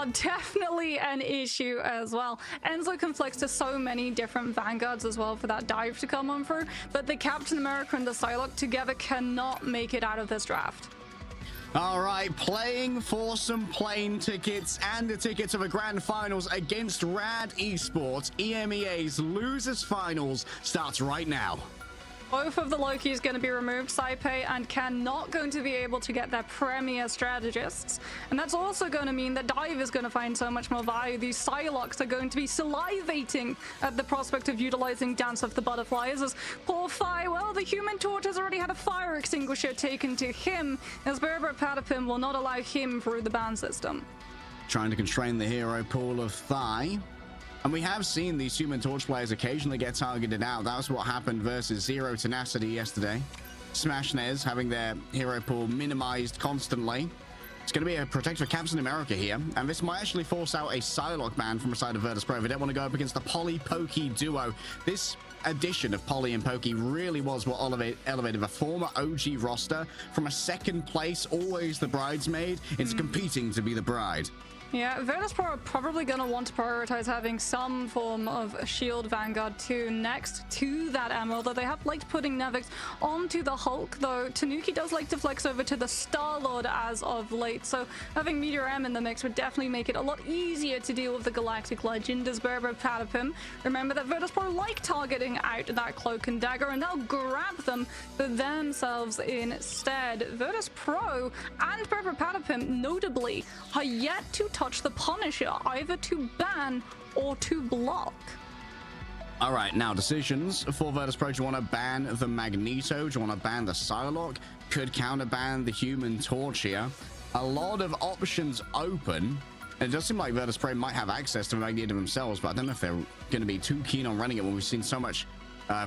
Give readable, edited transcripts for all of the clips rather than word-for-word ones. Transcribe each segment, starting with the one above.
are definitely an issue as well. Enzo conflicts to so many different vanguards as well for that dive to come on through, but the Captain America and the Psylocke together cannot make it out of this draft. All right, playing for some plane tickets and the tickets of a grand finals against Rad Esports. EMEA's losers finals starts right now. Both of the Lokis going to be removed, Saipei and Ken not going to be able to get their premier strategists. And that's also going to mean that Dive is going to find so much more value. These Psylocks are going to be salivating at the prospect of utilizing Dance of the Butterflies. As poor Phi, well, the Human Torch has already had a fire extinguisher taken to him, as Brbrpatapim will not allow him through the ban system. Trying to constrain the hero pool of Phi. And we have seen these Human Torch players occasionally get targeted out. That was what happened versus Zero Tenacity yesterday. Smashnez having their hero pool minimized constantly. It's going to be a protector for Captain America here. And this might actually force out a Psylocke ban from the side of Virtus.pro. They don't want to go up against the Poly-Pokey duo. This addition of Poly and Pokey really was what elevated the former OG roster from a second place, always the bridesmaid, into competing to be the bride. Yeah, Virtus.pro are probably going to want to prioritize having some form of Shield Vanguard 2 next to that ammo, although they have liked putting Nevix onto the Hulk, though Tanuki does like to flex over to the Star-Lord as of late, so having Meteor M in the mix would definitely make it a lot easier to deal with the Galactic Legend as Brbrpatapim. Remember that Virtus.pro like targeting out that Cloak and Dagger, and they'll grab them for themselves instead. Virtus.pro and Brbrpatapim notably are yet to touch the Punisher, either to ban or to block. All right, now decisions for Virtus.pro. Do you want to ban the Magneto? Do you want to ban the Psylocke? Could counter ban the Human Torch here. A lot of options open. And it does seem like Virtus.pro might have access to Magneto themselves, but I don't know if they're going to be too keen on running it when we've seen so much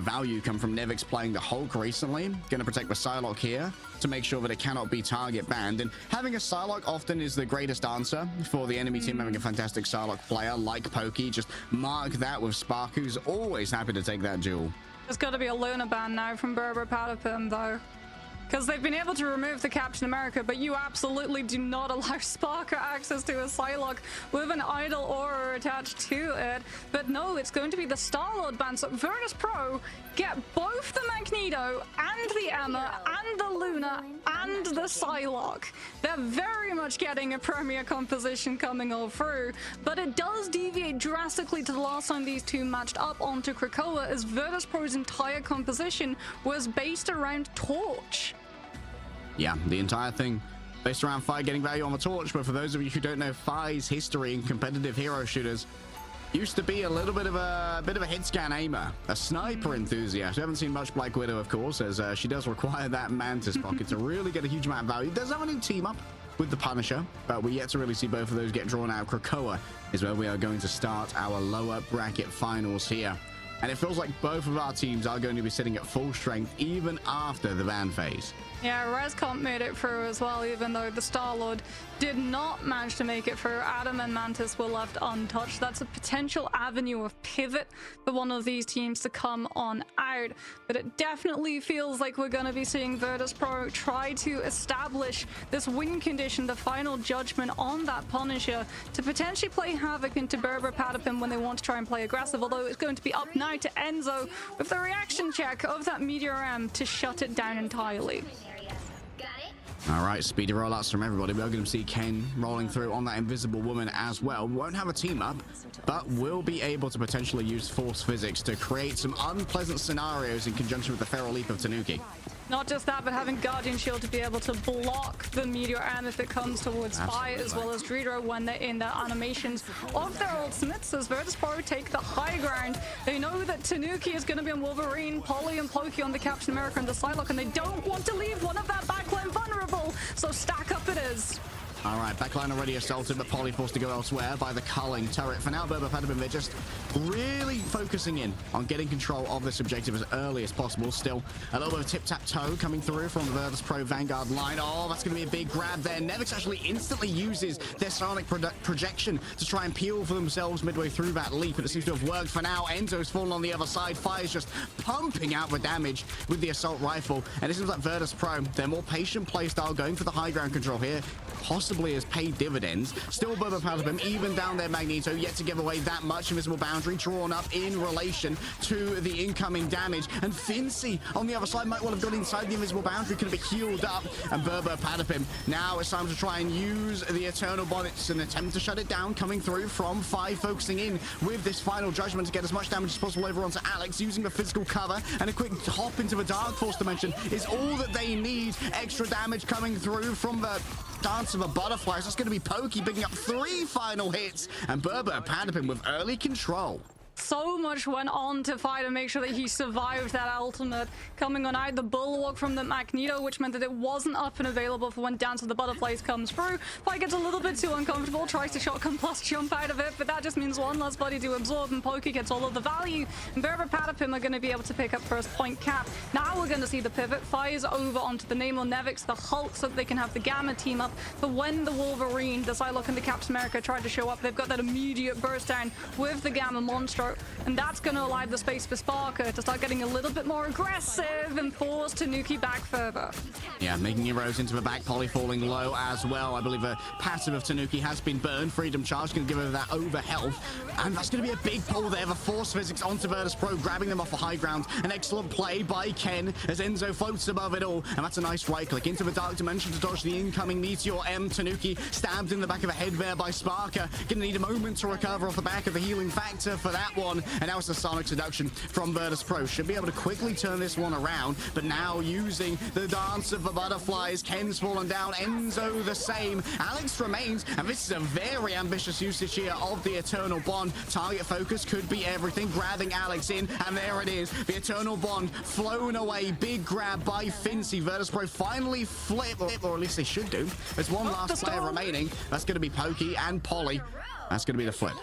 value come from Nevix playing the Hulk recently. Going to protect the Psylocke here to make sure that it cannot be target banned. And having a Psylocke often is the greatest answer for the enemy team having a fantastic Psylocke player like Pokey. Just mark that with Spark, who's always happy to take that duel. There's got to be a Luna ban now from Brbrpatapim, though. Because they've been able to remove the Captain America, but you absolutely do not allow Sparker access to a Psylocke with an idle aura attached to it. But no, it's going to be the Star-Lord ban. So Virtus.pro get both the Magneto and the Emma and the Luna and the Psylocke. They're very much getting a premier composition coming all through, but it does deviate drastically to the last time these two matched up onto Krakoa, as Virtus.pro's entire composition was based around Torch. Yeah, the entire thing based around Phi getting value on the Torch. But for those of you who don't know Phi's history in competitive hero shooters, used to be a little bit of a hit scan aimer, a sniper enthusiast. We haven't seen much Black Widow, of course, as she does require that Mantis pocket to really get a huge amount of value. Does have a new team up with the Punisher, but we're yet to really see both of those get drawn out. Krakoa is where we are going to start our lower bracket finals here. And it feels like both of our teams are going to be sitting at full strength even after the ban phase. Yeah, Rescomp made it through as well, even though the Star-Lord did not manage to make it through. Adam and Mantis were left untouched. That's a potential avenue of pivot for one of these teams to come on out. But it definitely feels like we're going to be seeing Virtus.pro try to establish this win condition, the final judgment on that Punisher, to potentially play havoc into Brbrpatapim when they want to try and play aggressive, although it's going to be up now to Enzo with the reaction check of that Meteor M to shut it down entirely. All right, speedy rollouts from everybody. We're going to see Ken rolling through on that Invisible Woman as well. We won't have a team up, but we'll be able to potentially use Force Physics to create some unpleasant scenarios in conjunction with the Feral Leap of Tanuki. Not just that, but having Guardian Shield to be able to block the Meteor M if it comes towards Spy, as well as Dreedro when they're in their animations of their ultimates, as Virtus.pro take the high ground. They know that Tanuki is going to be on Wolverine, Polly and Pokey on the Captain America and the Psylocke, and they don't want to leave one of that backline vulnerable, so stack up it is. All right, backline already assaulted, but Polly forced to go elsewhere by the culling turret. For now, Brbrpatapim, they're just really focusing in on getting control of this objective as early as possible. Still, a little bit of tip-tap-toe coming through from the Virtus.pro Vanguard line. Oh, that's going to be a big grab there. Nevix actually instantly uses their sonic projection to try and peel for themselves midway through that leap, and it seems to have worked for now. Enzo's fallen on the other side. Fire's just pumping out the damage with the assault rifle, and it seems like Virtus.pro, their more patient play style, going for the high ground control here, possibly possibly has paid dividends. Still Brbrpatapim, even down there Magneto, yet to give away that much invisible boundary drawn up in relation to the incoming damage. And Fincy on the other side might well have got inside the invisible boundary, could have been healed up. And Brbrpatapim, now it's time to try and use the Eternal Bond. It's an attempt to shut it down, coming through from 5, focusing in with this final judgment to get as much damage as possible over onto Alex, using the physical cover, and a quick hop into the Dark Force dimension is all that they need. Extra damage coming through from the Dance of the Butterflies. That's going to be Pokey picking up 3 final hits, and Brbrpatapim with early control. So much went on to fight and make sure that he survived that ultimate. Coming on out, the Bulwark from the Magneto, which meant that it wasn't up and available for when Dance of the Butterflies comes through. Fight gets a little bit too uncomfortable, tries to shotgun plus jump out of it, but that just means one less body to absorb, and Pokey gets all of the value. And Brbrpatapim are going to be able to pick up first point cap. Now we're going to see the pivot fires over onto the Namor Nevix, the Hulk, so that they can have the Gamma team up. But when the Wolverine, the Psylocke, and the Captain America try to show up, they've got that immediate burst down with the Gamma Monstro. And that's going to allow the space for Sparker to start getting a little bit more aggressive and force Tanuki back further. Yeah, making inroads into the back, Polly falling low as well. I believe the passive of Tanuki has been burned. Freedom Charge going to give her that over health. And that's going to be a big pull there. The Force Physics onto Virtus Pro, grabbing them off the high ground. An excellent play by Ken as Enzo floats above it all. And that's a nice right click into the Dark Dimension to dodge the incoming Meteor M. Tanuki stabbed in the back of the head there by Sparker. Going to need a moment to recover off the back of the healing factor for that one. And now it's a Sonic Seduction from Virtus Pro. Should be able to quickly turn this one around, but now using the Dance of the Butterflies. Ken's fallen down, Enzo the same. Alex remains, and this is a very ambitious usage here of the Eternal Bond. Target focus could be everything, grabbing Alex in, and there it is. The Eternal Bond flown away. Big grab by Fincy. Virtus Pro finally flip, or at least they should do. There's one last player remaining. That's going to be Pokey and Polly. That's going to be the flip.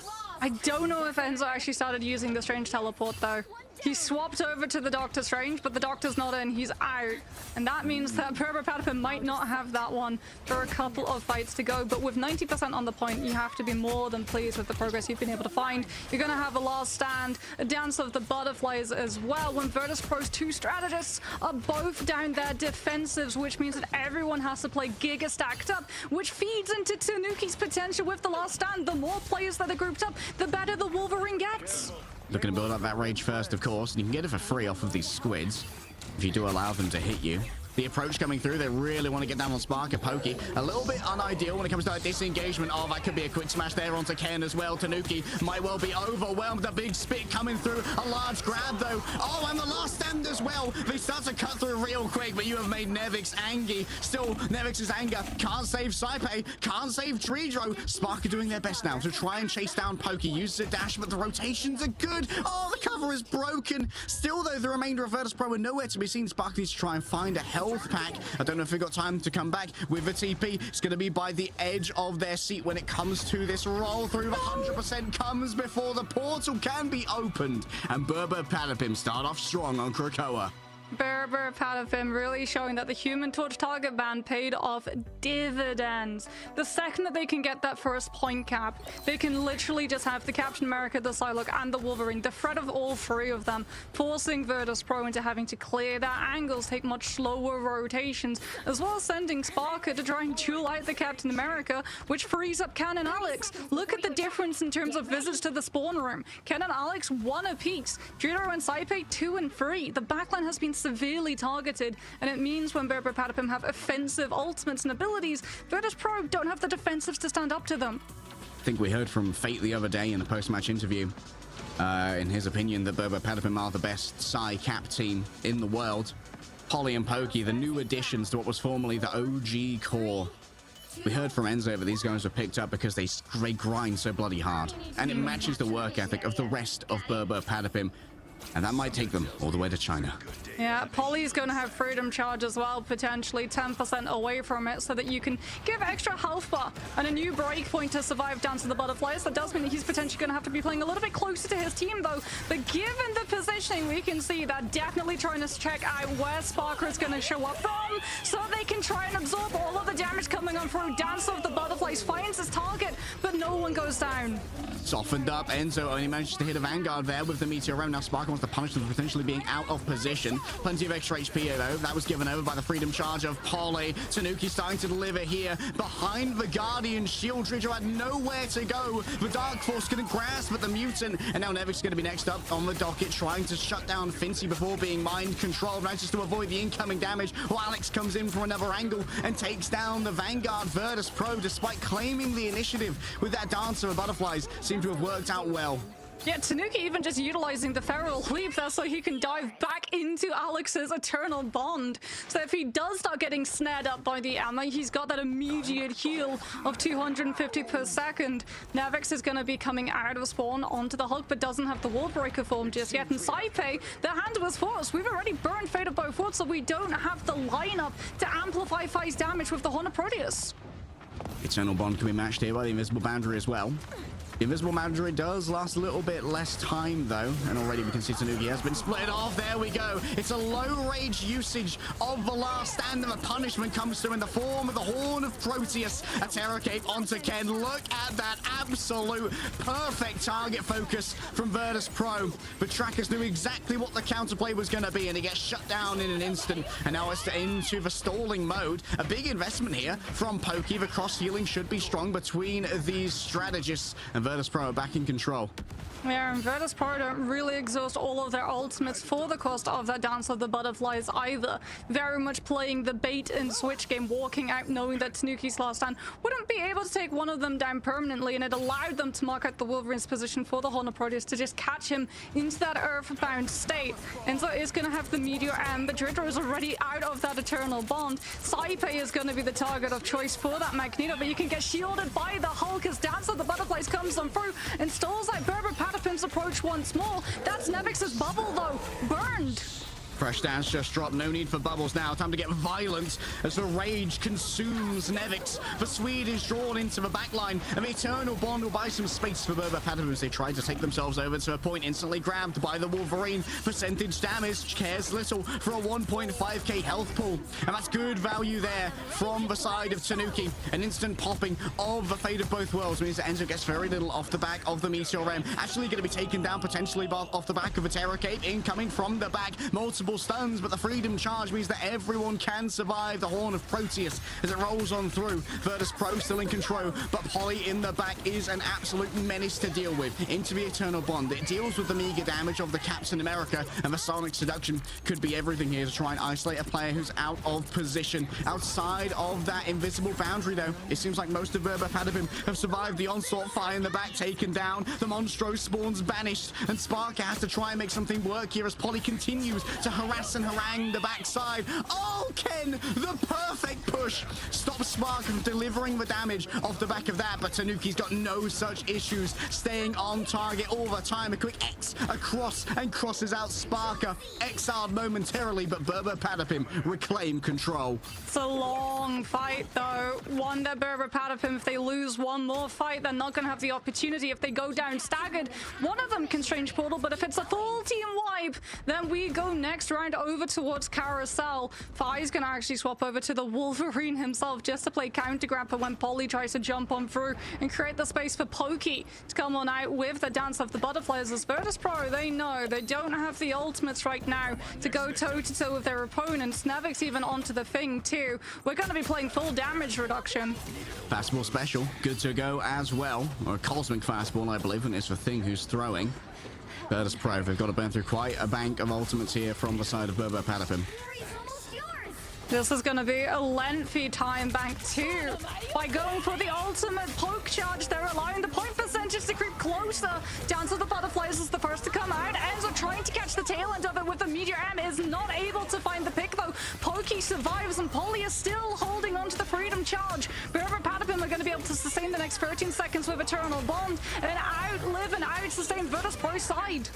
I don't know if Enzo actually started using the Strange Teleport, though. He swapped over to the Doctor Strange, but the Doctor's not in, he's out. And that means that Brbrpatapim might not have that one for a couple of fights to go. But with 90% on the point, you have to be more than pleased with the progress you've been able to find. You're going to have a last stand, a Dance of the Butterflies as well, when Virtus Pro's 2 strategists are both down their defensives, which means that everyone has to play giga stacked up, which feeds into Tanuki's potential with the last stand. The more players that are grouped up, the better the Wolverine gets. Looking to build up that rage first, of course, and you can get it for free off of these squids if you do allow them to hit you. The approach coming through, they really want to get down on Sparker. Pokey, a little bit unideal when it comes to that disengagement. Oh, that could be a quick smash there onto Ken as well. Tanuki might well be overwhelmed. A big spit coming through. A large grab, though. Oh, and the last stand as well. They start to cut through real quick, but you have made Nevix angry. Still, Nevix's anger can't save Saipe, can't save Tridro. Sparker doing their best now to try and chase down Pokey. Uses a dash, but the rotations are good. Oh, the cover is broken. Still, though, the remainder of Virtus Pro are nowhere to be seen. Sparker needs to try and find a health pack. I don't know if we've got time to come back with the TP. It's going to be by the edge of their seat when it comes to this roll through. The 100% comes before the portal can be opened, and Brbrpatapim start off strong on Krakoa. Brbrpatapim really showing that the Human Torch target ban paid off dividends. The second that they can get that first point cap, they can literally just have the Captain America, the Psylocke, and the Wolverine, the threat of all 3 of them, forcing Virtus Pro into having to clear their angles, take much slower rotations, as well as sending Sparker to try and duel out the Captain America, which frees up Ken and Alex. Look at the difference in terms of visits to the spawn room. Ken and Alex 1 apiece. Judo and Saipe 2 and 3. The backline has been severely targeted, and it means when Brbrpatapim have offensive ultimates and abilities, Virtus Pro don't have the defensives to stand up to them. I think we heard from Fate the other day in the post-match interview, in his opinion, that Brbrpatapim are the best Psy Cap team in the world. Polly and Pokey, the new additions to what was formerly the OG core. We heard from Enzo that these guys were picked up because they grind so bloody hard, and it matches the work ethic of the rest of Brbrpatapim. And that might take them all the way to China. Yeah, Polly's going to have Freedom Charge as well, potentially 10% away from it, so that you can give extra health bar and a new breakpoint to survive Dance of the Butterflies. That does mean that he's potentially going to have to be playing a little bit closer to his team, though. But given the positioning, we can see that definitely trying to check out where Sparker is going to show up from, so they can try and absorb all of the damage coming on through. Dance of the Butterflies finds his target, but no one goes down. Softened up, Enzo only managed to hit a Vanguard there with the Meteor Realm. Now Sparker wants to punish them for potentially being out of position. Plenty of extra HP though. That was given over by the freedom charge of Polly. Tanuki starting to deliver here behind the Guardian shield. Tridro had nowhere to go. The Dark Force couldn't grasp at the mutant, and now Nevic's going to be next up on the docket, trying to shut down Fincy before being mind controlled. Manages to avoid the incoming damage, while Alex comes in from another angle and takes down the Vanguard. Virtus Pro, despite claiming the initiative with that Dancer of Butterflies, seem to have worked out well. Yeah, Tanuki even just utilizing the Feral Leap there so he can dive back into Alex's Eternal Bond. So if he does start getting snared up by the EMEA, he's got that immediate heal of 250 per second. Nevix is going to be coming out of spawn onto the Hulk, but doesn't have the Wall Breaker form just yet. And Saipe, their hand was forced. We've already burned Fate of Both Worlds, so we don't have the lineup to amplify Fai's damage with the Horn of Proteus. Eternal Bond can be matched here by the Invisible Boundary as well. The Invisible Boundary does last a little bit less time, though, and already we can see Tanuki has been split off. There we go. It's a low-rage usage of the last stand, and the punishment comes through in the form of the Horn of Proteus. A Terror Cape onto Ken. Look at that absolute perfect target focus from Virtus Pro. The Trackers knew exactly what the counterplay was going to be, and it gets shut down in an instant. And now it's into the stalling mode. A big investment here from Pokey. The cross-healing should be strong between these strategists, and Virtus Pro are back in control. Yeah, and Virtus Pro don't really exhaust all of their ultimates for the cost of that Dance of the Butterflies either. Very much playing the bait and switch game, walking out knowing that Tanuki's last stand wouldn't be able to take one of them down permanently, and it allowed them to mark out the Wolverine's position for the Horn of Proteus to just catch him into that earthbound state. And so it's going to have the Meteor, and the Dridro is already out of that Eternal Bond. Saipe is going to be the target of choice for that Magneto, but you can get shielded by the Hulk as Dance of the Butterflies comes on through and stalls like Brbrpatapim's approach once more. That's Nevix's bubble though, burned. Fresh dance just dropped. No need for bubbles now. Time to get violent as the rage consumes Nevix. The Swede is drawn into the backline, and the Eternal Bond will buy some space for Brbrpatapim as they try to take themselves over to a point. Instantly grabbed by the Wolverine. Percentage damage, cares little for a 1.5k health pool. And that's good value there from the side of Tanuki. An instant popping of the Fate of Both Worlds means that Enzo gets very little off the back of the Meteor Ram. Actually going to be taken down potentially off the back of a Terror Cape. Incoming from the back. Multiple stuns, but the freedom charge means that everyone can survive the Horn of Proteus as it rolls on through. Virtus Pro still in control, but Polly in the back is an absolute menace to deal with. Into the Eternal Bond, it deals with the meager damage of the Captain America, and the Sonic Seduction could be everything here to try and isolate a player who's out of position. Outside of that invisible boundary, though, it seems like most of Brbrpatapim have survived the onslaught. Fire in the back taken down, the Monstro spawns banished, and Sparker has to try and make something work here as Polly continues to harass and harangue the backside. Oh, Ken, the perfect push stops Spark from delivering the damage off the back of that, but Tanuki's got no such issues, staying on target all the time. A quick X across and crosses out Sparker, exiled momentarily, but Brbrpatapim reclaim control. It's a long fight though. One that Brbrpatapim, if they lose one more fight, they're not going to have the opportunity. If they go down staggered, one of them can Strange Portal, but if it's a full team wipe, then we go next round over towards Carousel. Fai's gonna actually swap over to the Wolverine himself just to play counter grab for when Polly tries to jump on through and create the space for Pokey to come on out with the Dance of the Butterflies. As Virtus Pro, they know they don't have the ultimates right now to go toe-to-toe with their opponents. Nevix even onto the thing too. We're gonna be playing full damage reduction. Fastball special, good to go as well. Or a cosmic fastball, I believe, and it's the thing who's throwing. Virtus Pro, they've got to burn through quite a bank of ultimates here from the side of Brbrpatapim. This is going to be a lengthy time bank too. By going for the ultimate poke charge, they're allowing the point percentage to creep closer. Dance of the Butterflies is the first to come out. Enzo trying to catch the tail end of it with the Meteor M, is not able to find the pick though. Pokey survives and Polly is still holding on to the freedom charge. Brbrpatapim are going to be able to sustain the next 13 seconds with Eternal Bond and outlive and out-sustain Virtus Pro side.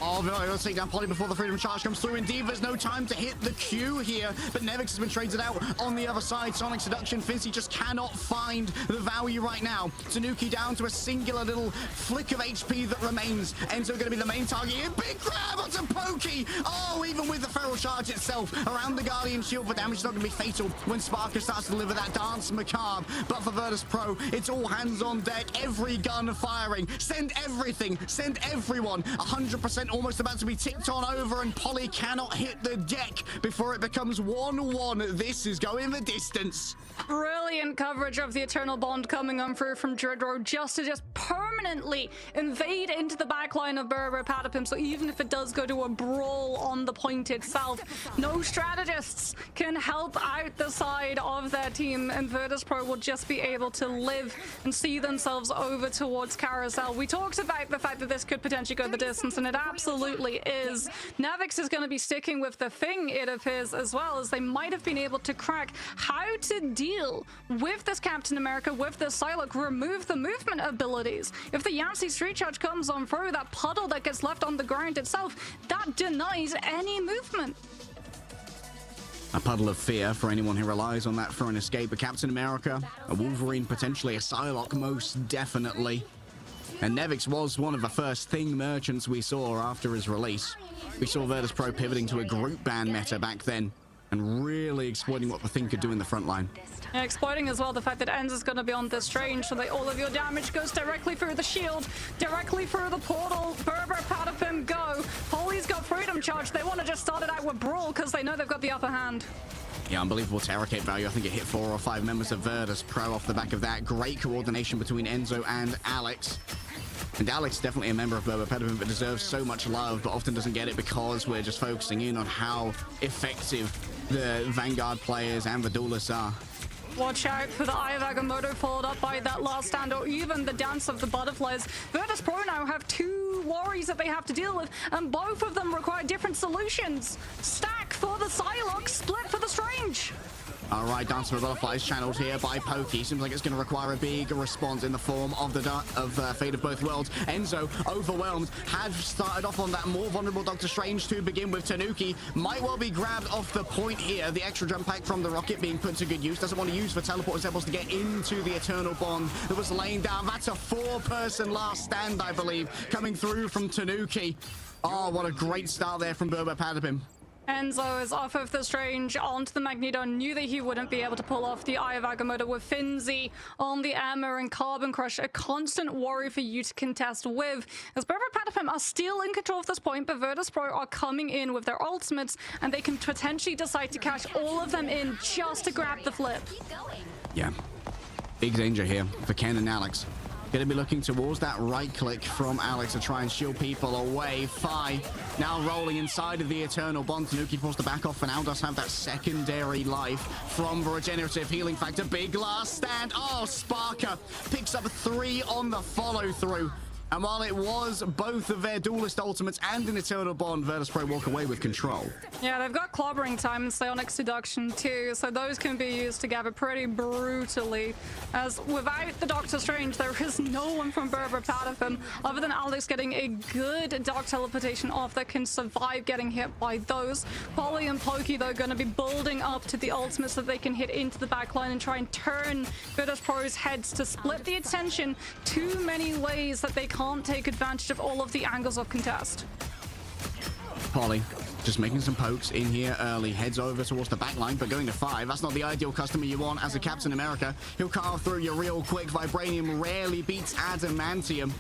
Oh, let's take down Polly before the freedom charge comes through. Indeed, there's no time to hit the Q here, but Nevix has been traded out on the other side. Sonic Seduction, Fincy just cannot find the value right now. Tanuki down to a singular little flick of HP that remains. Enzo going to be the main target here. Big grab onto Pokey. Oh, even with the feral charge itself around the Guardian shield, the damage is not going to be fatal when Sparker starts to deliver that dance macabre. But for Virtus Pro, it's all hands on deck. Every gun firing. Send everything. Send everyone. 100% almost about to be ticked on over, and Polly cannot hit the deck before it becomes 1-1. This is going the distance. Brilliant coverage of the Eternal Bond coming on through from Dridro just to permanently invade into the backline of Brbrpatapim. So even if it does go to a brawl on the point itself, no strategists can help out the side of their team, and Virtus.pro will just be able to live and see themselves over towards Carousel. We talked about the fact that this could potentially go the distance, and it absolutely is. Navix is going to be sticking with the thing, it appears, as well, as they might have been able to crack how to deal with this Captain America, with this Psylocke, remove the movement abilities. If the Yancey Street Charge comes on through, that puddle that gets left on the ground itself, that denies any movement. A puddle of fear for anyone who relies on that for an escape. A Captain America, a Wolverine, potentially a Psylocke, most definitely. And Nevix was one of the first thing merchants we saw after his release. We saw Virtus.pro pivoting to a group ban meta back then, and really exploiting what the thing could do in the front line. Yeah, exploiting as well the fact that Enz is going to be on this range, so that all of your damage goes directly through the shield, directly through the portal. Brbrpatapim go. Polly's got Freedom Charge. They want to just start it out with Brawl because they know they've got the upper hand. Yeah, unbelievable Terror Cape value. I think it hit 4 or 5 members of Virtus.pro off the back of that. Great coordination between Enzo and Alex. And Alex is definitely a member of Brbrpatapim that deserves so much love, but often doesn't get it because we're just focusing in on how effective the Vanguard players and the duelists are. Watch out for the Eye of Agamotto followed up by that last stand, or even the Dance of the Butterflies. Virtus.pro now have 2 worries that they have to deal with, and both of them require different solutions. Stack for the Psylocke, split for the Strange. All right, Dance of the Butterflies channeled here by Pokey. Seems like it's going to require a big response in the form of the Fate of Both Worlds. Enzo, overwhelmed, had started off on that more vulnerable Doctor Strange to begin with. Tanuki might well be grabbed off the point here. The extra jump pack from the rocket being put to good use. Doesn't want to use for teleport. Instead wants to get into the Eternal Bond that was laying down. That's a 4-person last stand, I believe, coming through from Tanuki. Oh, what a great start there from Brbrpatapim. Enzo is off of the Strange onto the Magneto. Knew that he wouldn't be able to pull off the Eye of Agamotto with Finzi on the EMEA and Carbon Crush. A constant worry for you to contest with, as Brbrpatapim are still in control of this point, but Virtus.pro are coming in with their ultimates, and they can potentially decide to cash all of them in just to grab the flip. Yeah, big danger here for Ken and Alex. Going to be looking towards that right click from Alex to try and shield people away. Fi now rolling inside of the Eternal Bond. Tanuki forced to back off for now. Does have that secondary life from the regenerative healing factor. Big last stand. Oh, Sparker picks up 3 on the follow through. And while it was both of their duelist ultimates and an Eternal Bond, Virtus.pro walk away with control. Yeah, they've got Clobbering Time and Psionic Seduction too, so those can be used together pretty brutally. As without the Doctor Strange, there is no one from Brbrpatapim other than Alex getting a good Dark Teleportation off that can survive getting hit by those. Polly and Pokey, though, going to be building up to the ultimates that they can hit into the backline and try and turn Virtus.pro's heads to split the attention too many ways that they can't take advantage of all of the angles of contest. Polly just making some pokes in here early, heads over towards the back line, but going to 5. That's not the ideal customer you want as a Captain America. He'll carve through you real quick. Vibranium rarely beats Adamantium.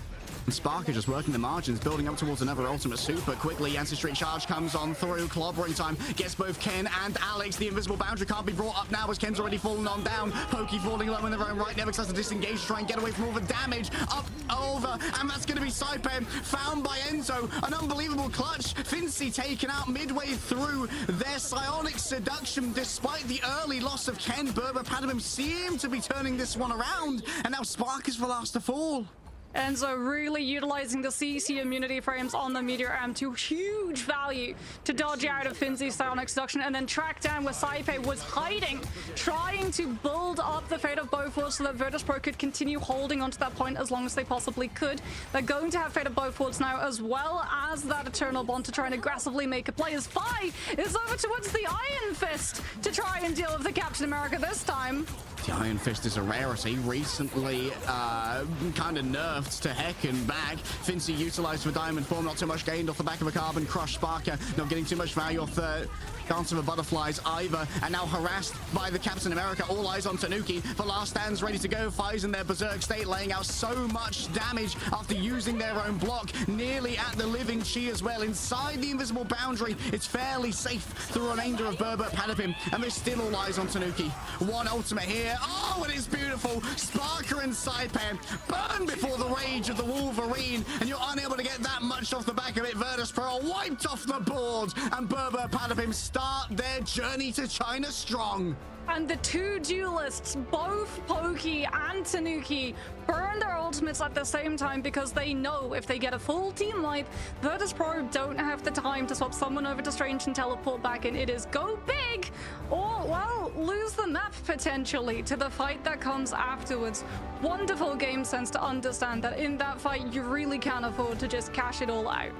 And Sparker just working the margins, building up towards another ultimate super quickly. Yancey Street Charge comes on through. Clobbering Time gets both Ken and Alex. The invisible boundary can't be brought up now as Ken's already fallen on down. Pokey falling low in their own right. Nevix has to disengage to try and get away from all the damage. Up, over, and that's going to be Saipan found by Enzo. An unbelievable clutch. Fincy taken out midway through their Psionic Seduction. Despite the early loss of Ken, Brbrpatapim seem to be turning this one around. And now Spark is the last to fall. Enzo really utilizing the CC immunity frames on the Meteor M to huge value to dodge out of Finzy's Psionic Seduction, and then track down where Saipe was hiding, trying to build up the Fate of Both Worlds so that Virtus.pro could continue holding onto that point as long as they possibly could. They're going to have Fate of Both Worlds now, as well as that Eternal Bond to try and aggressively make a play, as Fi is over towards the Iron Fist to try and deal with the Captain America this time. The Iron Fist is a rarity, recently kind of nerfed to heck and back. Fincy utilized for diamond form, not too much gained off the back of a carbon crush. Sparker not getting too much value off the Dance of the Butterflies either, and now harassed by the Captain America. All eyes on Tanuki. The last stands ready to go. Fires in their berserk state, laying out so much damage after using their own block. Nearly at the living chi as well. Inside the invisible boundary, it's fairly safe through a remainder of Brbrpatapim, and there's still all eyes on Tanuki. One ultimate here. Oh, and it's beautiful. Sparker and Saipan burn before the rage of the Wolverine, and you're unable to get that much off the back of it. Virtus.pro are wiped off the board, and Brbrpatapim start their journey to China strong. And the two duelists, both Pokey and Tanuki, burn their ultimates at the same time because they know if they get a full team wipe, Virtus.pro don't have the time to swap someone over to Strange and teleport back in. It is go big or, well, lose the map potentially to the fight that comes afterwards. Wonderful game sense to understand that in that fight, you really can't afford to just cash it all out.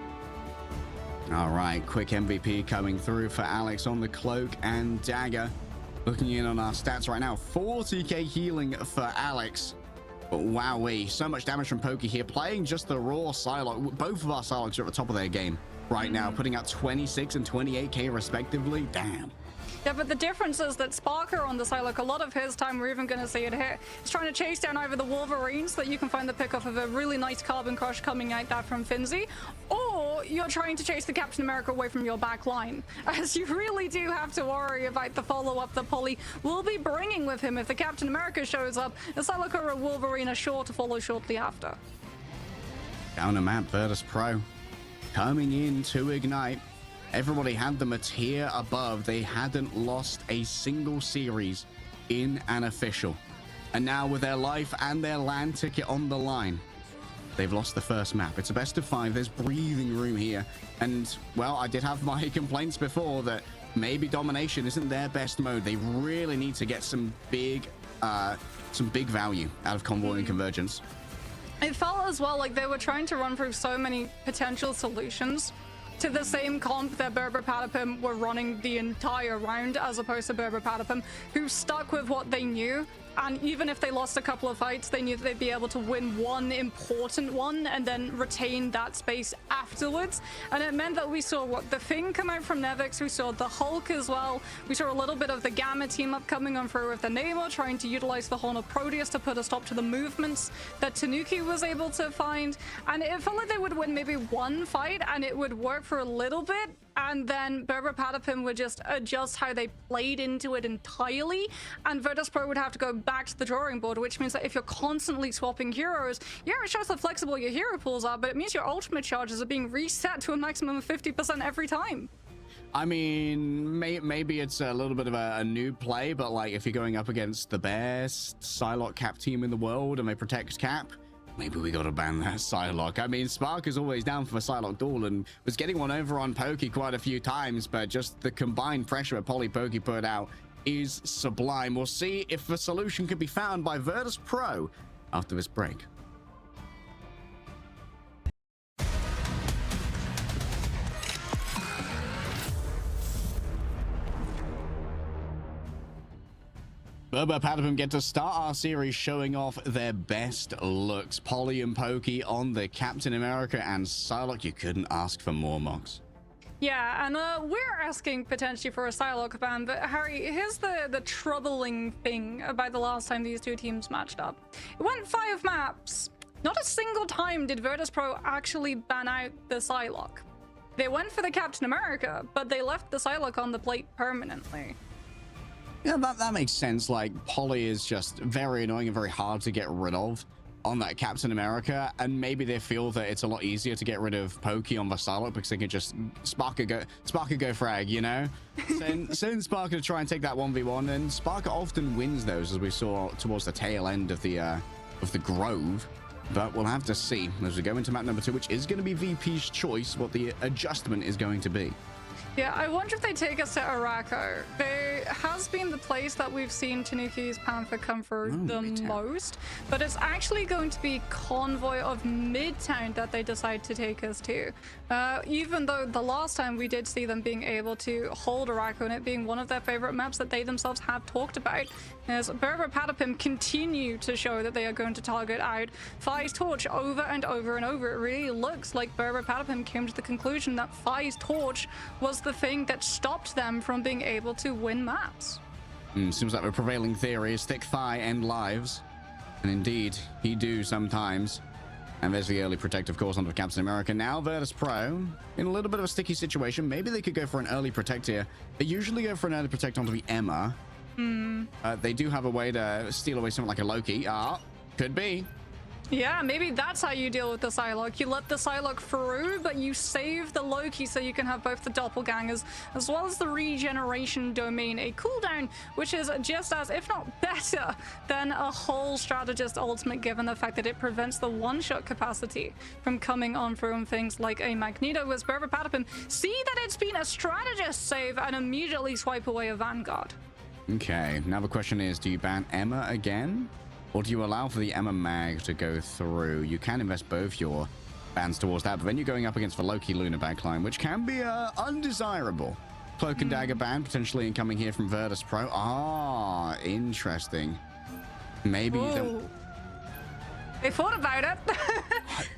All right, quick MVP coming through for Alex on the cloak and dagger. Looking in on our stats right now, 40k healing for Alex. But wowee, so much damage from Pokey here, playing just the raw Psylocke. Both of our Psylocks are at the top of their game right now, putting out 26 and 28k respectively. Damn. Yeah, but the difference is that Sparker on the Psylocke, a lot of his time, we're even going to see it here, is trying to chase down either the Wolverine so that you can find the pick off of a really nice Carbon Crush coming out that from Finzy, or you're trying to chase the Captain America away from your back line, as you really do have to worry about the follow-up that Polly will be bringing with him. If the Captain America shows up, the Psylocke or a Wolverine are sure to follow shortly after. Down a map, Virtus.pro coming in to ignite. Everybody had them a tier above. They hadn't lost a single series in an official. And now with their life and their land ticket on the line, they've lost the first map. It's a best of 5. There's breathing room here. And, well, I did have my complaints before that maybe domination isn't their best mode. They really need to get some big value out of Convoy and Convergence. It felt as well like they were trying to run through so many potential solutions to the same comp that Brbrpatapim were running the entire round, as opposed to Brbrpatapim, who stuck with what they knew. And even if they lost a couple of fights, they knew that they'd be able to win one important one and then retain that space afterwards. And it meant that we saw the Thing come out from Nevix, we saw the Hulk as well, we saw a little bit of the Gamma team up coming on through with the Namor, trying to utilize the Horn of Proteus to put a stop to the movements that Tanuki was able to find. And it felt like they would win maybe one fight and it would work for a little bit, and then Brbrpatapim would just adjust how they played into it entirely, and Virtus.pro would have to go back to the drawing board, which means that if you're constantly swapping heroes, yeah, it shows how flexible your hero pools are, but it means your ultimate charges are being reset to a maximum of 50% every time. I mean, maybe it's a little bit of a new play, but like if you're going up against the best Psylocke Cap team in the world and they protect Cap, maybe we gotta ban that Psylocke. I mean, Spark is always down for a Psylocke duel and was getting one over on Pokey quite a few times, but just the combined pressure that Pokey put out is sublime. We'll see if a solution can be found by Virtus.pro after this break. Brbrpatapim get to start our series showing off their best looks. Polly and Pokey on the Captain America and Psylocke. You couldn't ask for more, Mox. Yeah, and we're asking potentially for a Psylocke ban, but Harry, here's the troubling thing about the last time these two teams matched up. It went 5 maps. Not a single time did Virtus.pro actually ban out the Psylocke. They went for the Captain America, but they left the Psylocke on the plate permanently. Yeah, that makes sense. Like, Polly is just very annoying and very hard to get rid of on that Captain America, and maybe they feel that it's a lot easier to get rid of Pokey on the Psylocke because they can just Sparker go frag, you know? Send Sparker to try and take that 1v1, and Sparker often wins those, as we saw towards the tail end of the Grove. But we'll have to see as we go into map number 2, which is going to be VP's choice, what the adjustment is going to be. Yeah, I wonder if they take us to Araco. has been the place that we've seen Tanuki's Panther come through the Midtown. most, but it's actually going to be Convoy of Midtown that they decide to take us to. Even though the last time we did see them being able to hold Araco and it being one of their favorite maps that they themselves have talked about, as Brbrpatapim continue to show that they are going to target out Fi's Torch over and over and over. It really looks like Brbrpatapim came to the conclusion that Fi's Torch was the thing that stopped them from being able to win maps. Seems like the prevailing theory is thick thigh and lives. And indeed, he do sometimes. And there's the early protect, of course, onto Captain America. Now Virtus Pro in a little bit of a sticky situation. Maybe they could go for an early protect here. They usually go for an early protect onto the EMEA. They do have a way to steal away something like a Loki. Could be. Yeah, maybe that's how you deal with the Psylocke. You let the Psylocke through, but you save the Loki so you can have both the doppelgangers as well as the regeneration domain, a cooldown which is just as, if not better, than a whole strategist ultimate, given the fact that it prevents the one-shot capacity from coming on from things like a Magneto. With Brbrpatapim, see that it's been a strategist save and immediately swipe away a Vanguard. Okay, now the question is, do you ban EMEA again? Or do you allow for the EMEA mag to go through? You can invest both your bans towards that, but then you're going up against the Loki Luna backline, which can be undesirable. Cloak and Dagger ban potentially incoming here from Virtus Pro. Interesting. Maybe you don't... They thought about it.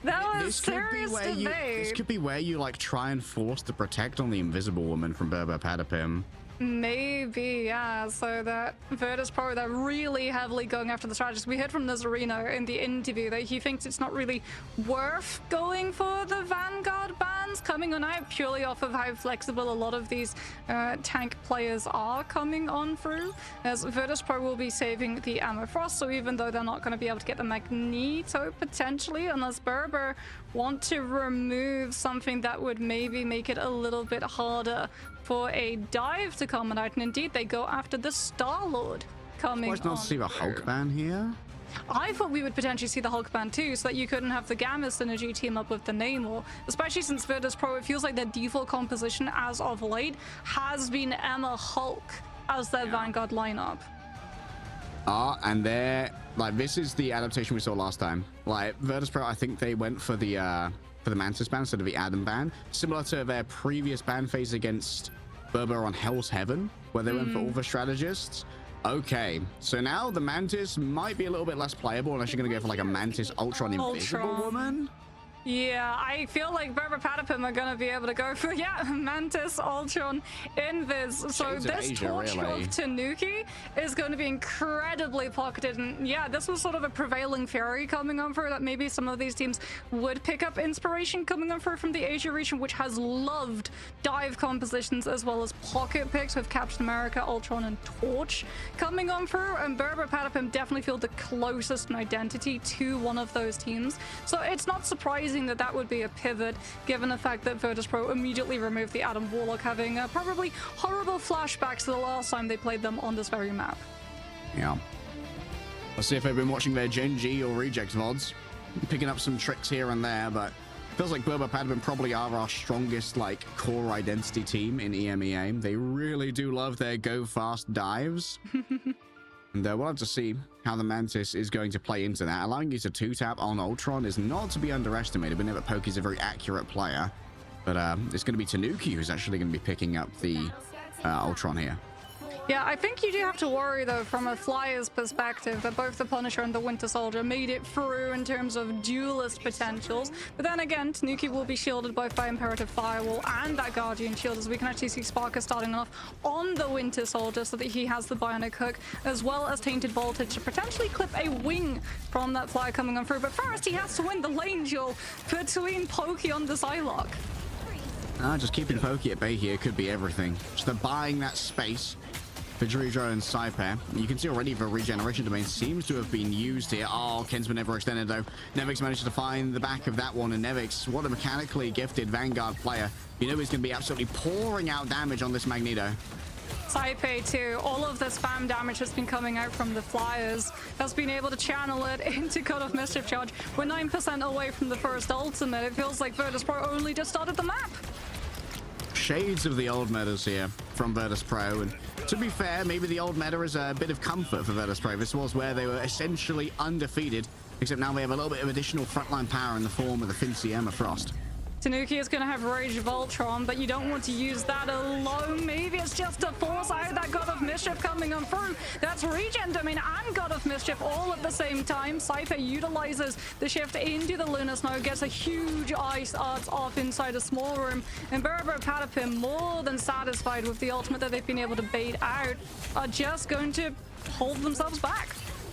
That was serious debate. This could be where you like try and force the protect on the Invisible Woman from Brbrpatapim. Maybe, yeah, so that Virtus Pro, they're really heavily going after the strategist. We heard from Nazareno in the interview that he thinks it's not really worth going for the Vanguard bans coming on out, purely off of how flexible a lot of these tank players are coming on through, as Virtus Pro will be saving the Ammo Frost, so even though they're not going to be able to get the Magneto potentially, unless Brber want to remove something that would maybe make it a little bit harder for a dive to come out, and indeed they go after the Star-Lord coming on. Why not see the Hulk ban here? I thought we would potentially see the Hulk ban too, so that you couldn't have the Gamma synergy team up with the Namor, especially since Virtus Pro, it feels like their default composition as of late has been Emma Hulk as their Vanguard lineup. And they're like, this is the adaptation we saw last time. Like Virtus Pro, I think they went for the Mantis ban instead of the Adam ban, similar to their previous ban phase against Berber on Hell's Heaven, where they went for all the strategists. Okay, so now the Mantis might be a little bit less playable unless you're going to go for like a Mantis Ultron Invisible Woman. Yeah, I feel like Brbrpatapim are going to be able to go for, Mantis, Ultron, Invis. So this torch of Tanuki is going to be incredibly pocketed. And yeah, this was sort of a prevailing theory coming on through that maybe some of these teams would pick up inspiration coming on through from the Asia region, which has loved dive compositions as well as pocket picks with Captain America, Ultron, and Torch coming on through. And Brbrpatapim definitely feel the closest in identity to one of those teams. So it's not surprising that would be a pivot, given the fact that Virtus Pro immediately removed the Adam Warlock, having probably horrible flashbacks to the last time they played them on this very map. Yeah. Let's see if they've been watching their Gen G or Reject mods, picking up some tricks here and there, but feels like Brbrpatapim probably are our strongest, like, core identity team in EMEA. They really do love their go fast dives. And we'll have to see how the Mantis is going to play into that. Allowing you to 2-tap on Ultron is not to be underestimated. We know that Poki's a very accurate player, but it's going to be Tanuki who's actually going to be picking up the Ultron here. Yeah, I think you do have to worry, though, from a Flyer's perspective, that both the Punisher and the Winter Soldier made it through in terms of duelist potentials. But then again, Tanuki will be shielded both by Imperative Firewall and that Guardian Shield, as we can actually see Sparker starting off on the Winter Soldier so that he has the Bionic Hook, as well as Tainted Voltage to potentially clip a wing from that Flyer coming on through. But first, he has to win the lane duel between Poki and the Psylocke. Just keeping Poki at bay here could be everything. Just buying that space for Druidro and Saipair. You can see already the regeneration domain seems to have been used here. Kinsman never extended though. Nevix managed to find the back of that one, and Nevix, what a mechanically gifted Vanguard player. You know he's going to be absolutely pouring out damage on this Magneto. Saipair too. All of the spam damage has been coming out from the Flyers. Has been able to channel it into Cut Off Mischief Charge. We're 9% away from the first ultimate. It feels like Virtus Pro only just started the map. shades of the old metas here from Virtus.pro, and to be fair, maybe the old meta is a bit of comfort for Virtus.pro. This was where they were essentially undefeated, except now they have a little bit of additional frontline power in the form of the Fincy Emma Frost. Tanuki is going to have Rage of Ultron, but you don't want to use that alone. Maybe it's just to force out that God of Mischief coming on through. That's Regen Domain and God of Mischief all at the same time. Saipe utilizes the shift into the Lunar Snow, gets a huge ice arts off inside a small room, and Brbrpatapim, more than satisfied with the ultimate that they've been able to bait out, are just going to hold themselves back.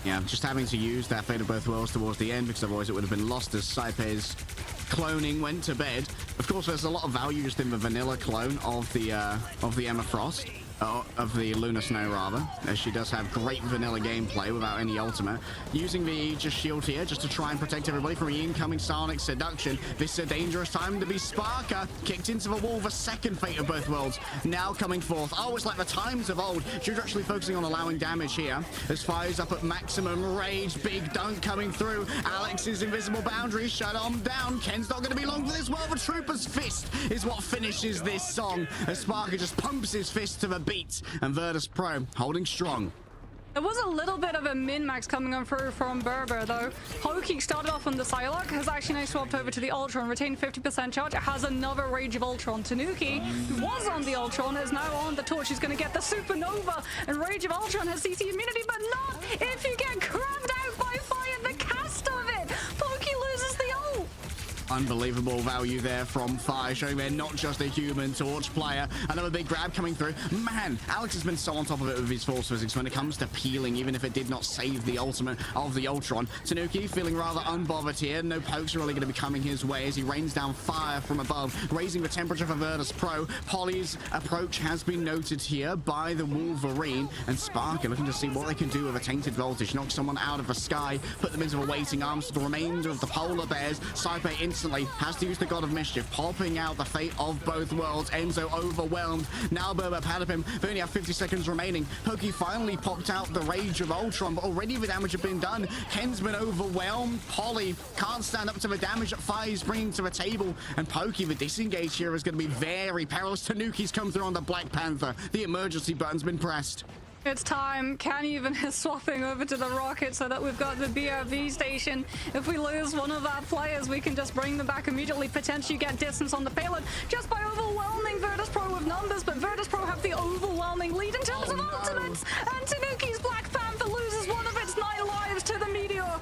Yeah, just having to use that Fate of Both Worlds towards the end, because otherwise it would have been lost as Saipe's cloning went to bed. Of course, there's a lot of value just in the vanilla clone of the Emma Frost. Of the Lunar Snow, rather, as she does have great vanilla gameplay without any ultimate. Using the Aegis shield here just to try and protect everybody from the incoming Sonic seduction. This is a dangerous time to be Sparker. Kicked into the wall, the second Fate of Both Worlds now coming forth. Oh, it's like the times of old. She's actually focusing on allowing damage here as fires up at maximum rage. Big dunk coming through. Alex's invisible boundaries shut on down. Ken's not going to be long for this. Well, the Trooper's fist is what finishes this song as Sparker just pumps his fist to the beat, and Virtus.pro holding strong. There was a little bit of a min-max coming on through from Berber, though. Hoki started off on the Psylocke, has actually now swapped over to the Ultron, retained 50% charge, has another Rage of Ultron. Tanuki, who was on the Ultron, is now on the Torch. He's going to get the Supernova, and Rage of Ultron has CC immunity, but not if you get crammed out by fire. The cast of it! Poki loses the ult! Unbelievable value there from Fire, showing they're not just a Human Torch player. Another big grab coming through. Man, Alex has been so on top of it with his force physics when it comes to peeling, even if it did not save the ultimate of the Ultron. Tanuki feeling rather unbothered here. No pokes are really going to be coming his way as he rains down fire from above, raising the temperature for Virtus.pro. Polly's approach has been noted here by the Wolverine, and Sparker looking to see what they can do with a tainted voltage. Knock someone out of the sky, put them into a waiting arms to the remainder of the Polar Bears. Saipe instantly has to use the God of Mischief, popping out the Fate of Both Worlds. Enzo overwhelmed. Now Brbrpatapim, they only have 50 seconds remaining. Poki finally popped out the Rage of Ultron, but already the damage had been done. Ken's been overwhelmed. Polly can't stand up to the damage that Fire's bringing to the table, and Poki, the disengage here is going to be very perilous. Tanuki's come through on the Black Panther. The emergency button's been pressed. It's time. Ken even is swapping over to the rocket so that we've got the BRV station. If we lose one of our players, we can just bring them back immediately, potentially get distance on the payload just by overwhelming Virtus.pro with numbers, but Virtus.pro have the overwhelming lead in terms of ultimates, and Tanuki's Black Panther loses one of its 9 lives to the Meteor.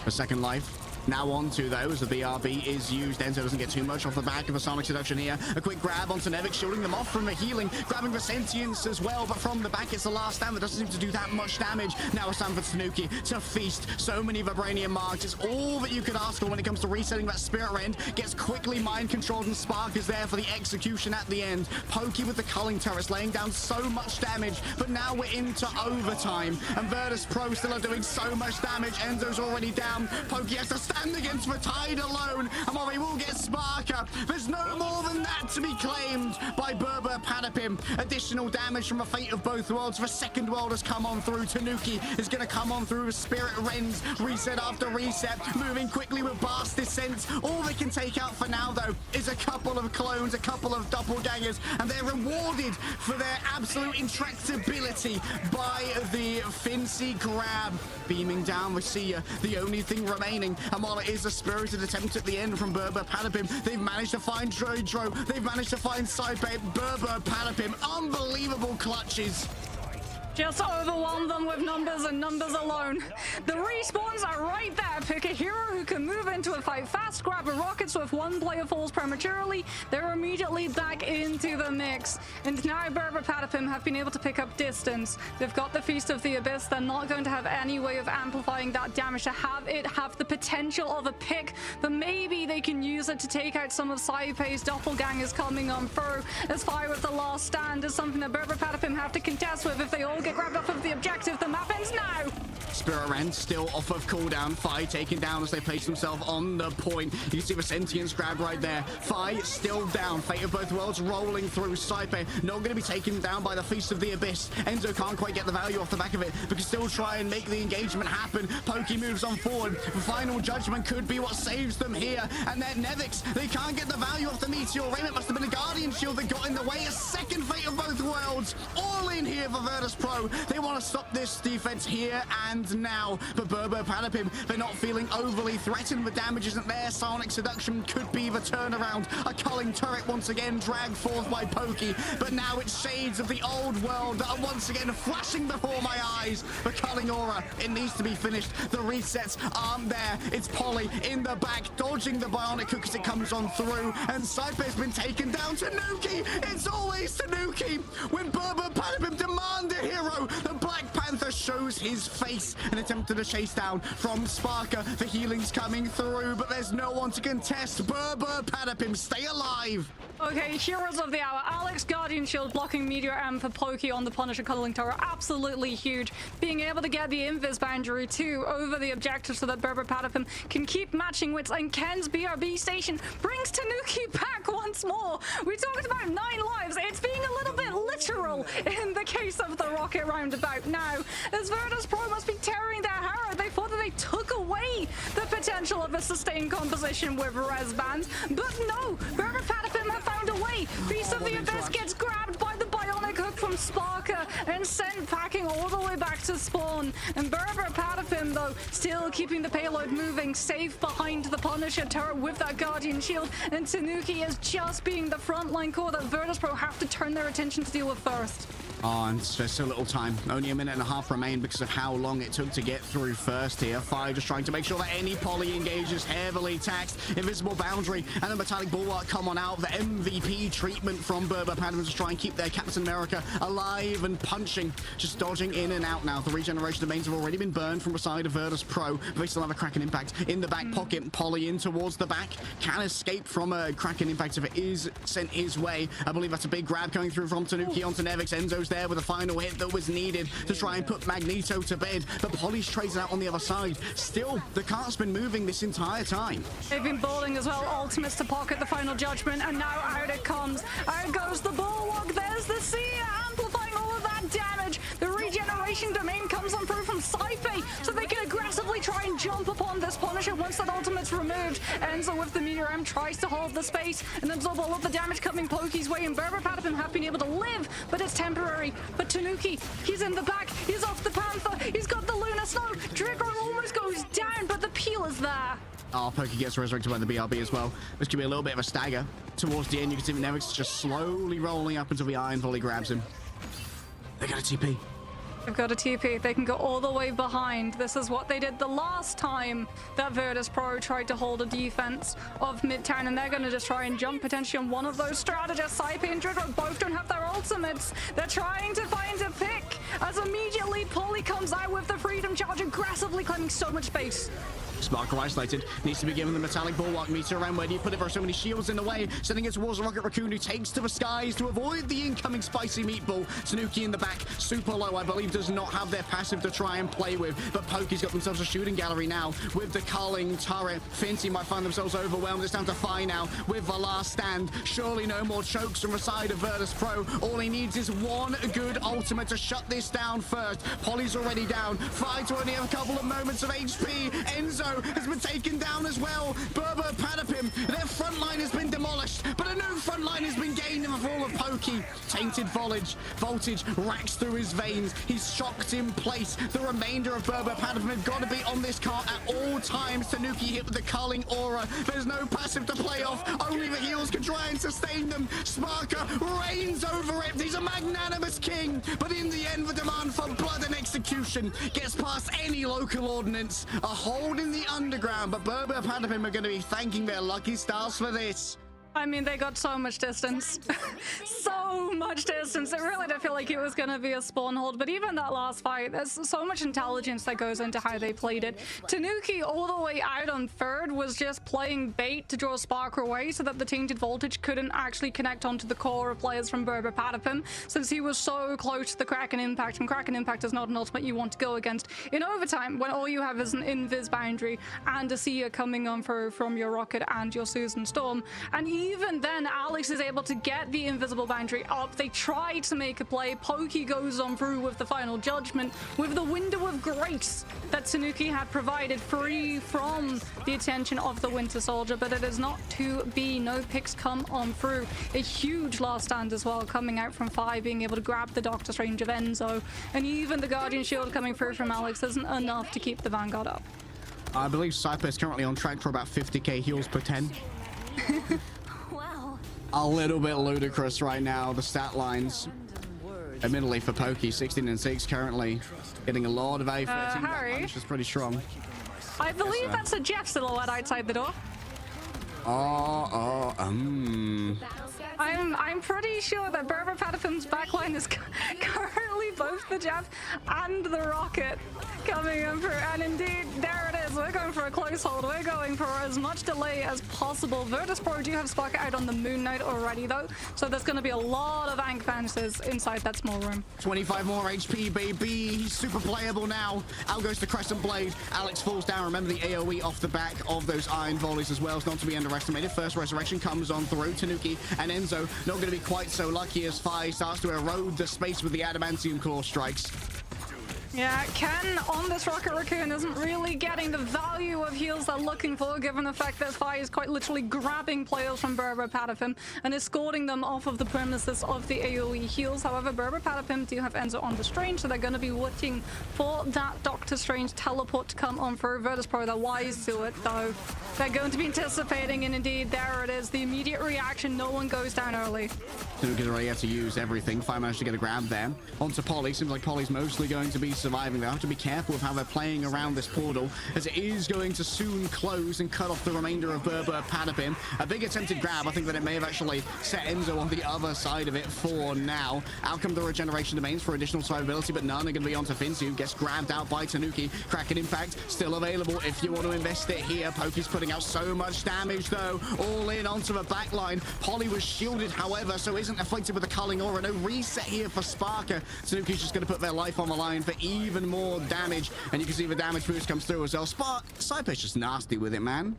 A second life now on to those. The BRB is used. Enzo doesn't get too much off the back of a Sonic Seduction here. A quick grab onto Nevik, shielding them off from the healing, grabbing the Sentience as well, but from the back it's the last stand that doesn't seem to do that much damage. Now it's time for Tanuki to feast. So many Vibranium marks. It's all that you could ask for when it comes to resetting that Spirit Rend. Gets quickly mind controlled, and Spark is there for the execution at the end. Pokey with the culling turrets laying down so much damage, but now we're into overtime, and Virtus.pro still are doing so much damage. Enzo's already down. Pokey has to stand against the Tide alone, and while we will get Sparker, there's no more than that to be claimed by Brbrpatapim. Additional damage from the Fate of Both Worlds. The second world has come on through. Tanuki is going to come on through with Spirit Rends, reset after reset, moving quickly with Blast Descent. All they can take out for now, though, is a couple of clones, a couple of doppelgangers, and they're rewarded for their absolute intractability by the Fincy grab. Beaming down, we see the only thing remaining, and while it is a spirited attempt at the end from Brbrpatapim, they've managed to find Jojo, they've managed to find Saipe. Brbrpatapim, unbelievable clutches. Just overwhelm them with numbers and numbers alone. The respawns are right there. Pick a hero who can move into a fight fast, grab a rocket, so if one player falls prematurely, they're immediately back into the mix. And now Brbrpatapim have been able to pick up distance. They've got the Feast of the Abyss. They're not going to have any way of amplifying that damage to have it have the potential of a pick, but maybe they can use it to take out some of Saipe's doppelgangers coming on through. As Fire with the last stand is something that Brbrpatapim have to contest with. If they all get grabbed off of the objective, the map ends now. Spirit Rend still off of cooldown. Fi taken down as they place themselves on the point. You see the Sentience grab right there. Fi still down. Fate of both worlds rolling through. Saipe not going to be taken down by the Feast of the Abyss. Enzo can't quite get the value off the back of it, but can still try and make the engagement happen. Pokey moves on forward. The Final Judgment could be what saves them here. And then Nevix, they can't get the value off the Meteor Rim. It must have been a Guardian Shield that got in the way. A second Fate of both worlds. All in here for Virtus Pro. They want to stop this defense here and now. But Brbrpatapim, they're not feeling overly threatened. The damage isn't there. Sonic Seduction could be the turnaround. A culling turret once again dragged forth by Pokey. But now it's shades of the old world that are once again flashing before my eyes. The culling aura, it needs to be finished. The resets aren't there. It's Polly in the back, dodging the bionic hook as it comes on through. And Saipe's been taken down. Tanuki, it's always Tanuki. When Brbrpatapim demand a hero, the Black Panther shows his face and attempted a chase down from Sparker. The healing's coming through, but there's no one to contest. Brbrpatapim, stay alive. Okay, heroes of the hour. Alex, Guardian Shield, blocking Meteor M for Pokey on the Punisher Culling Tower. Absolutely huge. Being able to get the invis boundary too over the objective so that Brbrpatapim can keep matching wits, and Ken's BRB station brings Tanuki back once more. We talked about 9 lives. It's being a little bit literal in the case of the Rocket Roundabout now, as Virtus Pro must be tearing their hair out. They thought that they took away the potential of a sustained composition with res bands, but no, Brbrpatapim have found a way. Beast of the Abyss gets grabbed by the bionic hook from Sparker and sent packing all the way back to spawn. And Brbrpatapim, though, still keeping the payload moving, safe behind the Punisher turret with that Guardian Shield. And Tanuki is just being the frontline core that Virtus Pro have to turn their attention to deal with first. Oh, and there's so little time. Only a minute and a half remain because of how long it took to get through first here. Fire just trying to make sure that any poly engages heavily taxed. Invisible boundary and the metallic bulwark come on out. The MVP treatment from Brbrpatapim to try and keep their Captain America alive and punching. Just dodging in and out now. The regeneration domains have already been burned from the side of Virtus Pro. But they still have a Kraken impact in the back pocket. Poly in towards the back. Can escape from a Kraken impact if it is sent his way. I believe that's a big grab coming through from Tanuki onto Nevix. Enzo's there with a final hit that was needed to try and put Magneto to bed, but Polly's traded out on the other side. Still, the cart's been moving this entire time. They've been bowling as well, ultimates to pocket the final judgment, and now out it comes. Out goes the bulwark, there's the sea, amplifying all of that damage. The regeneration domain comes on through from Saipe, so they can aggressively try and jump upon this Punisher once that ultimate's removed. Enzo with the Meteor M tries to hold the space and absorb all of the damage coming Pokey's way, and Brbrpatapim have been able to live, but it's temporary. But Tanuki, he's in the back, he's off the Panther, he's got the Luna Snow, Drigger almost goes down, but the peel is there. Oh, Pokey gets resurrected by the BRB as well. This could be a little bit of a stagger. Towards the end, you can see Nevix just slowly rolling up until the Iron Volley grabs him. They got a TP. They've got a TP. They can go all the way behind. This is what they did the last time that Virtus Pro tried to hold a defense of Midtown, and they're going to just try and jump potentially on one of those strategists. Saipe and Drigger both don't have their ultimates. They're trying to find a pick as immediately Polly comes out with the Freedom Charge, aggressively claiming so much space. Sparker isolated, needs to be given the metallic bulwark. Meter around, where do you put it? There are so many shields in the way, sending it towards the Rocket Raccoon, who takes to the skies to avoid the incoming spicy meatball. Tanuki in the back, super low, I believe does not have their passive to try and play with, but Pokey's got themselves a shooting gallery now with the culling turret. Finty might find themselves overwhelmed. It's down to Fi now with the last stand. Surely no more chokes from the side of Virtus Pro. All he needs is one good ultimate to shut this down first. Polly's already down. Fi to only have a couple of moments of HP. Enzo has been taken down as well. Brbrpatapim, their front line has been demolished, but a new front line has been gained in the form of Pokey. Tainted voltage racks through his veins. He's shocked in place. The remainder of Brbrpatapim have got to be on this cart at all times. Tanuki hit with the culling aura. There's no passive to play off. Only the heals can try and sustain them. Sparker reigns over it. He's a magnanimous king, but in the end, the demand for blood and execution gets past any local ordinance. A hold in the underground, but Brbrpatapim are going to be thanking their lucky stars for this. I mean, they got so much distance. So much distance. It really did feel like it was going to be a spawn hold. But even that last fight, there's so much intelligence that goes into how they played it. Tanuki, all the way out on third, was just playing bait to draw Sparker away so that the Tainted Voltage couldn't actually connect onto the core of players from Brbrpatapim, since he was so close to the Kraken Impact. And Kraken Impact is not an ultimate you want to go against in overtime when all you have is an invis boundary and a Sia coming on from your Rocket and your Susan Storm. And even then, Alex is able to get the invisible boundary up. They try to make a play. Pokey goes on through with the final judgment, with the window of grace that Tanuki had provided, free from the attention of the Winter Soldier, but it is not to be. No picks come on through. A huge last stand as well, coming out from 5, being able to grab the Doctor Strange of Enzo, and even the Guardian Shield coming through from Alex isn't enough to keep the Vanguard up. I believe Cypher is currently on track for about 50k heals per 10. Wow. A little bit ludicrous right now, the stat lines. Admittedly for Pokey, 16 and 6 currently. Getting a lot of A13. Harry? Which is pretty strong. I believe that's a Jeff silhouette outside the door. I'm pretty sure that Brbrpatapim's backline is currently both the Jeff and the Rocket coming in for, and indeed, there it is. We're going for a close hold. We're going for as much delay as possible. Virtus.pro do have Sparker out on the Moon Knight already, though, so there's going to be a lot of Ank bounces inside that small room. 25 more HP, baby. He's super playable now. Out goes the Crescent Blade. Alex falls down. Remember the AoE off the back of those Iron Volleys as well. It's not to be underestimated. First Resurrection comes on through. Tanuki and Enzo not going to be quite so lucky as Fi starts to erode the space with the Adamantium Claw strikes. Yeah, Ken on this Rocket Raccoon isn't really getting the value of heals they're looking for, given the fact that Fi is quite literally grabbing players from Brbrpatapim and escorting them off of the premises of the AoE heals. However, Brbrpatapim do have Enzo on the Strange, so they're going to be looking for that Doctor Strange teleport to come on through. Virtus.pro, they're wise to it, though. They're going to be anticipating, and indeed, there it is. The immediate reaction, no one goes down early. Tanuki's already had to use everything. Fi managed to get a grab there. Onto Polly. Seems like Polly's mostly going to be surviving. They have to be careful with how they're playing around this portal, as it is going to soon close and cut off the remainder of Brbrpatapim. A big attempted grab. I think that it may have actually set Enzo on the other side of it for now. Out come the regeneration domains for additional survivability, but none are going to be onto Finsu. Gets grabbed out by Tanuki. Kraken Impact still available if you want to invest it here. Pokey's putting out so much damage, though. All in onto the back line. Polly was shielded, however, so isn't afflicted with a culling aura. No reset here for Sparker. Tanuki's just going to put their life on the line for even more damage, and you can see the damage boost comes through as well. Cypher's just nasty with it, man.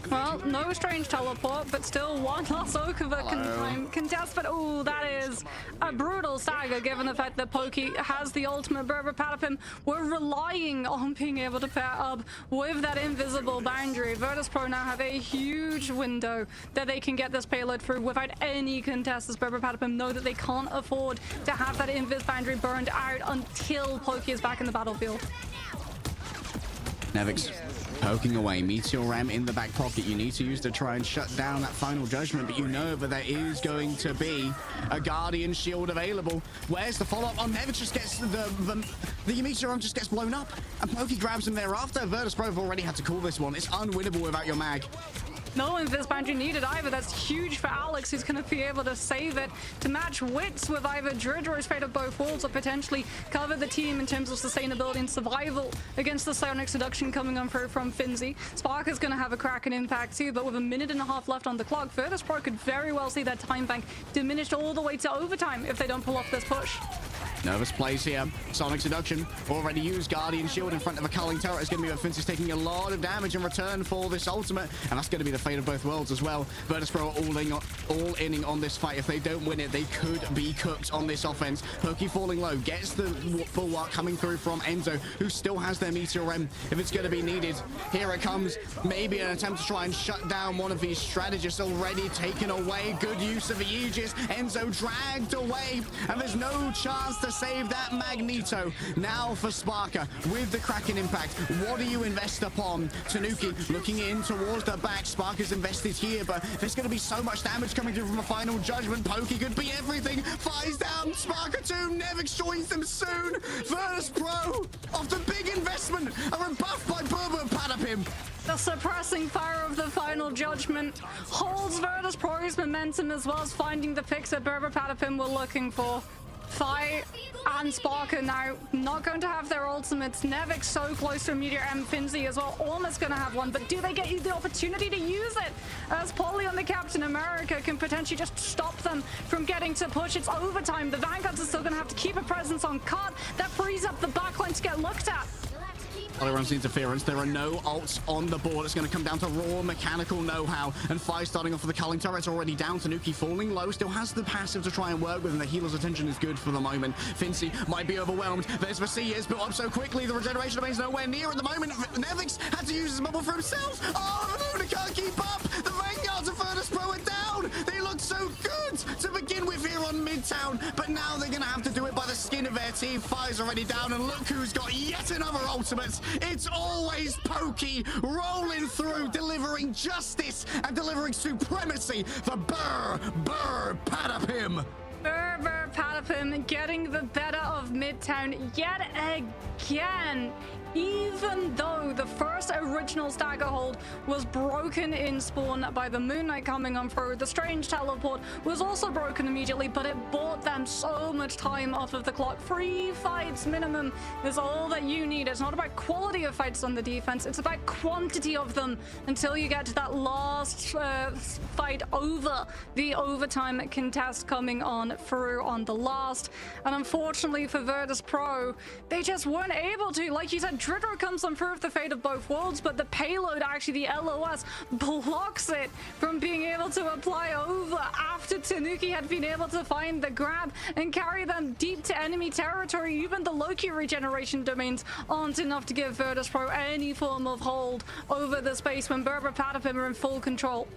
Well, no Strange teleport, but still one last Okuva contest. But oh, that is a brutal stagger, given the fact that Pokey has the ultimate. Brbrpatapim were relying on being able to pair up with that invisible boundary. Virtus.pro now have a huge window that they can get this payload through without any contest, as Brbrpatapim know that they can't afford to have that invis boundary burned out until Pokey is back in the battlefield. Nevix poking away. Meteor Ram in the back pocket. You need to use to try and shut down that final judgment, but you know that there is going to be a Guardian Shield available. Where's the follow-up? Oh, Nevix just gets the Meteor Ram just gets blown up, and Pokey grabs him thereafter. Virtus.pro have already had to call this one. It's unwinnable without your mag. No invis boundary needed either. That's huge for Alex, who's going to be able to save it to match wits with either Dredge or his fate of both worlds, or potentially cover the team in terms of sustainability and survival against the Psionic Seduction coming on through from Finzi. Sparker's going to have a Kraken Impact too, but with 1.5 minutes left on the clock, Virtus.pro could very well see that time bank diminished all the way to overtime if they don't pull off this push. Nervous plays here. Sonic Seduction already used Guardian Shield in front of a culling turret. It's going to be what Finzy's taking a lot of damage in return for this ultimate, and that's going to be the fate of both worlds as well. Virtus.pro are all inning on this fight. If they don't win it, they could be cooked on this offense. Pokey falling low, gets the bulwark coming through from Enzo, who still has their Meteor Rem if it's going to be needed. Here it comes. Maybe an attempt to try and shut down one of these strategists, already taken away. Good use of the Aegis. Enzo dragged away, and there's no chance to to save that Magneto. Now for Sparker with the Kraken impact. What do you invest upon? Tanuki looking in towards the back. Sparker's invested here, but there's going to be so much damage coming through from a final judgment. Pokey could be everything. Flies down. Sparker 2. Nevix joins them soon. Virtus Pro, after big investment, are rebuffed by Brbrpatapim. The suppressing fire of the final judgment holds Virtus Pro's momentum as well as finding the picks that Brbrpatapim were looking for. Fi and Sparker now not going to have their ultimates. Nevix so close to a Meteor M. Finzi as well, almost going to have one, but do they get you the opportunity to use it? As Polly on the Captain America can potentially just stop them from getting to push. It's overtime. The Vanguards are still going to have to keep a presence on cut. That frees up the backline to get looked at. Polly runs the interference. There are no ults on the board. It's going to come down to raw mechanical know-how. And Fi starting off with the culling turret's already down. Tanuki falling low. Still has the passive to try and work with, and the healer's attention is good for the moment. Fincy might be overwhelmed. There's Vasily is built up so quickly. The regeneration remains nowhere near at the moment. Nevix had to use his bubble for himself. Oh, Luna can't keep up. The Vanguards of Virtus Pro are down. They looked so good to begin with here on Midtown, but now they're going to have to do it by the skin of their teeth. Fi's already down, and look who's got yet another ultimate. It's always Pokey rolling through, delivering justice and delivering supremacy for Brbrpatapim. Brbrpatapim getting the better of Midtown yet again. Even though the first original stagger hold was broken in spawn by the Moon Knight coming on through, the strange teleport was also broken immediately, but it bought them so much time off of the clock. 3 fights minimum is all that you need. It's not about quality of fights on the defense, it's about quantity of them until you get to that last fight over the overtime contest coming on through on the last. And unfortunately for Virtus Pro, they just weren't able to. Like you said, Dridro comes on through the fate of both worlds, but the payload, actually the LOS, blocks it from being able to apply over after Tanuki had been able to find the grab and carry them deep to enemy territory. Even the Loki regeneration domains aren't enough to give Virtus Pro any form of hold over the space when Brbrpatapim are in full control.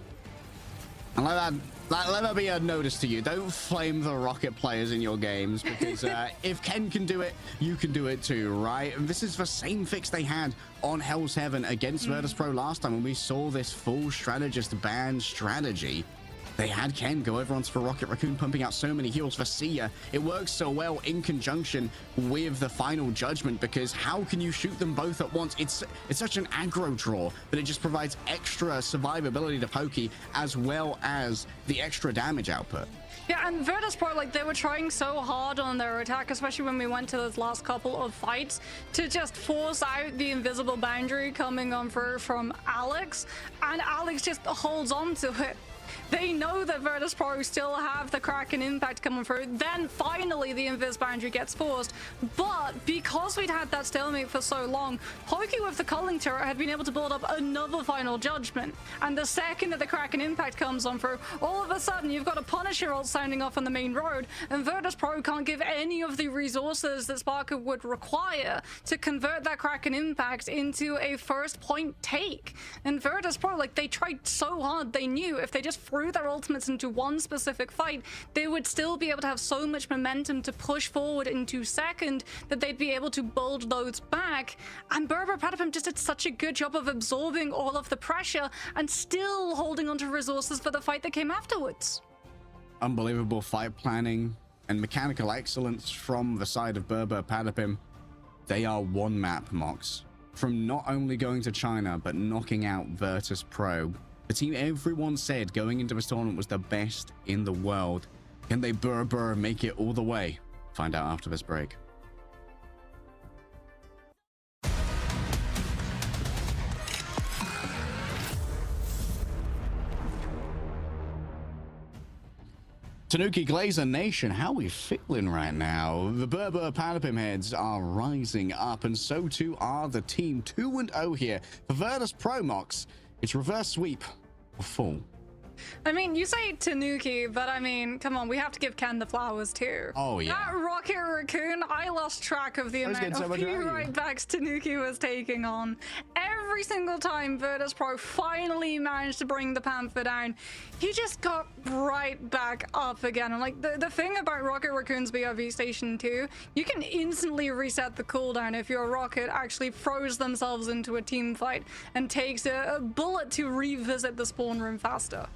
And let that be a notice to you. Don't flame the Rocket players in your games, because if Ken can do it, you can do it too, right? And this is the same fix they had on Hell's Heaven against Virtus Pro last time when we saw this full strategist ban strategy. They had Ken go over onto the Rocket Raccoon, pumping out so many heals for Sia. It works so well in conjunction with the final judgment, because how can you shoot them both at once? It's such an aggro draw that it just provides extra survivability to Pokey as well as the extra damage output. Yeah, and Virtus Pro, like, they were trying so hard on their attack, especially when we went to those last couple of fights, to just force out the invisible boundary coming on through from Alex, and Alex just holds on to it. They know that Virtus Pro still have the Kraken impact coming through. Then finally the Invis boundary gets forced. But because we'd had that stalemate for so long, Pokey with the culling turret had been able to build up another final judgment. And the second that the Kraken impact comes on through, all of a sudden you've got a Punisher ult sounding off on the main road, and Virtus Pro can't give any of the resources that Sparker would require to convert that Kraken impact into a first point take. And Virtus Pro, like, they tried so hard. They knew if they just threw their ultimates into one specific fight, they would still be able to have so much momentum to push forward into second that they'd be able to build those back. And Brbrpatapim just did such a good job of absorbing all of the pressure and still holding onto resources for the fight that came afterwards. Unbelievable fight planning and mechanical excellence from the side of Brbrpatapim. They are one map, Mox, from not only going to China but knocking out Virtus Pro. The team everyone said going into this tournament was the best in the world. Can they make it all the way? Find out after this break. Tanuki Glazer Nation, how are we feeling right now? The Brbrpatapim heads are rising up, and so too are the team. 2-0 here for Virtus Pro. Mox. It's reverse sweep or full. I mean, you say Tanuki, but I mean, come on, we have to give Ken the flowers too. Oh, yeah. That Rocket Raccoon, I lost track of the amount of few right backs Tanuki was taking on. Every every single time Virtus.pro finally managed to bring the Panther down, he just got right back up again. And like the thing about Rocket Raccoon's BRV Station 2, you can instantly reset the cooldown if your Rocket actually throws themselves into a team fight and takes a bullet to revisit the spawn room faster.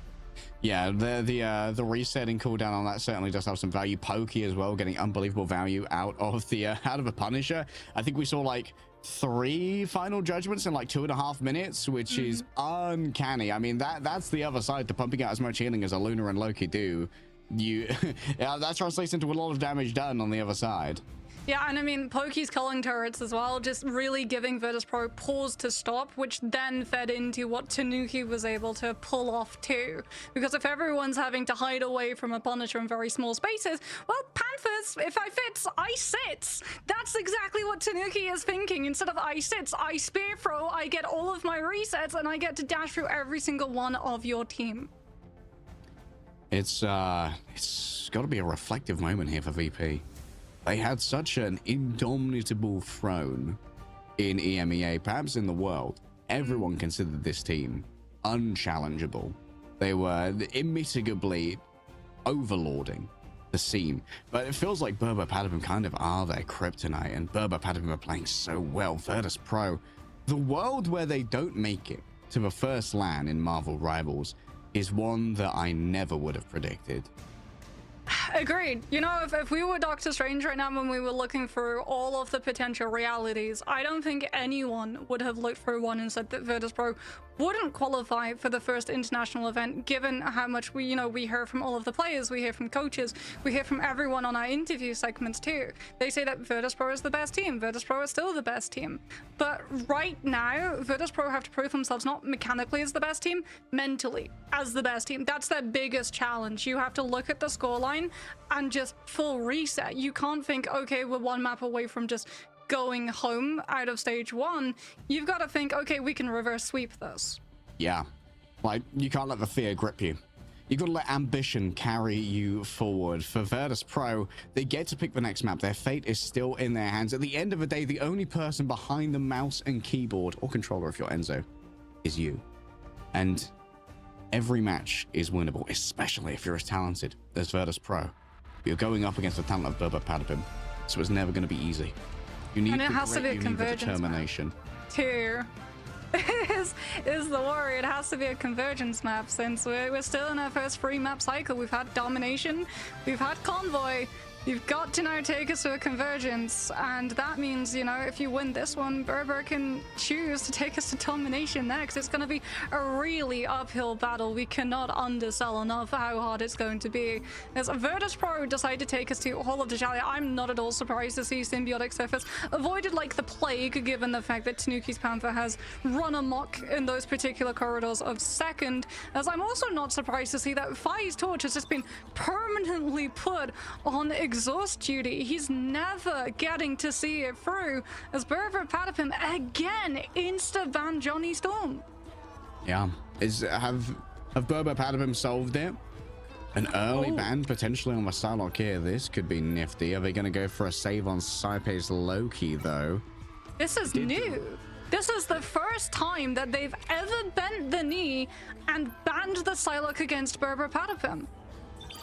Yeah, the resetting cooldown on that certainly does have some value. Pokey as well, getting unbelievable value out of a Punisher. I think we saw like 3 final judgments in like 2.5 minutes, which is uncanny. I mean, that's the other side to pumping out as much healing as a Luna and Loki do. Yeah, that translates into a lot of damage done on the other side. Yeah, and I mean, Pokey's culling turrets as well, just really giving Virtus.pro pause to stop, which then fed into what Tanuki was able to pull off too. Because if everyone's having to hide away from a Punisher in very small spaces, well, Panthers, if I fits, I sits. That's exactly what Tanuki is thinking. Instead of I sits, I spear throw, I get all of my resets, and I get to dash through every single one of your team. It's got to be a reflective moment here for VP. They had such an indomitable throne in EMEA, perhaps in the world. Everyone considered this team unchallengeable. They were immitigably overlording the scene. But it feels like Brbrpatapim kind of are their kryptonite, and Brbrpatapim are playing so well. Virtus.pro, the world where they don't make it to the first LAN in Marvel Rivals is one that I never would have predicted. Agreed. You know, if we were Doctor Strange right now when we were looking through all of the potential realities, I don't think anyone would have looked through one and said that Virtus.pro wouldn't qualify for the first international event, given how much we hear from all of the players, we hear from coaches, we hear from everyone on our interview segments too. They say that Virtus.pro is the best team. Virtus.pro is still the best team. But right now, Virtus.pro have to prove themselves not mechanically as the best team, mentally as the best team. That's their biggest challenge. You have to look at the scoreline and just full reset. You can't think, okay, we're one map away from just going home out of stage 1. You've got to think, okay, we can reverse sweep this. Yeah, like you can't let the fear grip you. You've got to let ambition carry you forward. For Virtus.pro, they get to pick the next map. Their fate is still in their hands. At the end of the day, the only person behind the mouse and keyboard, or controller if you're Enzo, is you. And every match is winnable, especially if you're as talented as Virtus.pro. You're going up against the talent of Brbrpatapim, so it's never going to be easy. You need the determination. Too. is the worry. It has to be a convergence map, since we're still in our first 3 map cycle. We've had domination, we've had convoy. You've got to now take us to a convergence, and that means, you know, if you win this one, Brber can choose to take us to domination next. It's going to be a really uphill battle. We cannot undersell enough how hard it's going to be. As Virtus.pro decide to take us to Hall of Deshalia, I'm not at all surprised to see Symbiotic Surface avoided like the plague, given the fact that Tanuki's Panther has run amok in those particular corridors of second. As I'm also not surprised to see that Fai's torch has just been permanently put on exhaust duty. He's never getting to see it through, as Brbrpatapim again insta-ban Johnny Storm. Yeah, have Brbrpatapim solved it? An early ban potentially on the Psylocke here. This could be nifty. Are they going to go for a save on Saipe's Loki though? This is new. This is the first time that they've ever bent the knee and banned the Psylocke against Brbrpatapim.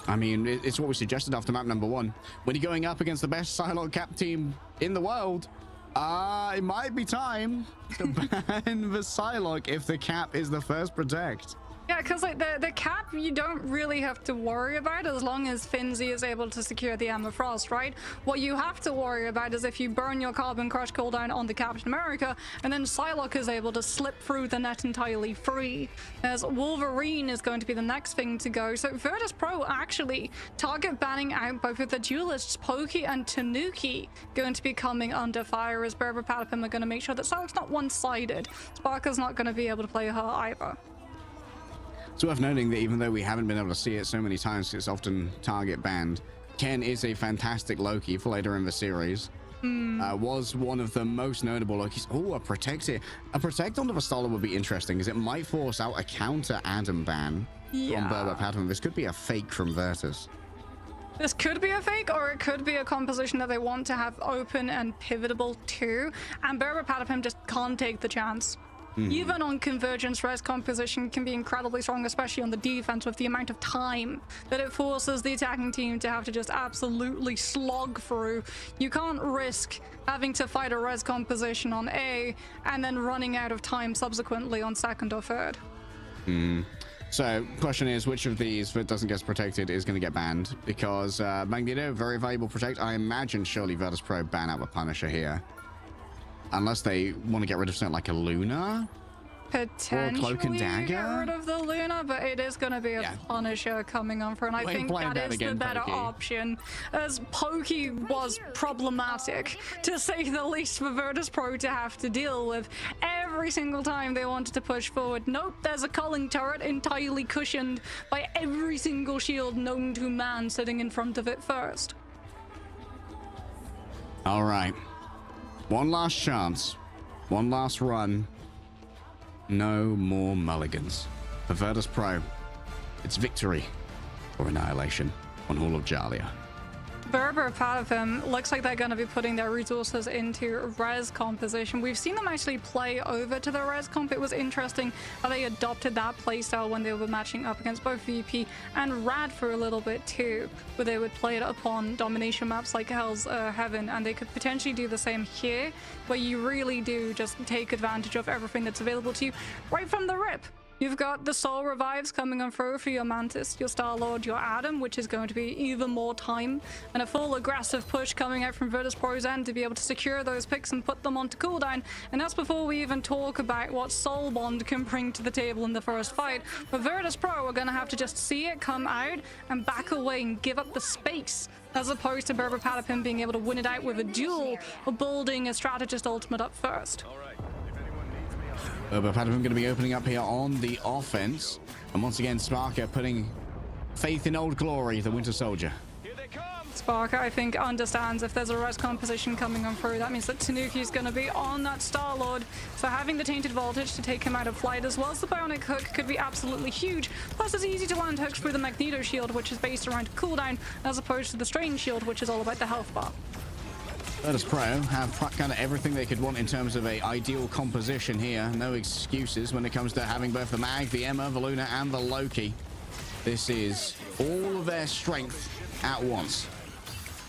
I mean, it's what we suggested after map number 1. When you're going up against the best Psylocke cap team in the world, it might be time to ban the Psylocke if the cap is the first protect. Yeah, because like the cap you don't really have to worry about as long as Finzi is able to secure the Emma Frost, right? What you have to worry about is if you burn your Carbon Crush cooldown on the Captain America, and then Psylocke is able to slip through the net entirely free, as Wolverine is going to be the next thing to go. So Virtus.pro actually target banning out both of the duelists, Pokey and Tanuki, going to be coming under fire, as Brbrpatapim are going to make sure that Psylocke's not one-sided. Sparker's not going to be able to play her either. It's worth noting that even though we haven't been able to see it so many times, it's often target banned. Ken is a fantastic Loki for later in the series. Was one of the most notable Lokis. Oh, a protect here. A protect onto the Stoller would be interesting, because it might force out a counter Adam ban on Brbrpatapim. This could be a fake from Virtus. This could be a fake, or it could be a composition that they want to have open and pivotable too, and Brbrpatapim just can't take the chance. Even on convergence, res composition can be incredibly strong, especially on the defense, with the amount of time that it forces the attacking team to have to just absolutely slog through. You can't risk having to fight a res composition on A and then running out of time subsequently on second or third. So, question is, which of these that doesn't get protected is going to get banned? Because Magneto, very valuable protect. I imagine surely Virtus.pro ban out the Punisher here. Unless they want to get rid of something like a Luna? Potentially Cloak and Dagger? get rid of the Luna, but it is going to be a Punisher coming on for, and I think that is the better option, as Pokey was problematic, to say the least, for Virtus.pro to have to deal with every single time they wanted to push forward. Nope, there's a culling turret entirely cushioned by every single shield known to man sitting in front of it first. All right. One last chance. One last run. No more mulligans. For Virtus.pro, it's victory or annihilation on Hall of Jalia. Brbrpatapim looks like they're going to be putting their resources into res composition. We've seen them actually play over to the res comp. It was interesting how they adopted that playstyle when they were matching up against both VP and Rad for a little bit too, where they would play it upon domination maps like Hell's Heaven, and they could potentially do the same here, where you really do just take advantage of everything that's available to you right from the rip. You've got the Soul Revives coming on through for your Mantis, your Star-Lord, your Adam, which is going to be even more time, and a full aggressive push coming out from Virtus.pro's end to be able to secure those picks and put them onto cooldown. And that's before we even talk about what Soul Bond can bring to the table in the first fight. But Virtus.pro are going to have to just see it come out and back away and give up the space, as opposed to Brbrpatapim being able to win it out with a duel or building a strategist ultimate up first. Brbrpatapim going to be opening up here on the offense. And once again, Sparker putting faith in Old Glory, the Winter Soldier. Sparker, I think, understands if there's a res composition coming on through, that means that Tanuki's going to be on that Star-Lord. So having the Tainted Voltage to take him out of flight, as well as the Bionic Hook, could be absolutely huge. Plus, it's easy to land hooks through the Magneto shield, which is based around cooldown, as opposed to the Strange shield, which is all about the health bar. Virtus.pro have kind of everything they could want in terms of a ideal composition here. No excuses when it comes to having both the Mag, the EMEA, the Luna, and the Loki. This is all of their strength at once.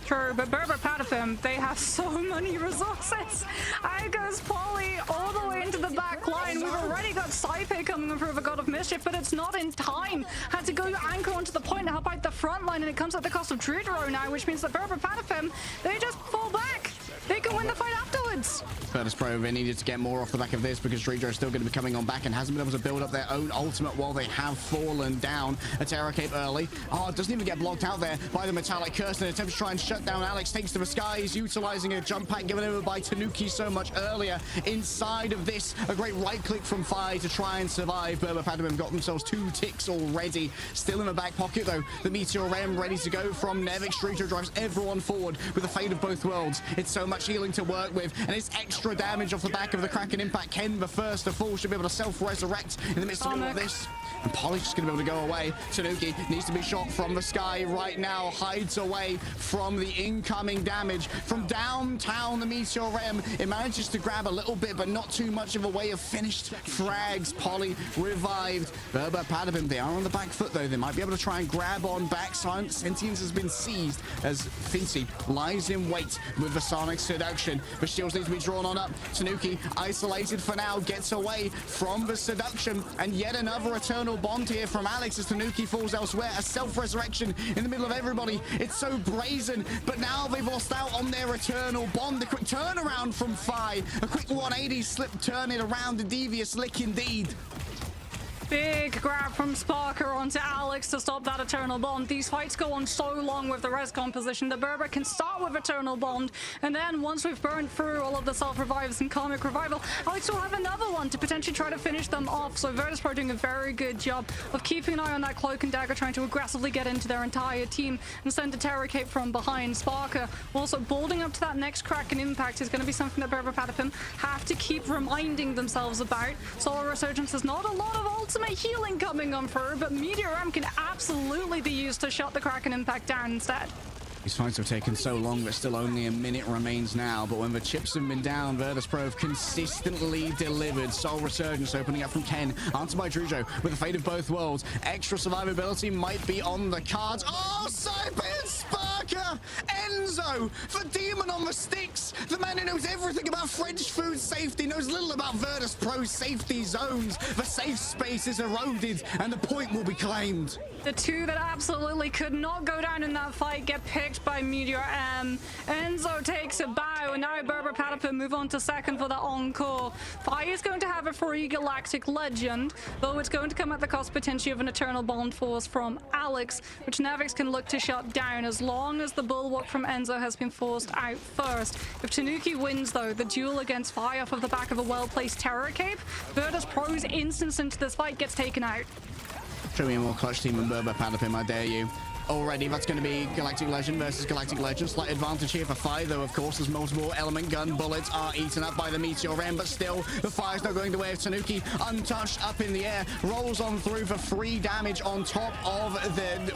True, but Brbrpatapim, they have so many resources. Out goes Polly all the way into the back line. We've already got Saipe coming in for the God of Mischief, but it's not in time. Had to go anchor onto the point to help out the front line, and it comes at the cost of Drudero now, which means that Brbrpatapim, they just fall back. They can win the fight afterwards. Virtus.pro, they needed to get more off the back of this because Drudero is still going to be coming on back and hasn't been able to build up their own ultimate while they have fallen down. A Terror Cape early. Oh, it doesn't even get blocked out there by the Metallic Curse. In an attempt to try and shut down Alex, takes to the skies, utilizing a jump pack given over by Tanuki so much earlier. Inside of this, a great right click from Fi to try and survive. Brbrpatapim got themselves 2 ticks already. Still in the back pocket though. The Meteor Ram ready to go from Nevik. Drudero drives everyone forward with the fate of both worlds. It's so much healing to work with, and it's extra damage off the back of the Kraken impact. Ken, the first to fall, should be able to self-resurrect in the midst of all of this. And Polly's just going to be able to go away. Tanuki needs to be shot from the sky right now, hides away from the incoming damage. From downtown, the Meteor Ram, it manages to grab a little bit, but not too much of a way of finished frags. Polly revived. Brbrpatapim, they are on the back foot though. They might be able to try and grab on back. Silent Sentience has been seized as Fincy lies in wait with the Sonic Seduction. The shields need to be drawn on up. Tanuki, isolated for now, gets away from the Seduction, and yet another Eternal Bond here from Alex as Tanuki falls elsewhere. A self-resurrection in the middle of everybody. It's so brazen, but now they've lost out on their Eternal Bond. A quick turnaround from Fi. A quick 180 slip, turn it around. A devious lick indeed. Big grab from Sparker onto Alex to stop that Eternal Bond. These fights go on so long with the res composition. The Berber can start with Eternal Bond, and then once we've burned through all of the self-revives and Karmic Revival, Alex will have another one to potentially try to finish them off. So Virtus.pro doing a very good job of keeping an eye on that Cloak and Dagger, trying to aggressively get into their entire team and send a Terror Cape from behind. Sparker also building up to that next Kraken impact is going to be something that Brbrpatapim have to keep reminding themselves about. Solar Resurgence is not a lot of ultimate healing coming on through, but Meteor Ram can absolutely be used to shut the Kraken impact down instead. These fights have taken so long that still only a minute remains now, but when the chips have been down, Virtus.pro have consistently delivered. Soul Resurgence opening up from Ken, answered by Drujo with the fate of both worlds. Extra survivability might be on the cards. Oh, Cyber Sparker! Enzo, the demon on the sticks, the man who knows everything about French food safety, knows little about Virtus.pro's safety zones. The safe space is eroded, and the point will be claimed. The two that absolutely could not go down in that fight get picked by Meteor M. Enzo takes a bow, and now Brbrpatapim move on to second for the encore. Fi is going to have a free Galactic Legend, though it's going to come at the cost potentially of an Eternal Bond Force from Alex, which Nevix can look to shut down as long as the Bulwark from Enzo has been forced out first. If Tanuki wins, though, the duel against Fi off of the back of a well-placed Terror Cape, Virtus.pro's instance into this fight gets taken out. Show me a more clutch team than Brbrpatapim, I dare you. Already, that's going to be Galactic Legend versus Galactic Legend. Slight advantage here for Fi, though, of course, as multiple element gun bullets are eaten up by the Meteor M, but still, the fire's not going the way of Tanuki. Untouched, up in the air, rolls on through for 3 damage on top of the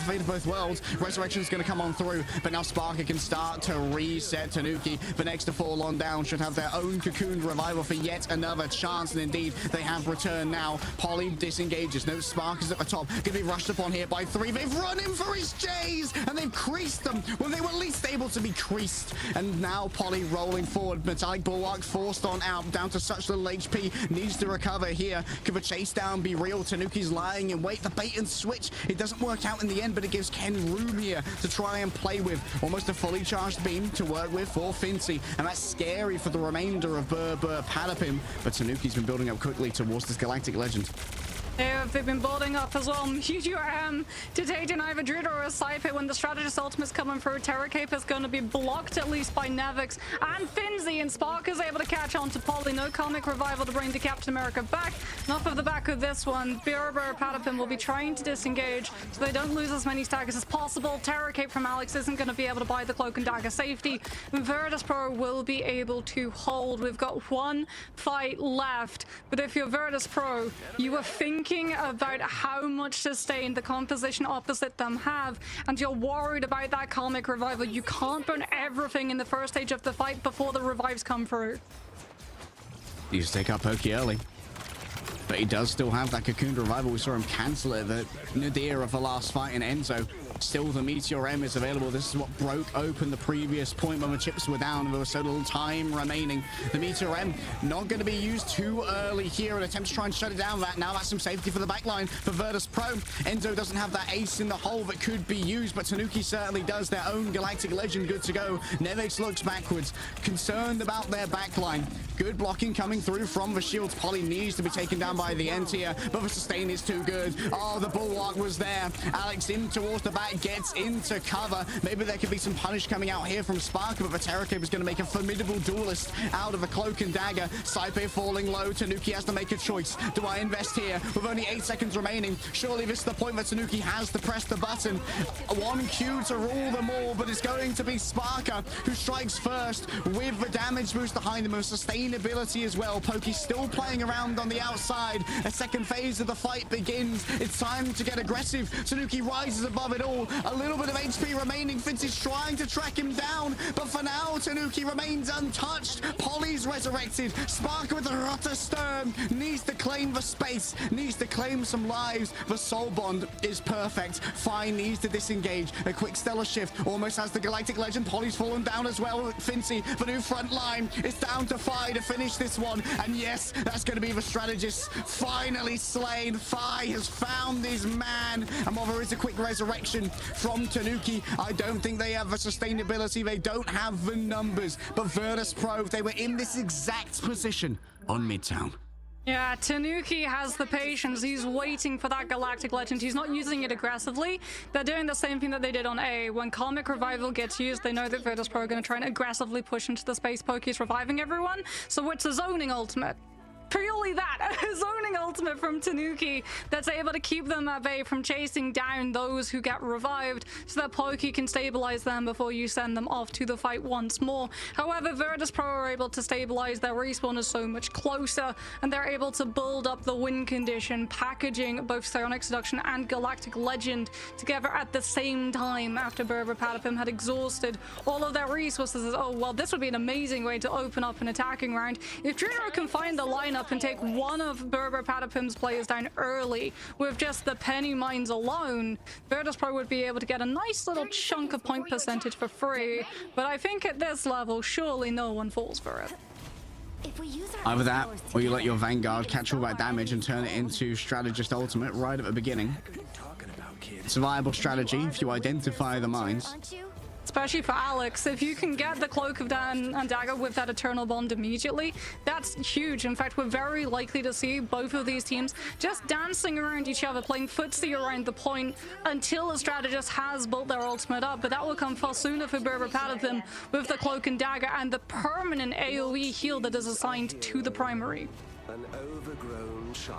fate of both worlds. Resurrection's going to come on through, but now Sparker can start to reset Tanuki. The next to fall on down should have their own cocooned revival for yet another chance, and indeed, they have returned now. Polly disengages. No, Sparker's at the top. Going to be rushed upon here by 3. They've run in for his J's, and they've creased them when they were least able to be creased. And now Polly rolling forward. Metallic Bulwark forced on out, down to such little HP. Needs to recover here. Could the chase down be real? Tanuki's lying in wait. The bait and switch. It doesn't work out in the end, but it gives Ken room here to try and play with. Almost a fully charged beam to work with for Fincy, and that's scary for the remainder of Brbrpatapim. But Tanuki's been building up quickly towards this Galactic Legend. They've been building up as well. Meteor M to take down either Druid or a Scythe when the Strategist Ultimate's coming through. Terror Cape is going to be blocked at least by Nevix and Finzy, and Spark is able to catch on to Polly. No Comic Revival to bring the Captain America back. And off of the back of this one, Brbrpatapim will be trying to disengage so they don't lose as many staggers as possible. Terror Cape from Alex isn't going to be able to buy the Cloak and Dagger safety. Virtus.pro will be able to hold. We've got 1 fight left, but if you're Virtus.pro, you are thinking about how much sustain the composition opposite them have, and you're worried about that Comic Revival. You can't burn everything in the first stage of the fight before the revives come through. You just take out Pokey early. But he does still have that Cocoon Revival. We saw him cancel it. The nadir of the last fight in Enzo. Still, the Meteor M is available. This is what broke open the previous point when the chips were down and there was so little time remaining. The Meteor M not going to be used too early here. An attempt to try and shut it down. Now that's some safety for the backline for Virtus.pro. Enzo doesn't have that ace in the hole that could be used, but Tanuki certainly does. Their own Galactic Legend good to go. Nevix looks backwards, concerned about their backline. Good blocking coming through from the shields. Polly needs to be taken down by the end here, but the sustain is too good. Oh, the Bulwark was there. Alex in towards the back, gets into cover. Maybe there could be some punish coming out here from Sparker, but the Terror Cape is going to make a formidable duelist out of a Cloak and Dagger. Saipe falling low. Tanuki has to make a choice. Do I invest here with only 8 seconds remaining? Surely this is the point that Tanuki has to press the button. 1 Q to rule them all, but it's going to be Sparker who strikes first with the damage boost behind him and sustainability as well. Pokey still playing around on the outside. A second phase of the fight begins. It's time to get aggressive. Tanuki rises above it all. A little bit of HP remaining. Fitz is trying to track him down, but for now, Tanuki remains untouched. Polly's resurrected. Sparker with the Rotter Stern needs to claim the space, needs to claim some lives. The Soul Bond is perfect. Fine needs to disengage. A quick stellar shift. Almost has the Galactic Legend. Polly's fallen down as well. Fincy, the new front line. It's down to Fi to finish this one. And yes, that's going to be the strategist. Finally slain. Fi has found his man. And while there is a quick resurrection from Tanuki, I don't think they have the sustainability. They don't have the numbers. But Virtus.pro, they were in this exact position on Midtown. Yeah, Tanuki has the patience. He's waiting for that Galactic Legend. He's not using it aggressively. They're doing the same thing that they did on A. When Comic Revival gets used, they know that Virtus.pro are going to try and aggressively push into the space. Poke's reviving everyone. So it's a zoning ultimate. purely that, a zoning ultimate from Tanuki that's able to keep them at bay from chasing down those who get revived, so that Pokey can stabilize them before you send them off to the fight once more. However, Virtus.pro are able to stabilize. Their respawn is so much closer, and they're able to build up the win condition, packaging both Psionic Seduction and Galactic Legend together at the same time after Brbrpatapim had exhausted all of their resources. Oh, well, this would be an amazing way to open up an attacking round. If Juno can find the lineup and take one of Brbrpatapim's players down early with just the penny mines alone, Virtus.pro would be able to get a nice little chunk of point percentage for free. But I think at this level, surely no one falls for it. Either that, or you let your Vanguard catch all that damage and turn it into Strategist Ultimate right at the beginning. It's a viable strategy if you identify the mines. Especially for Alex, if you can get the Cloak of Dan and Dagger with that Eternal Bond immediately, that's huge. In fact, we're very likely to see both of these teams just dancing around each other, playing footsie around the point until a strategist has built their ultimate up. But that will come far sooner for Brbrpatapim with the Cloak and Dagger and the permanent AoE heal that is assigned to the primary.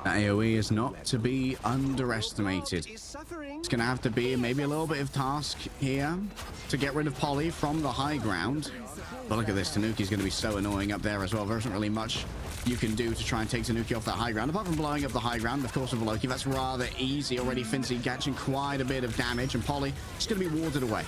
That AoE is not to be underestimated. It's going to have to be maybe a little bit of task here to get rid of Polly from the high ground. But look at this, Tanuki's going to be so annoying up there as well. There isn't really much you can do to try and take Tanuki off that high ground, apart from blowing up the high ground, of course, with Loki. That's rather easy already. Finzi catching quite a bit of damage, and Polly just going to be warded away.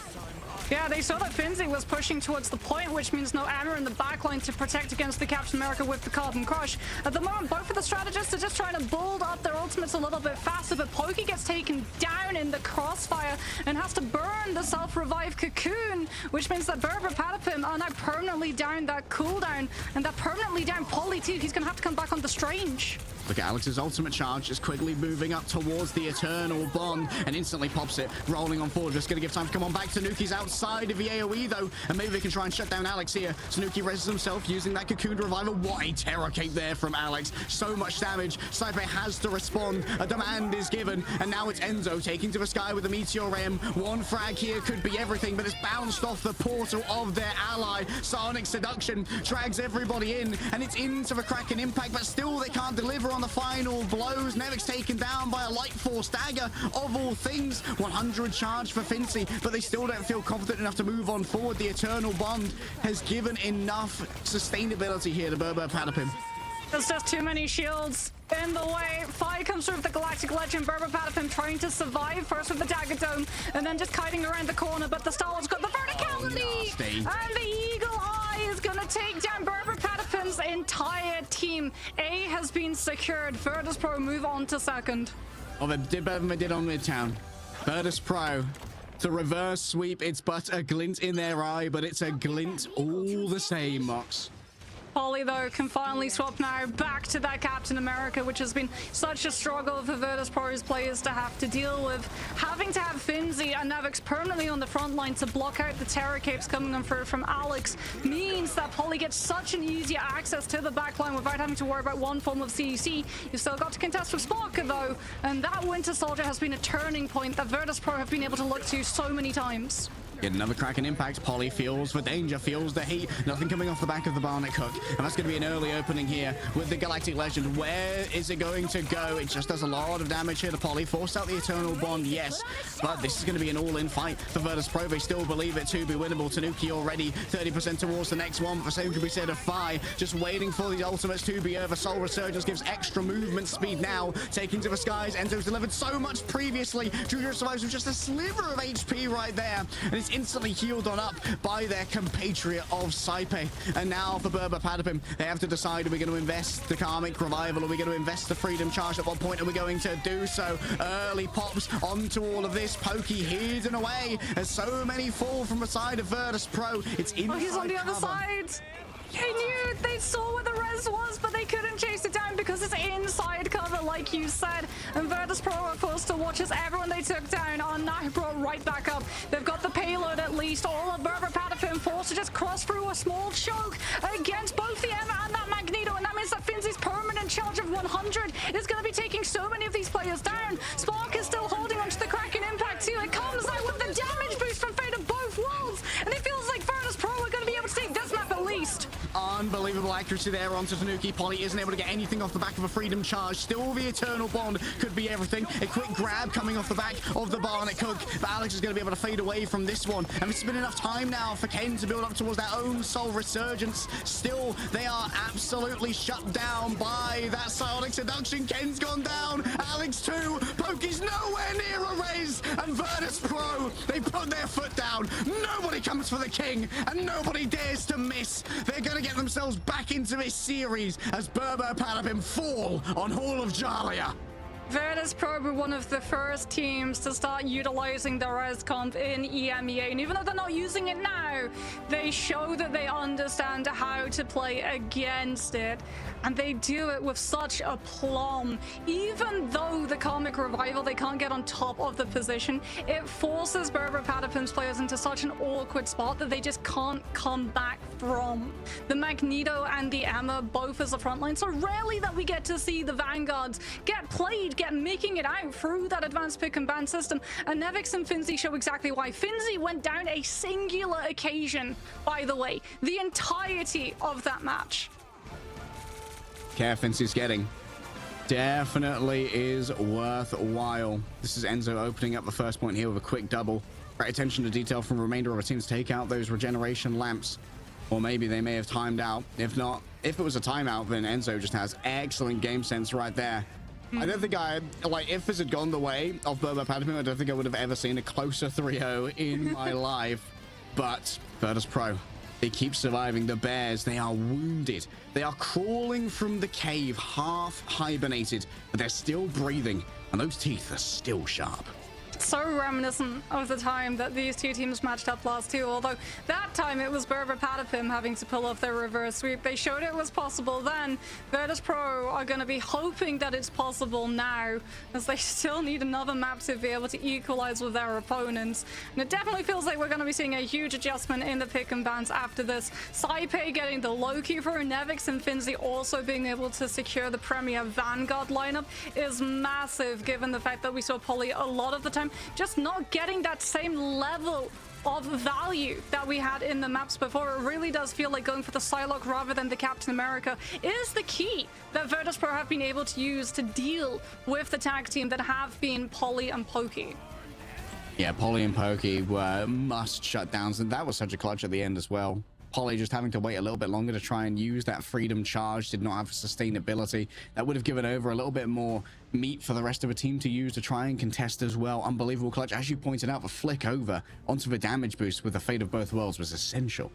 Yeah, they saw that Finzi was pushing towards the point, which means no ammo in the backline to protect against the Captain America with the Carbon Crush. At the moment, both of the strategists are just trying to build up their ultimates a little bit faster, but Pokey gets taken down in the crossfire and has to burn the self-revive cocoon, which means that Brbrpatapim are now permanently down that cooldown, and that permanently down Polly too. He's going to have to come back on the Strange. Look at Alex's ultimate charge, just quickly moving up towards the Eternal Bond and instantly pops it, rolling on forward. Just going to give time to come on back. Tanuki's outside of the AoE though, and maybe they can try and shut down Alex here. Tanuki rests himself using that Cocoon Reviver. What a terror cape there from Alex. So much damage. Saipe has to respond. A demand is given, and now it's Enzo taking to the sky with a Meteor Ram. One frag here could be everything, but it's bounced off the portal of their ally. Psionic Seduction drags everybody in, and it's into the Kraken Impact, but still they can't deliver on the final blows. Nevic's taken down by a Light Force Dagger of all things. 100 charge for Finzi, but they still don't feel confident enough to move on forward. The Eternal Bond has given enough sustainability here to Brbrpatapim. There's just too many shields in the way. Fire comes through with the Galactic Legend. Brbrpatapim trying to survive first with the Dagger Dome and then just kiting around the corner, but the Star-Lord's got the verticality, and the Eagle Eye is going to take down Brbrpatapim's entire team. A has been secured. Virtus.pro move on to second. Oh, they did better than they did on Midtown. Virtus.pro, the reverse sweep, it's but a glint in their eye, but it's a glint all the same, Mox. Polly, though, can finally swap now back to that Captain America, which has been such a struggle for Virtus.pro's players to have to deal with. Having to have Finzi and Nevix permanently on the front line to block out the Terror Capes coming through from Alex means that Polly gets such an easier access to the backline without having to worry about one form of CEC. You've still got to contest with Sparker, though, and that Winter Soldier has been a turning point that Virtus.pro have been able to look to so many times. Get another Kraken Impact. Polly feels the danger, feels the heat. Nothing coming off the back of the Barnet Cook. And that's going to be an early opening here with the Galactic Legend. Where is it going to go? It just does a lot of damage here to Polly. Forced out the Eternal Bond, yes. But this is going to be an all-in fight for Virtus.pro. They still believe it to be winnable. Tanuki already 30% towards the next one. The same could be said of Fi. Just waiting for the ultimates to be over. Soul Resurgence gives extra movement speed now. Taking to the skies. Enzo's delivered so much previously. Junior survives with just a sliver of HP right there. And it's instantly healed on up by their compatriot of Saipe. And now for Brbrpatapim, they have to decide, are we going to invest the Karmic Revival? Are we going to invest the Freedom Charge? At what point are we going to do so? Early pops onto all of this. Pokey hidden away as so many fall from the side of Virtus.pro. It's inside. Oh, he's on the other side. They knew, they saw where the res was, but they couldn't chase it down because it's inside cover, like you said. And Virtus.pro are forced to watch as everyone they took down are now brought right back up. They've got the payload at least. All of Brbrpatapim forced to just cross through a small choke against both the EMEA and that Magneto, and that means that Finzi's permanent charge of 100 is going to be taking so many of these players down. Spark is still holding onto the Kraken Impact too. It comes out with the damage boost from Fate of both worlds, and it feels like Virtus.pro are going to be able to take this map at least. Unbelievable accuracy there onto Tanuki. Polly isn't able to get anything off the back of a freedom charge. Still the Eternal Bond could be everything. A quick grab coming off the back of the Barnet Cook, but Alex is going to be able to fade away from this one. And it's been enough time now for Ken to build up towards their own soul resurgence. Still, they are absolutely shut down by that psionic seduction. Ken's gone down. Alex too. Pokey's nowhere near a raise. And Virtus Pro, they put their foot down. Nobody comes for the king, and nobody dares to miss. They're going to get themselves back into this series as Brbrpatapim fall on Hall of Jalia. Virtus Pro were one of the first teams to start utilizing the res comp in EMEA, and even though they're not using it now, they show that they understand how to play against it, and they do it with such aplomb. Even though the Karmic Revival, they can't get on top of the position, it forces Brbrpatapim's players into such an awkward spot that they just can't come back from. The Magneto and the EMEA both as a frontline, so rarely that we get to see the Vanguards get played, get making it out through that advanced pick and ban system. And Nevix and Finzi show exactly why. Finzi went down a singular occasion, by the way, the entirety of that match. Care Finzi's getting definitely is worthwhile. This is Enzo opening up the first point here with a quick double. Great attention to detail from the remainder of our team to take out those regeneration lamps. Or maybe they may have timed out. If not, if it was a timeout, then Enzo just has excellent game sense right there. I don't think if this had gone the way of Brbrpatapim, I don't think I would have ever seen a closer 3-0 in my life. But Virtus Pro, they keep surviving. The Bears, they are wounded. They are crawling from the cave, half hibernated, but they're still breathing, and those teeth are still sharp. So reminiscent of the time that these two teams matched up last too, although that time it was Brbrpatapim having to pull off their reverse sweep. They showed it was possible then. Virtus Pro are going to be hoping that it's possible now, as they still need another map to be able to equalize with their opponents. And it definitely feels like we're going to be seeing a huge adjustment in the pick and bans after this. Saipei getting the Loki for Nevix, and Finzi also being able to secure the Premier Vanguard lineup is massive, given the fact that we saw Polly a lot of the time just not getting that same level of value that we had in the maps before. It really does feel like going for the Psylocke rather than the Captain America is the key that Virtus Pro have been able to use to deal with the tag team that have been Polly and Pokey. Yeah, Polly and Pokey were must shutdowns, and that was such a clutch at the end as well. Polly just having to wait a little bit longer to try and use that freedom charge, did not have sustainability. That would have given over a little bit more meat for the rest of the team to use to try and contest as well. Unbelievable clutch. As you pointed out, the flick over onto the damage boost with the Fate of Both Worlds was essential.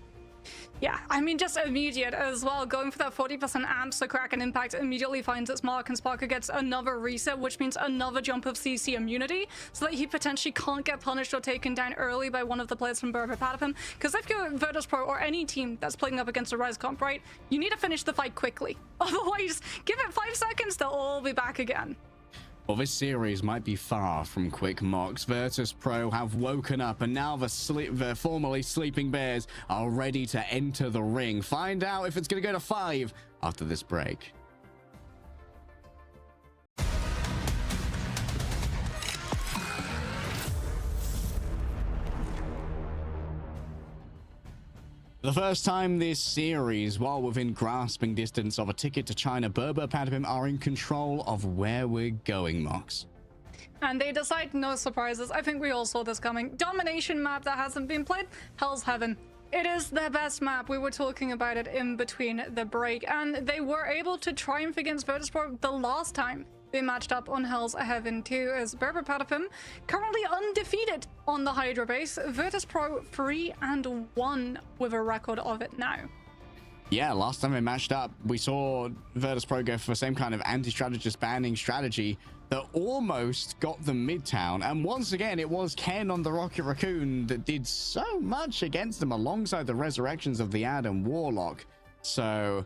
Yeah, I mean, just immediate as well. Going for that 40% amp, so Kraken Impact immediately finds its mark, and Sparker gets another reset, which means another jump of CC immunity, so that he potentially can't get punished or taken down early by one of the players from Brbrpatapim. Because if you're Virtus Pro or any team that's playing up against a Rise comp, right, you need to finish the fight quickly. Otherwise, give it 5 seconds, they'll all be back again. Well, this series might be far from quick mocks. Virtus Pro have woken up, and now the formerly sleeping Bears are ready to enter the ring. Find out if it's going to go to 5 after this break. The first time this series, while within grasping distance of a ticket to China, Brbrpatapim are in control of where we're going, Mox. And they decide no surprises. I think we all saw this coming. Domination map that hasn't been played, Hell's Heaven. It is their best map. We were talking about it in between the break, and they were able to triumph against Virtus Pro the last time they matched up on Hell's Heaven 2, as Brbrpatapim currently undefeated on the Hydra base. Virtus Pro 3-1 with a record of it now. Yeah, last time they matched up, we saw Virtus Pro go for the same kind of anti-strategist banning strategy that almost got them Midtown. And once again, it was Ken on the Rocket Raccoon that did so much against them alongside the resurrections of the Adam Warlock. So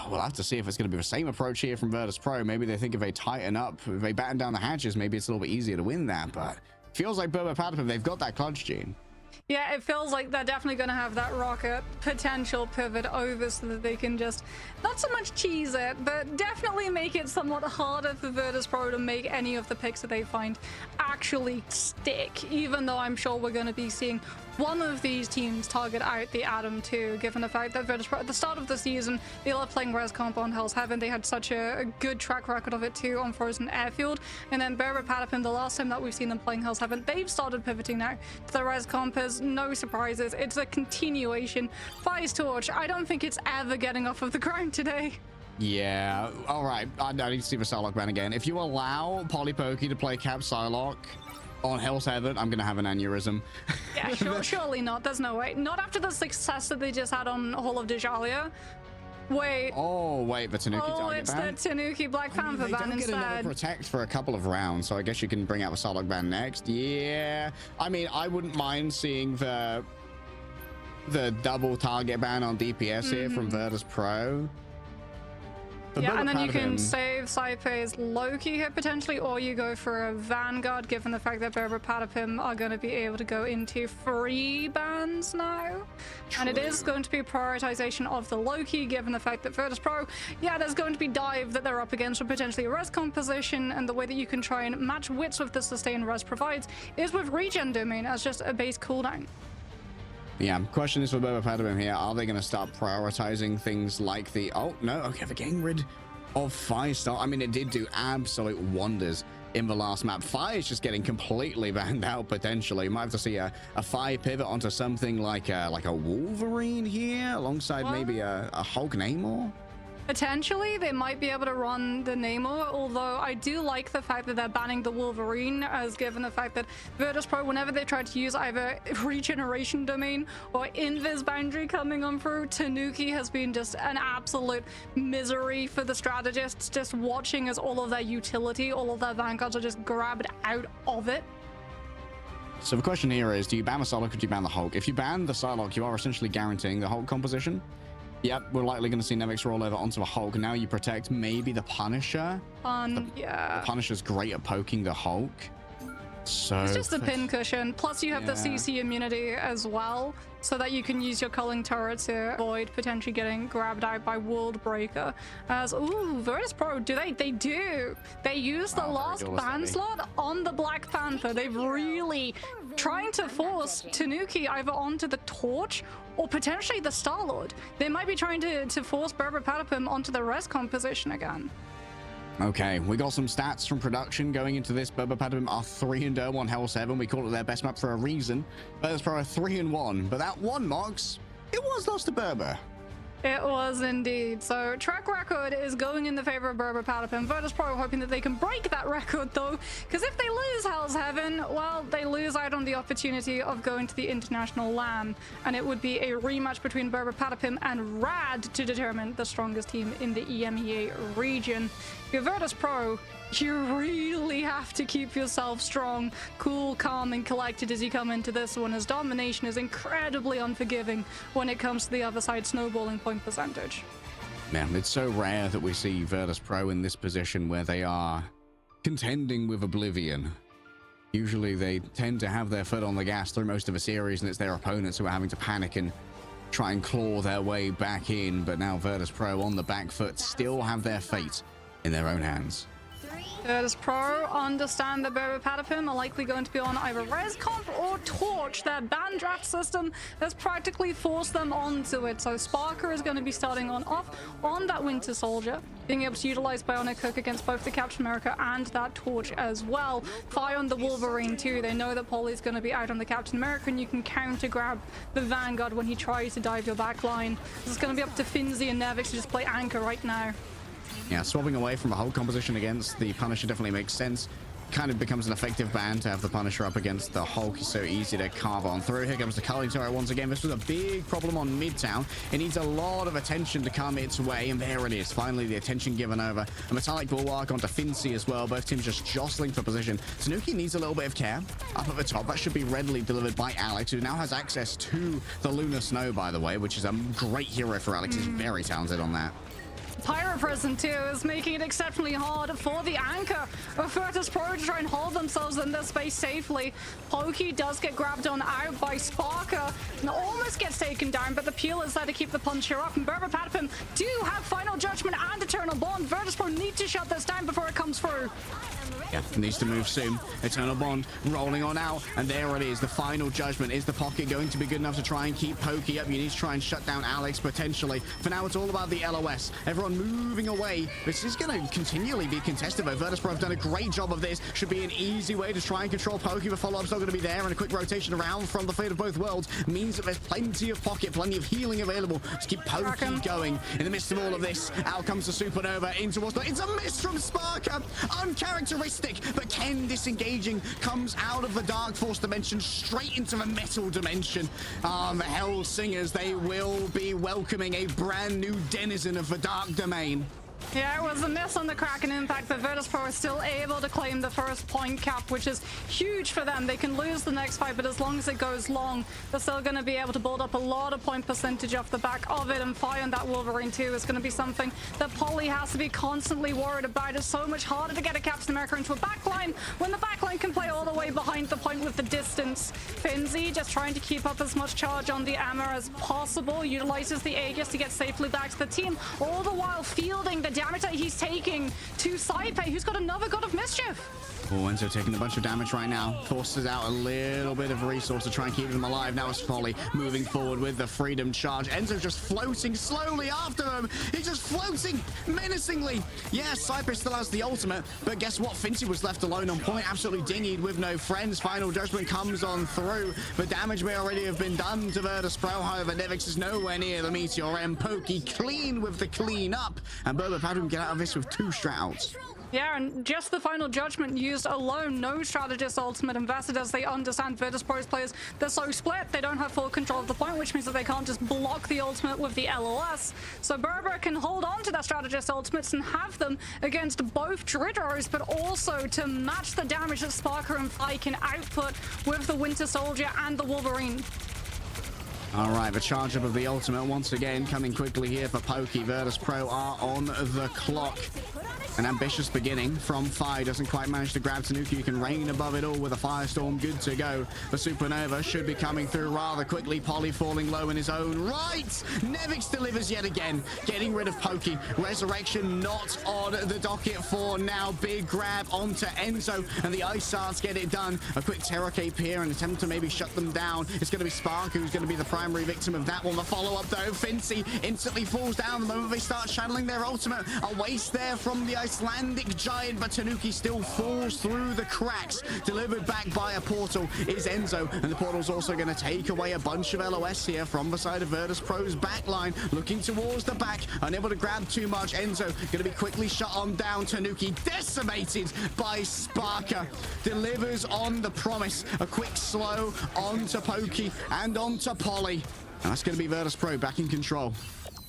we'll have to see if it's going to be the same approach here from Virtus Pro. Maybe they think if they tighten up, if they batten down the hatches, maybe it's a little bit easier to win that. But feels like Brbrpatapim, they've got that clutch gene. Yeah, it feels like they're definitely going to have that rocket potential pivot over so that they can just not so much cheese it, but definitely make it somewhat harder for Virtus Pro to make any of the picks that they find actually stick, even though I'm sure we're going to be seeing one of these teams target out the Atom 2, given the fact that Virtus.pro at the start of the season, they love playing res comp on Hell's Heaven. They had such a good track record of it too on Frozen Airfield. And then Brbrpatapim, the last time that we've seen them playing Hell's Heaven, they've started pivoting now to the res compers. No surprises. It's a continuation. Fire's Torch, I don't think it's ever getting off of the ground today. Yeah, all right. I need to see the Psylocke ban again. If you allow Polypokey to play Cap Psylocke on Hell's Heaven, I'm going to have an aneurysm. Yeah, surely not. There's no way. Not after the success that they just had on Hall of Dejalia. Wait. Oh, wait, the Tanuki target it's ban? the Tanuki Black Panther they ban don't get another instead. protect for a couple of rounds, so I guess you can bring out the Psylocke ban next. Yeah. I mean, I wouldn't mind seeing the double target ban on DPS here from Virtus.pro. Yeah, and then you can save Saipei's Loki here potentially, or you go for a Vanguard, given the fact that Brbrpatapim are going to be able to go into free bans now. True. And it is going to be a prioritization of the Loki, given the fact that Virtus.pro, yeah, there's going to be dive that they're up against, or potentially a res composition, and the way that you can try and match wits with the sustain res provides is with regen domain as just a base cooldown. Yeah, question is for Brbrpatapim here. Are they going to start prioritizing things like the... Oh, no. Okay, they're getting rid of Firestar. I mean, it did do absolute wonders in the last map. Fire is just getting completely banned out, potentially. You might have to see a Fire pivot onto something like a Wolverine here, alongside maybe a Hulk Namor. Potentially, they might be able to run the Namor, although I do like the fact that they're banning the Wolverine, as given the fact that Virtus.pro, whenever they try to use either Regeneration Domain or Invis Boundary coming on through, Tanuki has been just an absolute misery for the strategists, just watching as all of their utility, all of their Vanguards are just grabbed out of it. So the question here is, do you ban the Psylocke or do you ban the Hulk? If you ban the Psylocke, you are essentially guaranteeing the Hulk composition. Yep, we're likely going to see Nevix roll over onto a Hulk. Now you protect maybe the Punisher. Yeah. The Punisher's great at poking the Hulk. So it's just a pin cushion. Plus you have the CC immunity as well, so that you can use your culling turret to avoid potentially getting grabbed out by World Breaker. As, ooh, Virtus.pro, they use the last ban slot on the Black Panther. They've really trying to force Tanuki either onto the Torch or potentially the Star-Lord. They might be trying to force Brbrpatapim onto the res composition again. Okay, we got some stats from production going into this. Brbrpatapim are 3-0 on Hell's Heaven. We call it their best map for a reason. Virtus.pro are 3-1, but that one, Mox, it was lost to Berber. It was indeed. So track record is going in the favor of Brbrpatapim. Virtus.pro hoping that they can break that record though, because if they lose Hell's Heaven, well, they lose out on the opportunity of going to the international LAN, and it would be a rematch between Brbrpatapim and Rad to determine the strongest team in the EMEA region. If you're Virtus.pro, you really have to keep yourself strong, cool, calm, and collected as you come into this one, as domination is incredibly unforgiving when it comes to the other side snowballing point percentage. Man, it's so rare that we see Virtus.pro in this position where they are contending with Oblivion. Usually they tend to have their foot on the gas through most of the series, and it's their opponents who are having to panic and try and claw their way back in. But now Virtus.pro on the back foot still have their fate in their own hands. Virtus.pro understand that Brbrpatapim are likely going to be on either Res Comp or Torch. Their ban draft system has practically forced them onto it. So Sparker is going to be starting off on that Winter Soldier, being able to utilize Bionic Hook against both the Captain America and that Torch as well. Fire on the Wolverine too. They know that Polly's going to be out on the Captain America, and you can counter grab the Vanguard when he tries to dive your back line. This is going to be up to Finzi and Nevix to just play anchor right now. Yeah, swapping away from a whole composition against the Punisher definitely makes sense. Kind of becomes an effective ban to have the Punisher up against the Hulk. It's so easy to carve on through. Here comes the culling turret once again. This was a big problem on Midtown. It needs a lot of attention to come its way, and there it is. Finally, the attention given over. A Metallic Bulwark onto Fincy as well. Both teams just jostling for position. Tanuki needs a little bit of care up at the top. That should be readily delivered by Alex, who now has access to the Lunar Snow, by the way, which is a great hero for Alex. He's very talented on that. Pyro Present too is making it exceptionally hard for the anchor of Virtus.pro to try and hold themselves in this space safely. Pokey does get grabbed on out by Sparker and almost gets taken down, but the peel is there to keep the Punisher up, and Brbrpatapim do have Final Judgment and Eternal Bond. Virtus.pro need to shut this down before it comes through. Yeah, needs to move soon. Eternal Bond rolling on out, and there it is. The final judgment. Is the pocket going to be good enough to try and keep Pokey up? You need to try and shut down Alex, potentially. For now, it's all about the LOS. Everyone moving away. This is going to continually be contested, though. Virtus.pro have done a great job of this. Should be an easy way to try and control Pokey. The follow-up's not going to be there, and a quick rotation around from the Fate of Both Worlds means that there's plenty of pocket, plenty of healing available to keep Pokey going. In the midst of all of this, out comes the Supernova into what's not. It's a miss from Sparker. Uncharacteristic, but Ken disengaging, comes out of the Dark Force dimension straight into the Metal dimension. The Hell Singers, they will be welcoming a brand new denizen of the Dark Domain. Yeah, it was a miss on the Kraken impact, but Virtus.pro is still able to claim the first point cap, which is huge for them. They can lose the next fight, but as long as it goes long, they're still going to be able to build up a lot of point percentage off the back of it, and fire on that Wolverine too is going to be something that Polly has to be constantly worried about. It's so much harder to get a Captain America into a backline when the backline can play all the way behind the point with the distance. Finzi just trying to keep up as much charge on the EMEA as possible, utilizes the Aegis to get safely back to the team, all the while fielding the damage that he's taking to Saipe, who's got another God of Mischief. Oh, Enzo taking a bunch of damage right now. Forces out a little bit of resource to try and keep them alive. Now it's Folly moving forward with the Freedom Charge. Enzo just floating slowly after him. He's just floating menacingly. Yeah, Cypress still has the ultimate, but guess what? Fincy was left alone on point, absolutely dinghied with no friends. Final Judgment comes on through. The damage may already have been done to Virtus.pro. However, Nevix is nowhere near the Meteor M. Pokey clean with the clean up, and Brbrpatapim get out of this with 2 strat-outs. Yeah, and just the Final Judgment used alone, no strategist ultimate invested, as they understand Virtus.pro's players. They're so split, they don't have full control of the point, which means that they can't just block the ultimate with the LOS. So Berber can hold on to their strategist ultimates and have them against both Dridros, but also to match the damage that Sparker and Fi can output with the Winter Soldier and the Wolverine. All right, the charge up of the ultimate once again coming quickly here for Pokey. Virtus.pro are on the clock. An ambitious beginning from Fi. Doesn't quite manage to grab Tanuki. You can reign above it all with a Firestorm. Good to go. The Supernova should be coming through rather quickly. Polly falling low in his own right. Nevix delivers yet again, getting rid of Pokey. Resurrection not on the docket for now. Big grab onto Enzo, and the Ice Sarts get it done. A quick Terror Cape here, an attempt to maybe shut them down. It's going to be Spark who's going to be the primary victim of that one. The follow-up though, Fincy instantly falls down the moment they start channeling their ultimate. A waste there from the Icelandic giant, but Tanuki still falls through the cracks. Delivered back by a portal is Enzo, and the portal's also going to take away a bunch of LOS here from the side of Virtus.pro's backline. Looking towards the back, unable to grab too much. Enzo going to be quickly shut on down. Tanuki decimated by Sparker. Delivers on the promise. A quick slow onto Pokey and onto Polly. And that's going to be Virtus.pro back in control.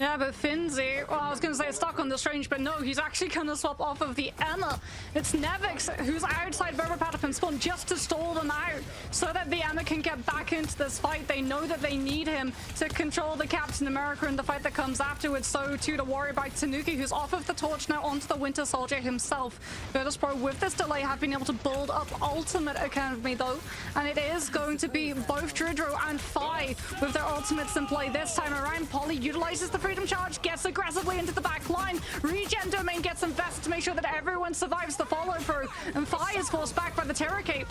Yeah, but Finzi, well, I was going to say it's stuck on the Strange, but no, he's actually going to swap off of the EMEA. It's Nevix who's outside Brbrpatapim spawn just to stall them out so that the EMEA can get back into this fight. They know that they need him to control the Captain America in the fight that comes afterwards. So too to worry about Tanuki, who's off of the torch now onto the Winter Soldier himself. Virtus.pro with this delay have been able to build up Ultimate Academy though, and it is going to be both Dridro and Fi with their ultimates in play this time around. Polly utilizes the Freedom Charge, gets aggressively into the back line. Regen Domain gets invested to make sure that everyone survives the follow through, and Fi is forced back by the Terror Cape.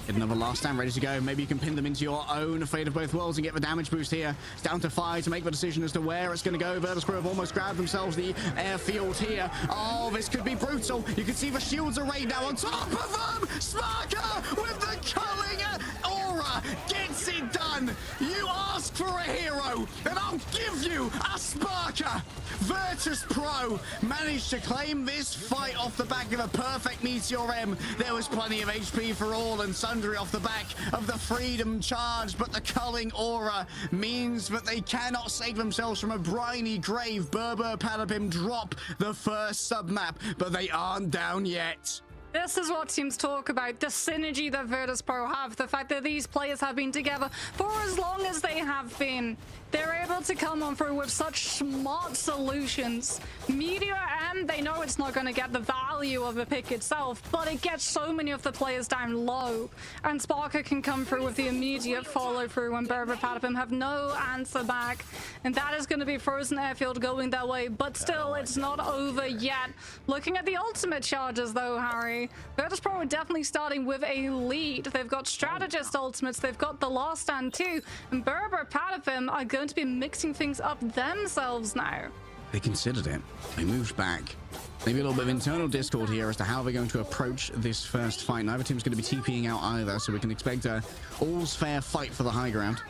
Get another last stand ready to go. Maybe you can pin them into your own Fate of Both Worlds and get the damage boost here. It's down to Fi to make the decision as to where it's going to go. Virtus.pro have almost grabbed themselves the airfield here. Oh, this could be brutal. You can see the shields array now on top of them. Sparker with the culling aura gets it done. You ask for a hero, and I'll give you a Sparker. Virtus.pro managed to claim this fight off the back of a perfect Meteor M. There was plenty of HP for all and sundry off the back of the Freedom Charge, but the culling aura means that they cannot save themselves from a briny grave. Brbrpatapim drop the first submap, but they aren't down yet. This is what teams talk about, the synergy that Virtus.pro have, the fact that these players have been together for as long as they have been. They're able to come on through with such smart solutions. Meteor M, they know it's not going to get the value of the pick itself, but it gets so many of the players down low. And Sparker can come through with the immediate follow through when Brbrpatapim have no answer back. And that is going to be Frozen Airfield going their way, but still, it's not over yet. Looking at the ultimate charges though, Harry. way. Virtus.pro are definitely starting with a lead. They've got strategist ultimates, they've got the last stand too, and Brbrpatapim are going to be mixing things up themselves now. They considered it. They moved back. Maybe a little bit of internal discord here as to how they're going to approach this first fight. Neither team's going to be TPing out either, so we can expect a all's fair fight for the high ground.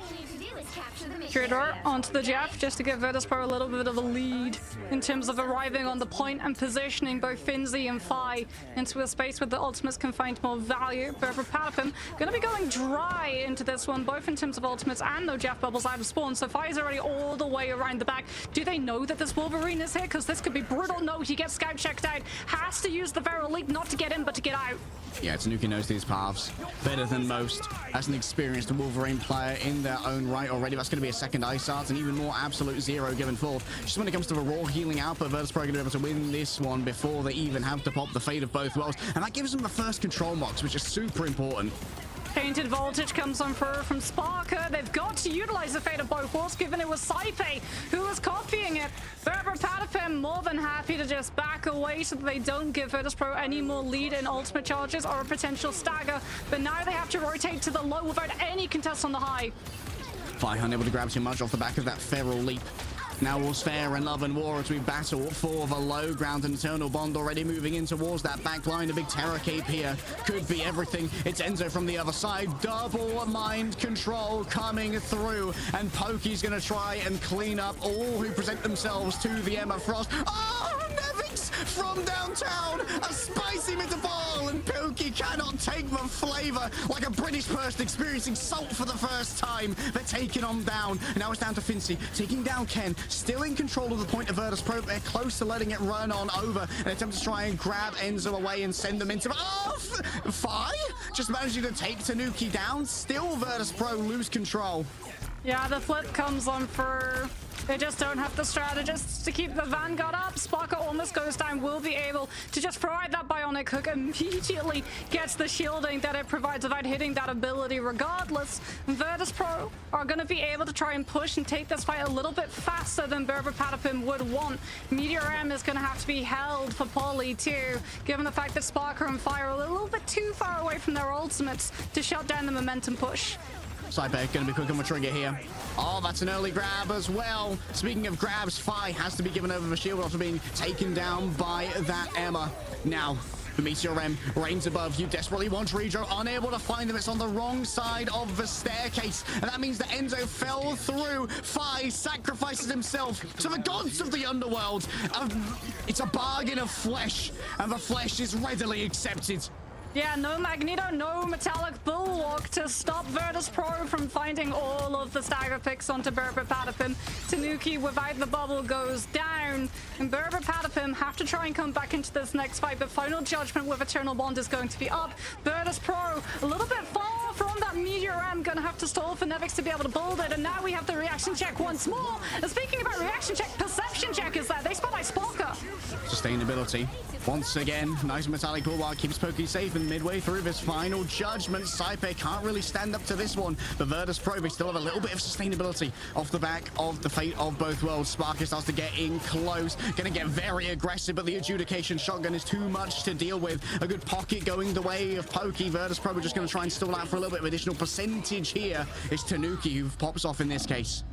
Curador onto the Jeff just to give Virtus.pro a little bit of a lead in terms of arriving on the point and positioning both Finzi and Fi into a space where the ultimates can find more value. Brbrpatapim going to be going dry into this one, both in terms of ultimates and no Jeff bubbles out of spawn. So Fi is already all the way around the back. Do they know that this Wolverine is here? Because this could be brutal. No, he gets scout checked out. Has to use the Feral Leap not to get in, but to get out. Yeah, Tanuki knows these paths better than most. As an experienced Wolverine player in their own right already, that's going to be a second Ice Art and even more absolute zero given forth. Just when it comes to the raw healing output, Virtus.pro are going to be able to win this one before they even have to pop the Fate of both worlds. And that gives them the first control box, which is super important. Painted Voltage comes on from Sparker. They've got to utilize the Fate of both worlds, given it was Saipe who was copying it. Brbrpatapim more than happy to just back away so that they don't give Virtus.pro any more lead in ultimate charges or a potential stagger. But now they have to rotate to the low without any contest on the high. Fi unable to grab too much off the back of that Feral Leap. Now all's fair in love and war as we battle for the low ground. And Eternal Bond already moving in towards that back line. A big Terror Cape here could be everything. It's Enzo from the other side. Double mind control coming through. And Pokey's going to try and clean up all who present themselves to the Emma Frost. Oh, Nevix from downtown. A spicy meatball. And Pokey cannot take the flavor like a British person experiencing salt for the first time. They're taking on down. Now it's down to Finzi. Taking down Ken. Still in control of the point of Virtus.pro. They're close to letting it run on over. An attempt to try and grab Enzo away and send them into... Oh! Fi just managing to take Tanuki down. Still Virtus.pro lose control. Yeah, the flip comes on for... They just don't have the strategists to keep the Vanguard up. Sparker almost goes down, will be able to just throw out that Bionic Hook, immediately gets the shielding that it provides without hitting that ability regardless. Virtus.pro are going to be able to try and push and take this fight a little bit faster than Brbrpatapim would want. Meteor M is going to have to be held for Polly too, given the fact that Sparker and Fire are a little bit too far away from their ultimates to shut down the momentum push. Saipe going to be quick on the trigger here. Oh, that's an early grab as well. Speaking of grabs, Fi has to be given over the shield after being taken down by that Emma. Now, the Meteor M reigns above you. Desperately wants Redro, unable to find them. It's on the wrong side of the staircase. And that means that Enzo fell through. Fi sacrifices himself to the gods of the underworld. It's a bargain of flesh, and the flesh is readily accepted. Yeah, no Magneto, no Metallic Bulwark to stop Virtus.pro from finding all of the stagger picks onto Brbrpatapim. Tanuki without the bubble goes down, and Brbrpatapim have to try and come back into this next fight, but Final Judgment with Eternal Bond is going to be up. Virtus.pro a little bit far from that Meteor M, gonna have to stall for Nevix to be able to build it, and now we have the reaction check once more. And speaking about reaction check, perception check is there. They spot out Sparker. Sustainability. Once again, nice Metallic Bulwark keeps Pokey safe, and midway through this Final Judgment, Saipe can't really stand up to this one. The Virtus.pro, they still have a little bit of sustainability off the back of the Fate of both worlds. Sparker starts to get in close, gonna get very aggressive, but the Adjudication Shotgun is too much to deal with. A good pocket going the way of Pokey. Virtus.pro are just gonna try and stall out for a little bit of additional percentage here. It's Tanuki who pops off in this case.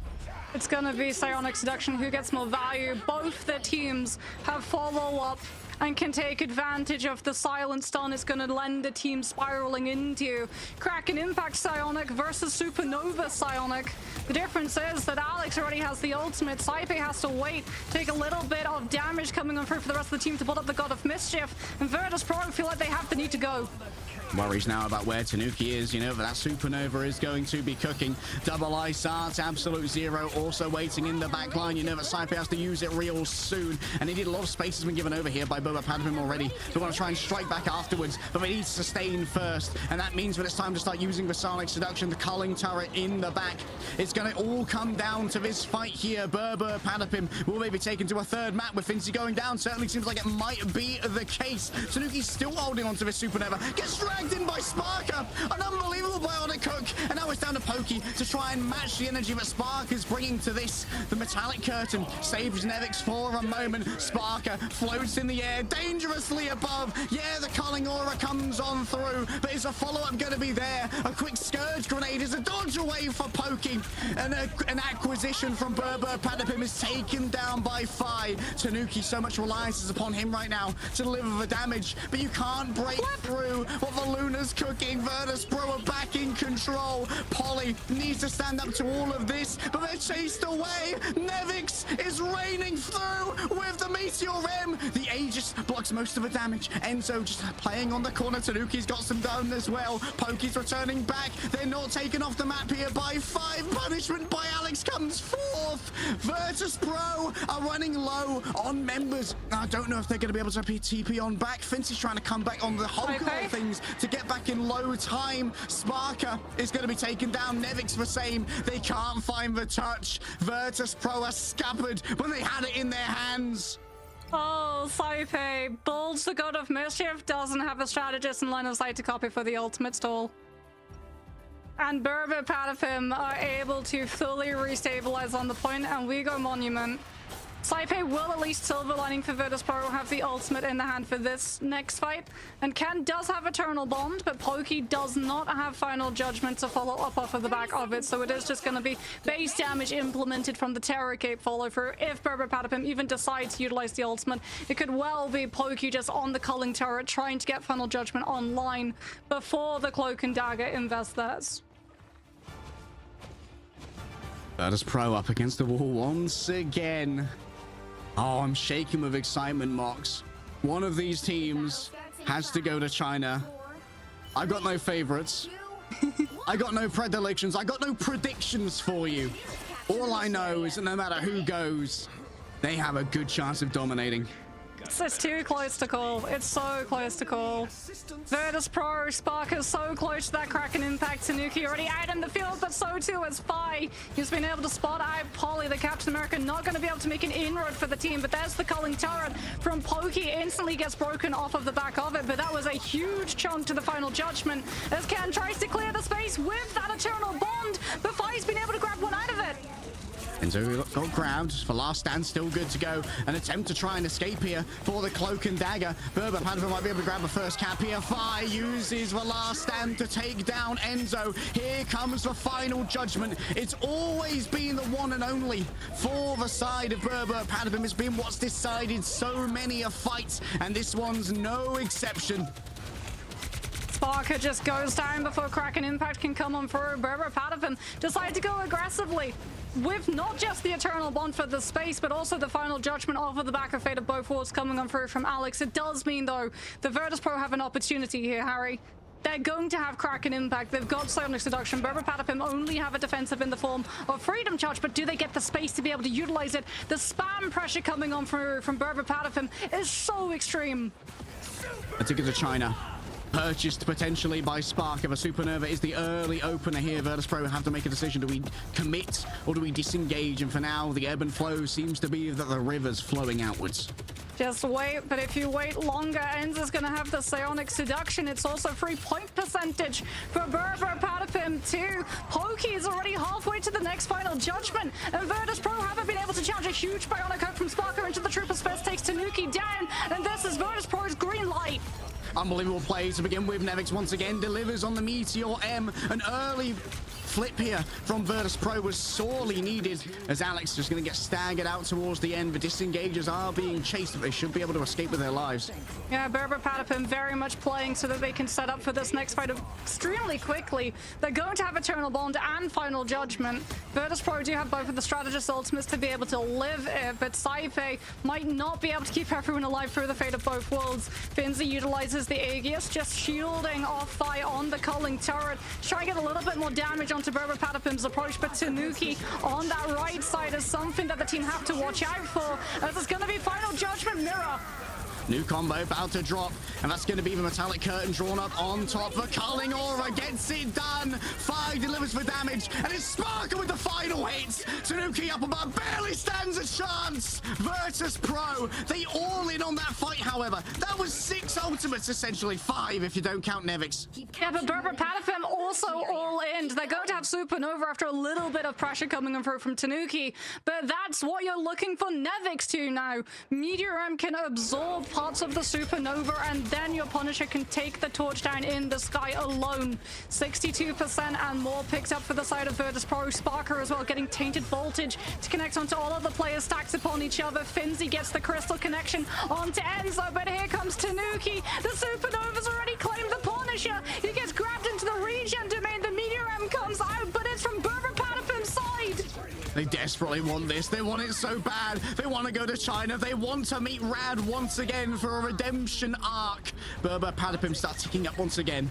It's gonna be Psionic Seduction who gets more value. Both the teams have follow-up and can take advantage of the silent stun it's going to lend the team spiraling into. Kraken Impact Psionic versus Supernova Psionic. The difference is that Alex already has the ultimate. Saipe has to wait, take a little bit of damage coming on through for the rest of the team to build up the God of Mischief. And Virtus.pro feel like they have the need to go. Worries now about where Tanuki is. You know that Supernova is going to be cooking. Double Ice Arts, Absolute Zero also waiting in the back line. You know that Saipe has to use it real soon. And indeed, a lot of space has been given over here by Brbrpatapim already. They want to try and strike back afterwards, but they need to sustain first. And that means that it's time to start using the Psionic Seduction, the culling turret in the back. It's going to all come down to this fight here. Brbrpatapim will they be taken to a third map with Finzi going down? Certainly seems like it might be the case. Tanuki's still holding on to this Supernova. Gets dragged in by Sparker. An unbelievable Bionic Hook. And now it's down to Pokey to try and match the energy that Spark is bringing to this. The metallic curtain saves Nevix for a moment. Sparker floats in the air, dangerously above. Yeah, the culling aura comes on through, but is a follow-up going to be there? A quick Scourge Grenade is a dodge away for Pokey, and an acquisition from Brbrpatapim is taken down by Fi. Tanuki, so much reliance is upon him right now to deliver the damage, but you can't break through what the Luna's cooking. Virtus Pro are back in control. Polly needs to stand up to all of this, but they're chased away. Nevix is raining through with the Meteor M. The Aegis blocks most of the damage. Enzo just playing on the corner. Tanuki's got some done as well. Pokey's returning back. They're not taken off the map here by 5. Punishment by Alex comes forth. Virtus Pro are running low on members. I don't know if they're going to be able to TP on back. Fincy's trying to come back on the whole of things to get back in low time. Sparker is going to be taken down. Nevix the same. They can't find the touch. Virtus Pro are scuppered when they had it in their hands. Oh, Saipe, Bulge, the God of Mischief, doesn't have a strategist in line of sight to copy for the ultimate stall. And Brbrpatapim are able to fully restabilize on the point, and we go Monument. Saipe will at least silver lining for Virtus Pro have the ultimate in the hand for this next fight. And Ken does have Eternal Bond, but Pokey does not have Final Judgment to follow up off of the back of it. So it is just going to be base damage implemented from the Terror Cape follow through. If Brbrpatapim even decides to utilize the ultimate, it could well be Pokey just on the culling turret trying to get Final Judgment online before the Cloak and Dagger invest theirs. Virtus Pro up against the wall once again. Oh, I'm shaking with excitement, Mox. One of these teams has to go to China. I got no favorites. I got no predilections. I got no predictions for you. All I know is that no matter who goes, they have a good chance of dominating. It's too close to call. It's so close to call. Virtus Pro, Spark is so close to that Kraken impact. Tanuki already out in the field, but so too is Fi. He's been able to spot out Polly, the Captain America, not going to be able to make an inroad for the team, but there's the culling turret from Pokey. Instantly gets broken off of the back of it, but that was a huge chunk to the Final Judgment as Ken tries to clear the space with that Eternal Bond, but Fi's been able to grab one out of it. Enzo got grabbed for last stand, still good to go. An attempt to try and escape here for the Cloak and Dagger. Brbrpatapim might be able to grab the first cap here. Fi uses the last stand to take down Enzo. Here comes the Final Judgment. It's always been the one and only for the side of Brbrpatapim. It's been what's decided so many a fight, and this one's no exception. Sparker just goes down before Kraken Impact can come on through. Brbrpatapim decide to go aggressively with not just the Eternal Bond for the space, but also the Final Judgment off of the back of Fate of both worlds coming on through from Alex. It does mean, though, the Virtus Pro have an opportunity here, Harry. They're going to have Kraken Impact. They've got Sonic Seduction. Brbrpatapim only have a defensive in the form of Freedom Charge, but do they get the space to be able to utilize it? The spam pressure coming on from Brbrpatapim is so extreme. A ticket to China. Purchased potentially by Spark. If a Supernova is the early opener here, Virtus Pro have to make a decision. Do we commit or do we disengage? And for now, the ebb and flow seems to be that the river's flowing outwards. Just wait, but if you wait longer, Enzo's going to have the Psionic Seduction. It's also free point percentage for Brbrpatapim too. Pokey is already halfway to the next Final Judgment, and Virtus Pro haven't been able to challenge a huge Bionic Hook from Sparker into the Trooper's Fist, takes Tanuki down, and this is Virtus Pro's green light. Unbelievable play to begin with. Nevix once again delivers on the Meteor M. An early flip here from Virtus Pro was sorely needed, as Alex is going to get staggered out towards the end. The disengagers are being chased, but they should be able to escape with their lives. Yeah, Brbrpatapim very much playing so that they can set up for this next fight extremely quickly. They're going to have Eternal Bond and Final Judgment. Virtus Pro do have both of the strategist ultimates to be able to live it, but Saipe might not be able to keep everyone alive through the Fate of both worlds. Finzi utilizes the Aegis, just shielding off Fi on the culling turret, trying to get a little bit more damage onto Brbrpatapim's approach, but Tanuki on that right side is something that the team have to watch out for, as it's going to be Final Judgment Mirror. New combo about to drop, and that's going to be the metallic curtain drawn up on top. The culling aura gets it done. Fire delivers for damage, and it's Sparker with the final hit. Tanuki up above, barely stands a chance. Virtus Pro, they all in on that fight, however. That was 6 ultimates, essentially 5 if you don't count Nevix. Yeah, but Brbrpatapim also all in. They're going to have Supernova after a little bit of pressure coming in through from Tanuki, but that's what you're looking for Nevix to now. Meteor M can absorb parts of the Supernova, and then your Punisher can take the torch down in the sky alone. 62% and more picked up for the side of Virtus Pro. Sparker as well, getting tainted voltage to connect onto all of the players stacked upon each other. Finzi gets the crystal connection onto Enzo, but here comes Tanuki. The Supernova's already claimed the Punisher. He gets grabbed into the regen domain. The Meteor M comes out, but it's from Brbrpatapim's side. They desperately want this. They want it so bad. They want to go to China. They want to meet Rad once again for a redemption arc. Brbrpatapim starts ticking up once again.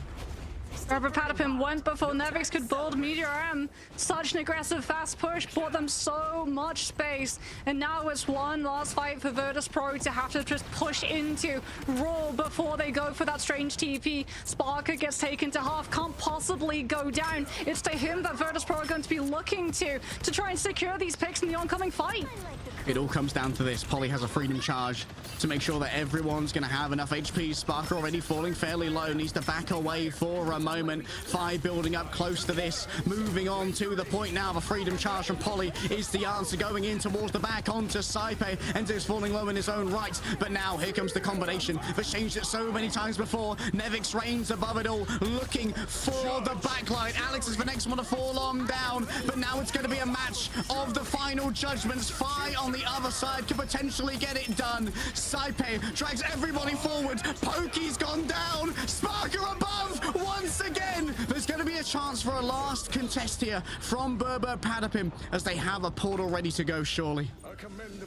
Brbrpatapim went before Nevix could build Meteor M. Such an aggressive fast push bought them so much space. And now it's one last fight for Virtus Pro to have to just push into Raw before they go for that strange TP. Sparker gets taken to half, can't possibly go down. It's to him that Virtus Pro are going to be looking to try and secure these picks in the oncoming fight. It all comes down to this. Polly has a freedom charge to make sure that everyone's going to have enough HP. Sparker already falling fairly low, needs to back away for a moment. 5 building up close to this. Moving on to the point now. The freedom charge from Polly is the answer, going in towards the back onto Saipe. Enzo's falling low in his own right. But now here comes the combination that's changed it so many times before. Nevix reigns above it all, looking for the backline. Alex is the next one to fall on down. But now it's going to be a match of the final judgments. Fi on the other side could potentially get it done. Saipe drags everybody forward. Pokey's gone down. Sparker above once again. There's going to be a chance for a last contest here from Brbrpatapim as they have a portal ready to go, surely.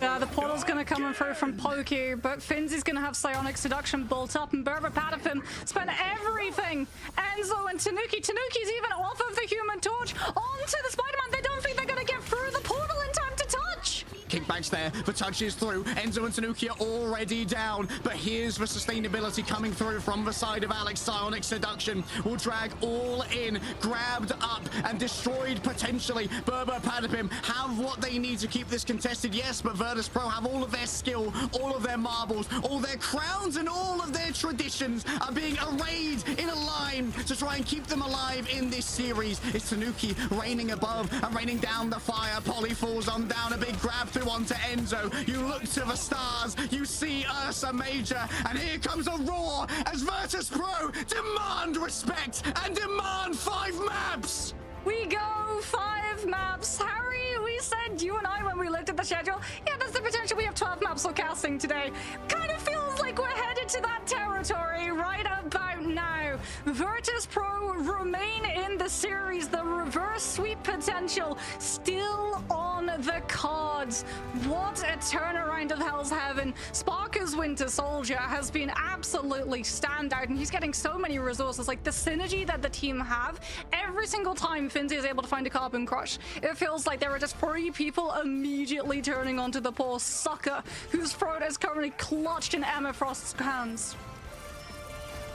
Yeah, the portal's going to come in through from Pokey, but Finzi's going to have Psionic Seduction built up, and Brbrpatapim spent everything. Enzo and Tanuki. Tanuki's even off of the Human Torch onto the Spider-Man. They don't think they're going to get through the portal in time to touch. Kickbacks there, the touch is through. Enzo and Tanuki are already down, but here's the sustainability coming through from the side of Alex. Psionic Seduction will drag all in, grabbed up and destroyed potentially. Brbrpatapim have what they need to keep this contested, yes, but Virtus Pro have all of their skill, all of their marbles, all their crowns, and all of their traditions are being arrayed in a line to try and keep them alive in this series. It's Tanuki raining above and raining down the fire. Polly falls on down, a big grab through onto Enzo. You look to the stars, you see Ursa Major, and here comes a roar as Virtus Pro demand respect and demand 5 maps. We go 5 maps. Harry, we said, you and I, when we looked at the schedule, yeah, there's the potential we have 12 maps for casting today. Kind of feels like we're headed to that territory right about now. Virtus Pro remain in the series. The reverse sweep potential still on the cards. What a turnaround of Hell's Heaven. Sparker's Winter Soldier has been absolutely standout, and he's getting so many resources. Like the synergy that the team have, every single time Finzi is able to find a Carbon Crush, it feels like there are just 3 people immediately turning onto the poor sucker whose throat is currently clutched in Emma Frost's hands.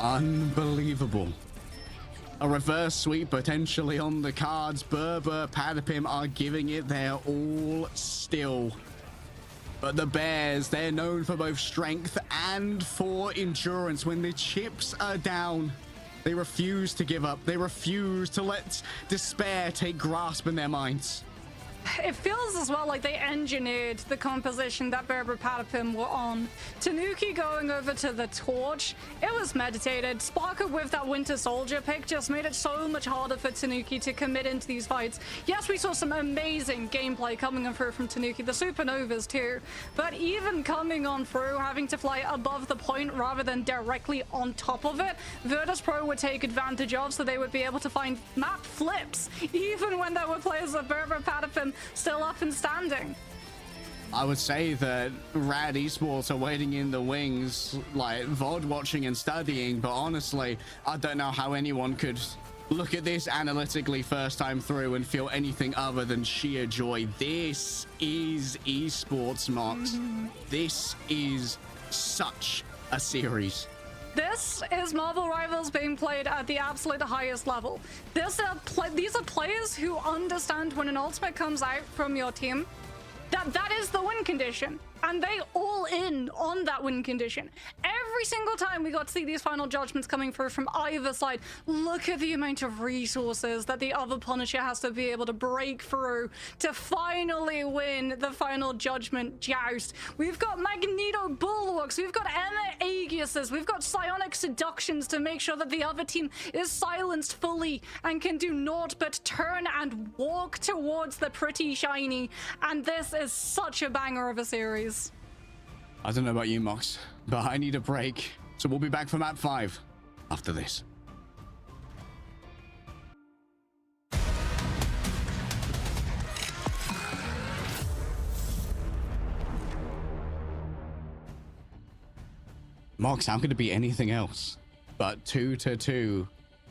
Unbelievable. A reverse sweep potentially on the cards. Brbrpatapim are giving it their all still. But the Bears, they're known for both strength and for endurance. When the chips are down, they refuse to give up. They refuse to let despair take grasp in their minds. It feels as well like they engineered the composition that Brbrpatapim were on. Tanuki going over to the Torch, it was meditated. Sparker with that Winter Soldier pick just made it so much harder for Tanuki to commit into these fights. Yes, we saw some amazing gameplay coming on through from Tanuki, the Supernovas too, but even coming on through, having to fly above the point rather than directly on top of it, Virtus Pro would take advantage of, so they would be able to find map flips, even when there were players of Brbrpatapim still up and standing. I would say that Rad Esports are waiting in the wings, like VOD watching and studying, but honestly, I don't know how anyone could look at this analytically first time through and feel anything other than sheer joy. This is esports, Mox. This is such a series. This is Marvel Rivals being played at the absolute highest level. These are players who understand when an ultimate comes out from your team, that is the win condition. And they all in on that win condition. Every single time we got to see these final judgments coming through from either side, look at the amount of resources that the other Punisher has to be able to break through to finally win the final judgment joust. We've got Magneto Bulwarks, we've got EMEA Aegiuses, we've got Psionic Seductions to make sure that the other team is silenced fully and can do naught but turn and walk towards the pretty shiny. And this is such a banger of a series. I don't know about you, Mox, but I need a break. So we'll be back for map 5 after this. Mox, how could it be anything else but 2-2,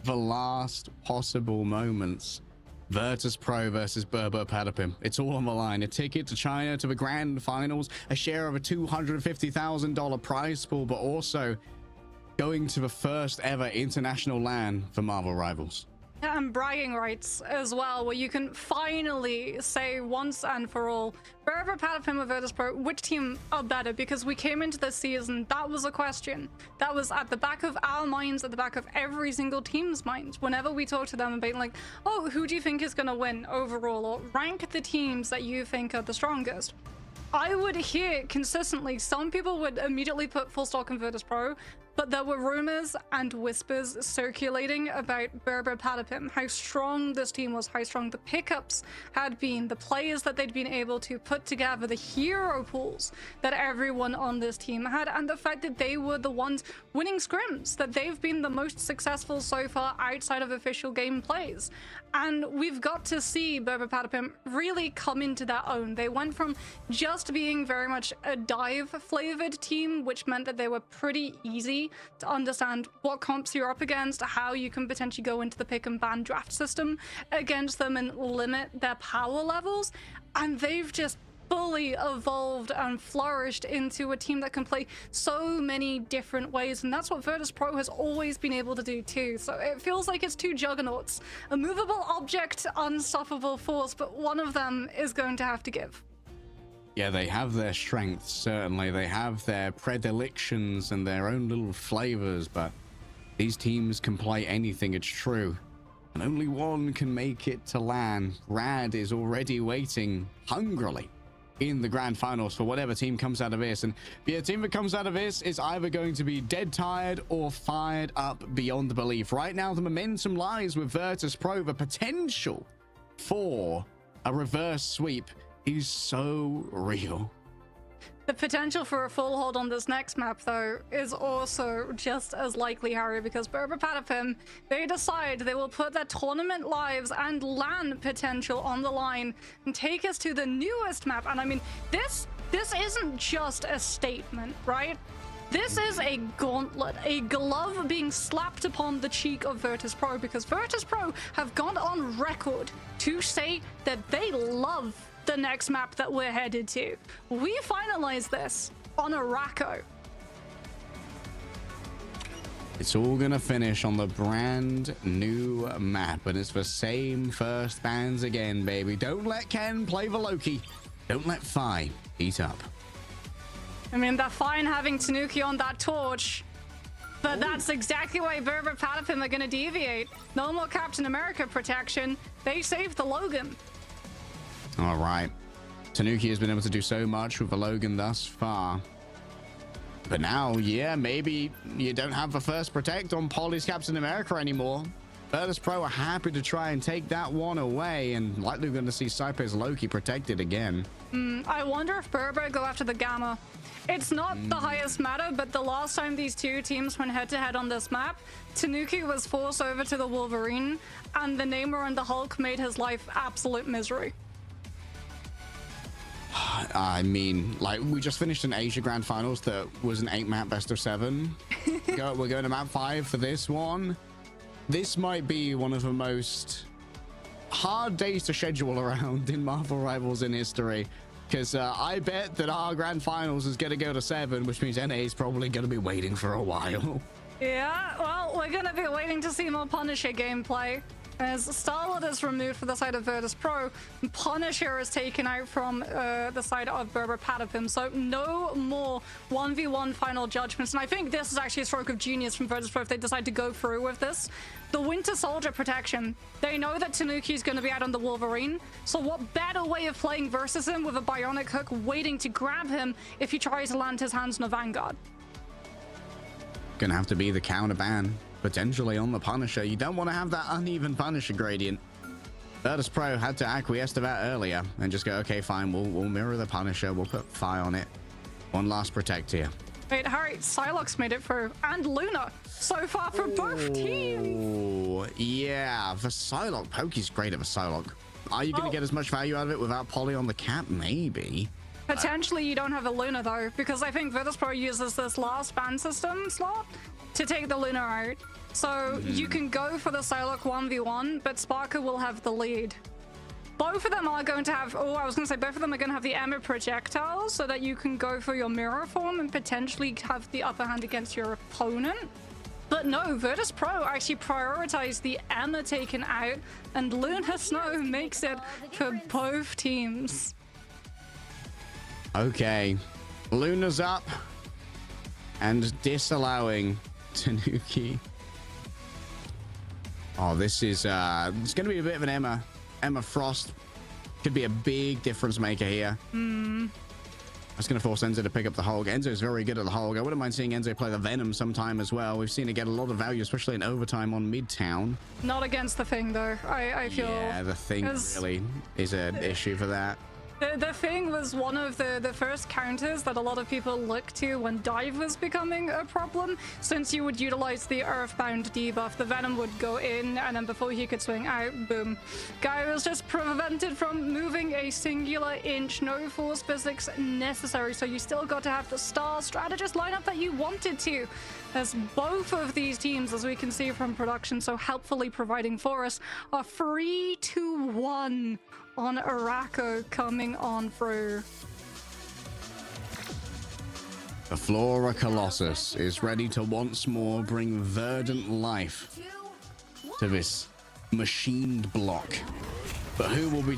the last possible moments? Virtus.pro versus Brbrpatapim. It's all on the line. A ticket to China to the grand finals, a share of a $250,000 prize pool, but also going to the first ever international LAN for Marvel Rivals. And bragging rights as well, where you can finally say once and for all, Brbrpatapim or Virtus.pro, which team are better? Because we came into this season, that was a question. That was at the back of our minds, at the back of every single team's mind. Whenever we talk to them and being like, oh, who do you think is going to win overall? Or rank the teams that you think are the strongest. I would hear consistently, some people would immediately put full stock in Virtus.pro, but there were rumors and whispers circulating about Brbrpatapim, how strong this team was, how strong the pickups had been, the players that they'd been able to put together, the hero pools that everyone on this team had, and the fact that they were the ones winning scrims, that they've been the most successful so far outside of official game plays. And we've got to see Brbrpatapim really come into their own. They went from just being very much a dive flavored team, which meant that they were pretty easy to understand what comps you're up against, how you can potentially go into the pick and ban draft system against them and limit their power levels. And they've just fully evolved and flourished into a team that can play so many different ways, and that's what Virtus.pro has always been able to do too. So it feels like it's two juggernauts, a movable object, unstoppable force, but one of them is going to have to give. Yeah, they have their strengths, certainly. They have their predilections and their own little flavors, but these teams can play anything, it's true. And only one can make it to LAN. Rad is already waiting hungrily in the grand finals for whatever team comes out of this. And the team that comes out of this is either going to be dead tired or fired up beyond belief. Right now, the momentum lies with Virtus.pro. The potential for a reverse sweep is so real. The potential for a full hold on this next map, though, is also just as likely, Harry, because Brbrpatapim, they decide they will put their tournament lives and LAN potential on the line and take us to the newest map. And I mean, this isn't just a statement, right? This is a gauntlet, a glove being slapped upon the cheek of Virtus.pro, because Virtus.pro have gone on record to say that they love the next map that we're headed to. We finalized this on Araco. It's all gonna finish on the brand new map, and it's the same first bans again, baby. Don't let Ken play the Loki. Don't let Fi eat up. I mean, they're fine having Tanuki on that torch, but that's exactly why Brbrpatapim are gonna deviate. No more Captain America protection. They saved the Logan. All right. Tanuki has been able to do so much with the Logan thus far. But now, yeah, maybe you don't have the first protect on Polly's Captain America anymore. Virtus.pro are happy to try and take that one away, and likely going to see Saipe's Loki protected again. I wonder if Brber go after the Gamma. It's not the highest matter, but the last time these two teams went head-to-head on this map, Tanuki was forced over to the Wolverine, and the Namor and the Hulk made his life absolute misery. I mean, like, we just finished an Asia Grand Finals that was an 8-map best of 7. We're going to map 5 for this one. This might be one of the most hard days to schedule around in Marvel Rivals in history. because I bet that our grand finals is going to go to 7, which means NA is probably going to be waiting for a while. Yeah, well, we're going to be waiting to see more Punisher gameplay. As Starlord is removed for the side of Virtus Pro, Punisher is taken out from the side of Brbrpatapim. So no more 1v1 final judgments. And I think this is actually a stroke of genius from Virtus Pro if they decide to go through with this. The Winter Soldier protection. They know that Tanuki is going to be out on the Wolverine. So what better way of playing versus him with a bionic hook waiting to grab him if he tries to land his hands on a Vanguard? Gonna have to be the counter ban. Potentially on the Punisher. You don't want to have that uneven Punisher gradient. Virtus Pro had to acquiesce to that earlier and just go, okay, fine, we'll mirror the Punisher, we'll put Fire on it. One last protect here. Wait, Harry, Psylocke's made it through, and Luna so far for both teams. Yeah, for Psylocke, Pokey's great at the Psylocke. Are you going to get as much value out of it without Polly on the cap? Maybe. Potentially you don't have a Luna though, because I think Virtus Pro uses this last ban system slot to take the Luna out. So you can go for the Psylocke 1v1, but Sparker will have the lead. Both of them are going to have, both of them are going to have the EMEA projectiles so that you can go for your mirror form and potentially have the upper hand against your opponent. But no, Virtus Pro actually prioritized the EMEA taken out, and Luna Snow makes it for both teams. Okay, Luna's up and disallowing Tanuki. Oh, this is it's going to be a bit of an Emma Frost. Could be a big difference maker here. That's going to force Enzo to pick up the Hulk. Enzo's very good at the Hulk. I wouldn't mind seeing Enzo play the Venom sometime as well. We've seen it get a lot of value, especially in overtime on Midtown. Not against the Thing though. I feel. Yeah, the Thing really is an issue for that. The Thing was one of the first counters that a lot of people looked to when dive was becoming a problem, since you would utilize the Earthbound debuff. The Venom would go in, and then before he could swing out, boom. Guy was just prevented from moving a singular inch. No force physics necessary, so you still got to have the star strategist lineup that you wanted to. As both of these teams, as we can see from production so helpfully providing for us, are 3-1 on Araco coming on through. The Flora Colossus is ready to once more bring verdant life to this machined block. But who will be...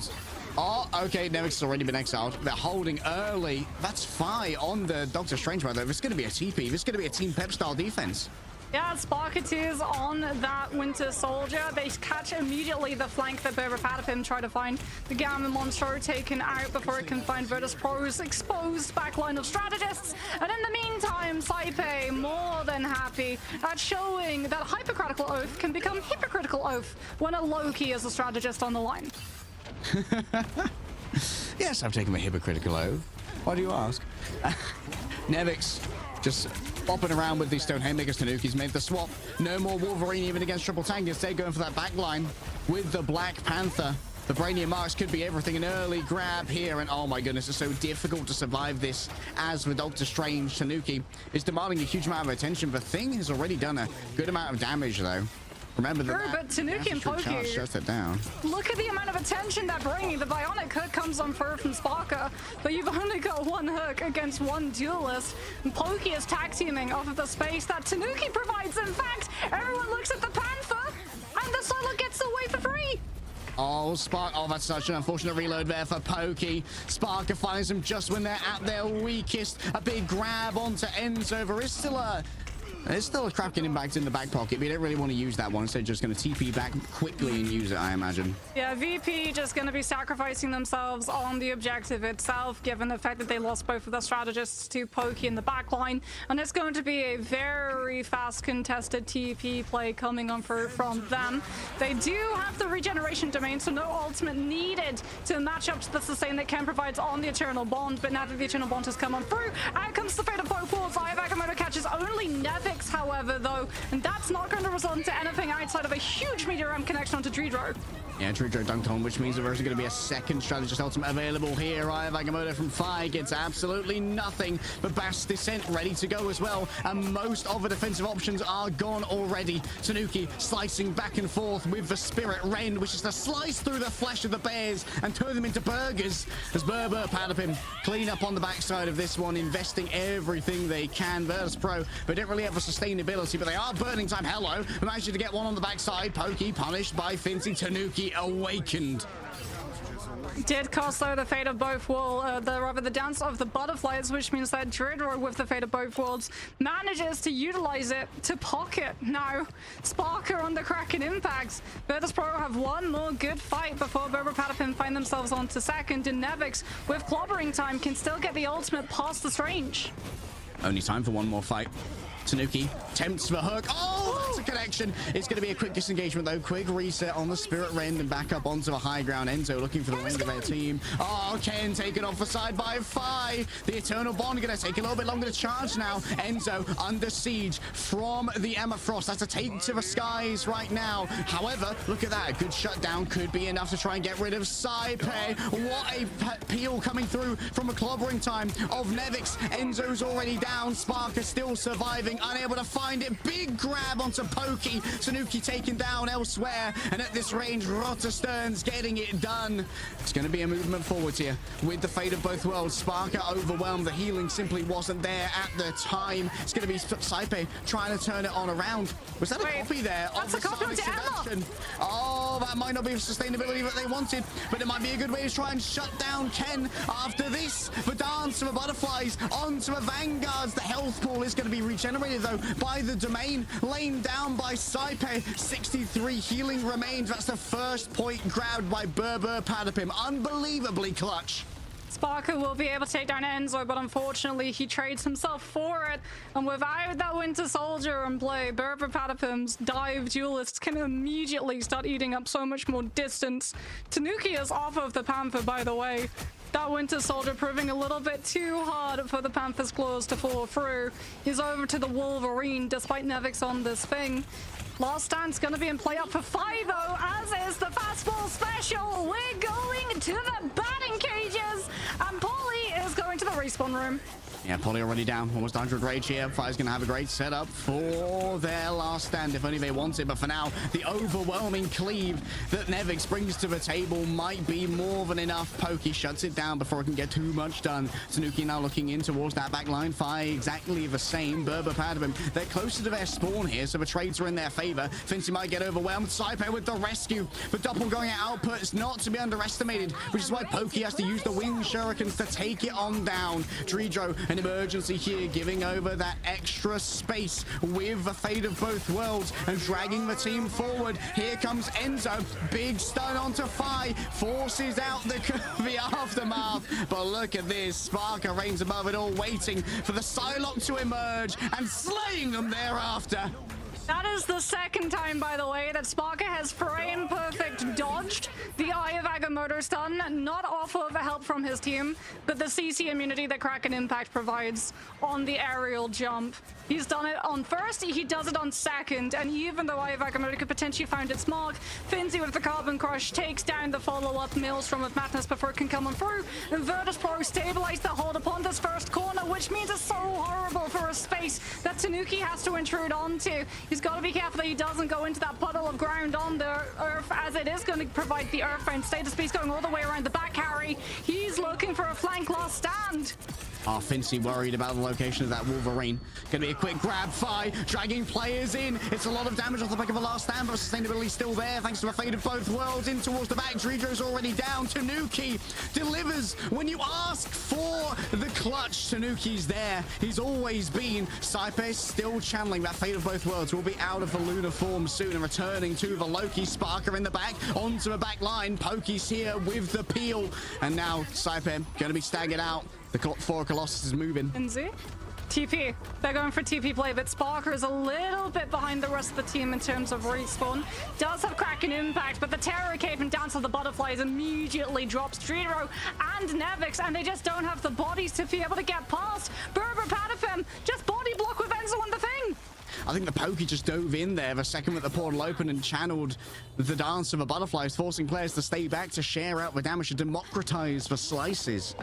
Oh, okay, Nevix has already been exiled. They're holding early. That's Fi on the Doctor Strange, by the way. This is going to be a TP. This is going to be a Team Pep style defense. Yeah, Sparketeers on that Winter Soldier. They catch immediately the flank that Brbrpatapim try to find. The Gamma Monstro taken out before it can find Virtus Pro's exposed backline of strategists. And in the meantime, Saipe more than happy at showing that Hypercritical Oath can become Hypocritical Oath when a Loki is a strategist on the line. Yes, I've taken my Hypocritical Oath. Why do you ask? Nevix just bopping around with these Stone Haymakers. Tanuki's made the swap. No more Wolverine even against Triple Tank. Instead going for that backline with the Black Panther. The Brainiac Marks could be everything. An early grab here, and oh my goodness, it's so difficult to survive this as the Doctor Strange. Tanuki is demanding a huge amount of attention. The Thing has already done a good amount of damage though. Remember that. But Tanuki and Pokey, shuts it down. Look at the amount of attention they're bringing. The bionic hook comes on third from Sparker, but you've only got one hook against one duelist. And Pokey is tag teaming off of the space that Tanuki provides. In fact, everyone looks at the Panther, and the Solo gets away for free. Oh, that's such an unfortunate reload there for Pokey. Sparker finds them just when they're at their weakest. A big grab onto Enzo. There's still a Kraken impact in the back pocket, but you don't really want to use that one. Instead, just going to TP back quickly and use it, I imagine. Yeah, VP just going to be sacrificing themselves on the objective itself, given the fact that they lost both of their strategists to Pokey in the back line. And it's going to be a very fast contested TP play coming on from them. They do have the regeneration domain, so no ultimate needed to match up to the sustain that Ken provides on the Eternal Bond. But now that the Eternal Bond has come on through, out comes the fate of both walls. Eye of Agamotto catches only Neville Nevix, however, though, and that's not going to result into anything outside of a huge meteor ramp connection onto Dredro. Yeah, Dredro dunked on, which means there's going to be a second strategist ultimate available here. Eye of Agamotto from Fi gets absolutely nothing, but Bass Descent ready to go as well, and most of the defensive options are gone already. Tanuki slicing back and forth with the Spirit Rend, which is to slice through the flesh of the bears and turn them into burgers, as Brbrpatapim clean up on the backside of this one, investing everything they can. Virtus.pro, they don't really have the sustainability, but they are burning time. Hello, managing to get one on the backside. Pokey punished by Fincy. Tanuki awakened. Did cost though the fate of both worlds, the dance of the butterflies, which means that Dredro with the fate of both worlds manages to utilize it to pocket. Now, Sparker on the Kraken impacts. Virtus.pro have one more good fight before Brbrpatapim find themselves onto second, and Nevix with clobbering time can still get the ultimate past the Strange. Only time for one more fight. Tanuki tempts the hook. Oh, that's a connection. It's going to be a quick disengagement, though. Quick reset on the Spirit Rend and back up onto the high ground. Enzo looking for the wing of their team. Oh, Ken taken off the side by Fi. The Eternal Bond going to take a little bit longer to charge now. Enzo under siege from the Emma Frost. That's a take to the skies right now. However, look at that. A good shutdown could be enough to try and get rid of Saipe. What a peel coming through from a clobbering time of Nevix. Enzo's already down. Sparker still surviving. Unable to find it. Big grab onto Pokey. Tanuki taken down elsewhere. And at this range, Rotterstern's getting it done. It's going to be a movement forward here with the fate of both worlds. Sparker overwhelmed. The healing simply wasn't there at the time. It's going to be Saipe trying to turn it on around. Was that a copy there? That's a copy to Emma. Oh, that might not be the sustainability that they wanted, but it might be a good way to try and shut down Ken after this. The dance of the butterflies onto the vanguards. The health pool is going to be regenerated though by the domain, laid down by Saipe. 63 healing remains. That's the first point grabbed by Brbrpatapim. Unbelievably clutch. Sparker will be able to take down Enzo, but unfortunately he trades himself for it. And without that Winter Soldier in play, Brbrpatapim's dive duelists can immediately start eating up so much more distance. Tanuki is off of the Panther, by the way. That Winter Soldier proving a little bit too hard for the Panther's claws to fall through. He's over to the Wolverine, despite Nevix on this thing. Last Stand's going to be in play up for Fi, though, as is the Fastball Special. We're going to the batting cages, and Polly is going to the respawn room. Yeah, Polly already down. Almost 100 rage here. Fire's going to have a great setup for their last stand, if only they want it. But for now, the overwhelming cleave that Nevix brings to the table might be more than enough. Pokey shuts it down before it can get too much done. Tanuki now looking in towards that back line. Fire exactly the same. Brbrpatapim, they're closer to their spawn here, so the trades are in their favor. Fincy might get overwhelmed. Saipe with the rescue. The doppelganger output is not to be underestimated, which is why Pokey has to use the wing shurikens to take it on down. Dredro, an emergency here, giving over that extra space with the fate of both worlds and dragging the team forward. Here comes Enzo. Big stun onto Fi. Forces out the aftermath. But look at this. Sparker reigns above it all, waiting for the Psylocke to emerge and slaying them thereafter. That is the second time, by the way, that Sparker has frame perfect dodged the Eye of Agamotto stun, not off of help from his team, but the CC immunity that Kraken Impact provides on the aerial jump. He's done it on first, he does it on second, and even though Eye of Agamotto could potentially find its mark, Finzy with the Carbon Crush takes down the follow-up Maelstrom of Madness before it can come on through, and Virtus.pro stabilize the hold upon this first corner, which means it's so horrible for a space that Tanuki has to intrude onto. He's got to be careful that he doesn't go into that puddle of ground on the earth, as it is going to provide the earthbound status piece going all the way around the back carry. He's looking for a flank last stand. Oh, Fincy worried about the location of that Wolverine. Gonna be a quick grab. Fi dragging players in. It's a lot of damage off the back of the last stand, but sustainability still there thanks to the fate of both worlds. In towards the back. Dredro's already down. Tanuki delivers when you ask for the clutch. Tanuki's there. He's always been. Saipe still channeling that fate of both worlds. Will be out of the lunar form soon and returning to the Loki. Sparker in the back onto the back line. Pokey's here with the peel, and now Saipe gonna be staggered out. The four Colossus is moving. Finzy. TP. They're going for TP play, but Sparker is a little bit behind the rest of the team in terms of respawn. Does have Kraken Impact, but the Terror Cape and Dance of the Butterflies immediately drops Dredro and Nevix, and they just don't have the bodies to be able to get past. Brbrpatapim just body block with Enzo on the thing. I think the Pokey just dove in there the second that the portal opened and channeled the dance of the butterflies, forcing players to stay back to share out the damage, to democratize the slices.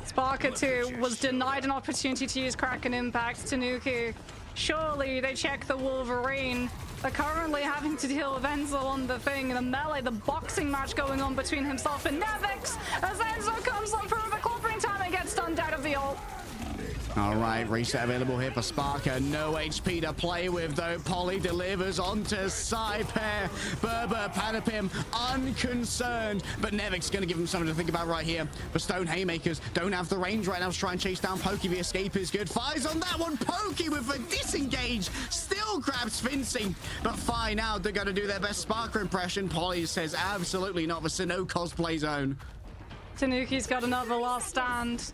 Sparker 2 was denied an opportunity to use Kraken Impact. Tanuki, surely they check the Wolverine. They're currently having to deal with Enzo on the thing, and the melee, the boxing match going on between himself and Nevix as Enzo comes on for the clobbering time and gets stunned out of the ult. All right, reset available here for Sparker. No HP to play with, though. Polly delivers onto Saipair. Brbrpatapim unconcerned, but Nevic's going to give him something to think about right here. The Stone Haymakers don't have the range right now to try and chase down Pokey. The escape is good. Fires on that one. Pokey with a disengage. Still grabs Fincy, but fine now. They're going to do their best Sparker impression. Polly says absolutely not. The Sinnoh cosplay zone. Tanuki's got another last stand.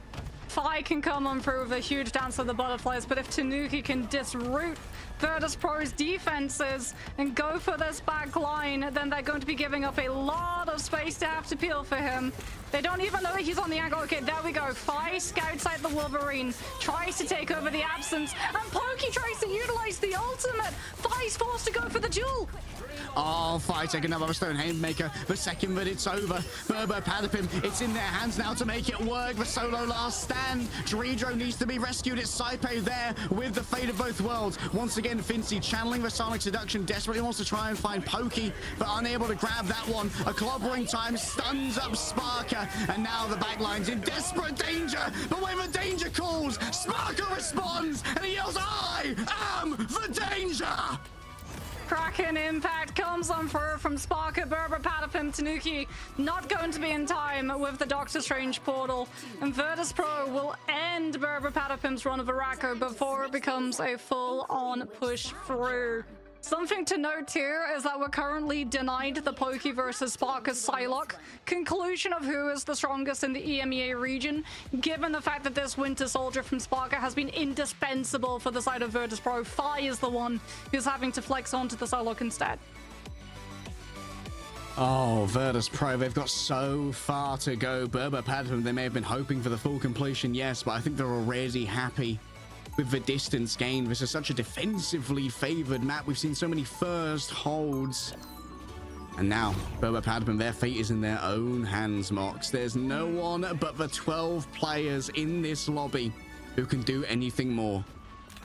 Fi can come on through with a huge dance of the butterflies, but if Tanuki can disroot Virtus.pro's defenses and go for this back line, then they're going to be giving up a lot of space to have to peel for him. They don't even know that he's on the angle. Okay, there we go. Fi scouts out the Wolverine, tries to take over the absence, and Pokey tries to utilize the ultimate. Fi's forced to go for the duel. Oh, Fi taking another Stone Haymaker. The second that it's over, Brbrpatapim, it's in their hands now to make it work. The solo last stand. Dredro needs to be rescued. It's Saipai there with the fate of both worlds. Once again, Fincy channeling the Sonic Seduction, desperately wants to try and find Pokey, but unable to grab that one. A clobbering time stuns up Sparker, and now the backline's in desperate danger. But when the danger calls, Sparker responds, and he yells, "I am the danger!" Kraken Impact comes on through from Sparker. Brbrpatapim. Tanuki not going to be in time with the Doctor Strange portal, and Virtus.pro will end Brbrpatapim's run of Arako before it becomes a full-on push through. Something to note here is that we're currently denied the Pokey versus Sparker Psylocke conclusion of who is the strongest in the EMEA region, given the fact that this Winter Soldier from Sparker has been indispensable for the side of Virtus.pro. Fi is the one who's having to flex onto the Psylocke instead. Oh, Virtus.pro, they've got so far to go. Brbrpatapim, they may have been hoping for the full completion, yes, but I think they're already happy with the distance gained. This is such a defensively favored map. We've seen so many first holds. And now, Brbrpatapim, their fate is in their own hands, Mox. There's no one but the 12 players in this lobby who can do anything more.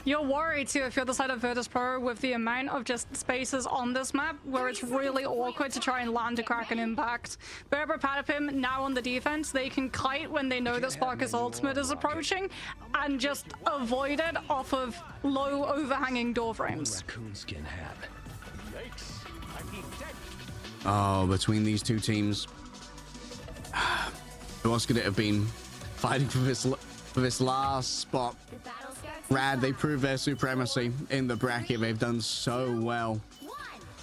You're worried too if you're the side of Virtus.pro with the amount of just spaces on this map where it's really awkward to try and land a Kraken Impact. Brbrpatapim now on the defense, they can kite when they know that Sparker's ultimate is approaching and just avoid it off of low overhanging door frames. Oh, between these two teams, who else could it have been fighting for this last spot? Rad, they prove their supremacy in the bracket. They've done so well.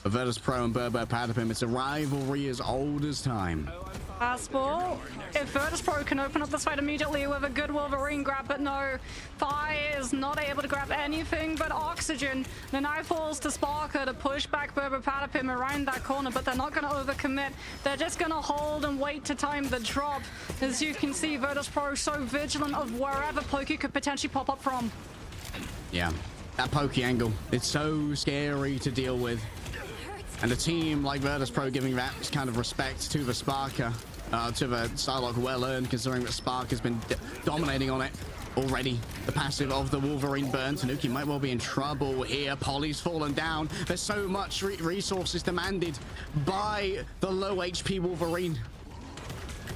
Virtus.pro and Brbrpatapim, it's a rivalry as old as time. Fastball. If Virtus.pro can open up this fight immediately with a good Wolverine grab, but no, Fi is not able to grab anything but oxygen. The now falls to Sparker to push back Brbrpatapim around that corner, but they're not going to overcommit. They're just going to hold and wait to time the drop. As you can see, Virtus.pro so vigilant of wherever Pokey could potentially pop up from. Yeah, that Pokey angle, it's so scary to deal with. And a team like Virtus.pro giving that kind of respect to the Sparker, to the Psylocke, well earned, considering that Spark has been dominating on it already. The passive of the Wolverine burn. Tanuki might well be in trouble here. Polly's fallen down. There's so much resources demanded by the low HP Wolverine.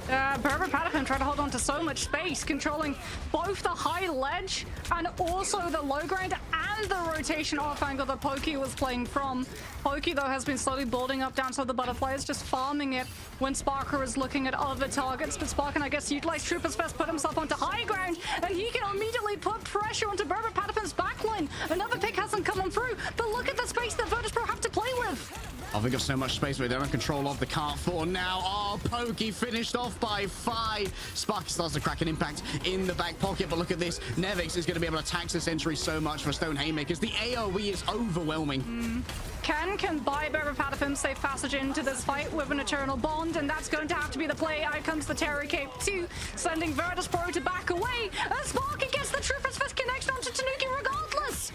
Brbrpatapim trying to hold on to so much space, controlling both the high ledge and also the low ground and the rotation off angle that Pokey was playing from. Pokey, though, has been slowly building up down so the butterflies, just farming it when Sparker is looking at other targets. But Sparker, I guess, utilized Trooper's Fest, put himself onto high ground, and he can immediately put pressure onto Brbrpatapim's backline. Another pick hasn't come on through, but look at the space that Virtus.pro have to play with. Oh, they got so much space, but they don't have control of the cart for now. Oh, Pokey finished off by Fi. Sparky starts to crack an impact in the back pocket, but look at this. Nevix is going to be able to tax this entry so much for Stone Haymakers. The AoE is overwhelming. Can buy Brbrpatapim safe passage into this fight with an Eternal Bond, and that's going to have to be the play. Out comes the Terror Cape 2, sending Virtus.pro to back away, and Sparky gets the Trooper's Fist connection onto Tanuki regardless.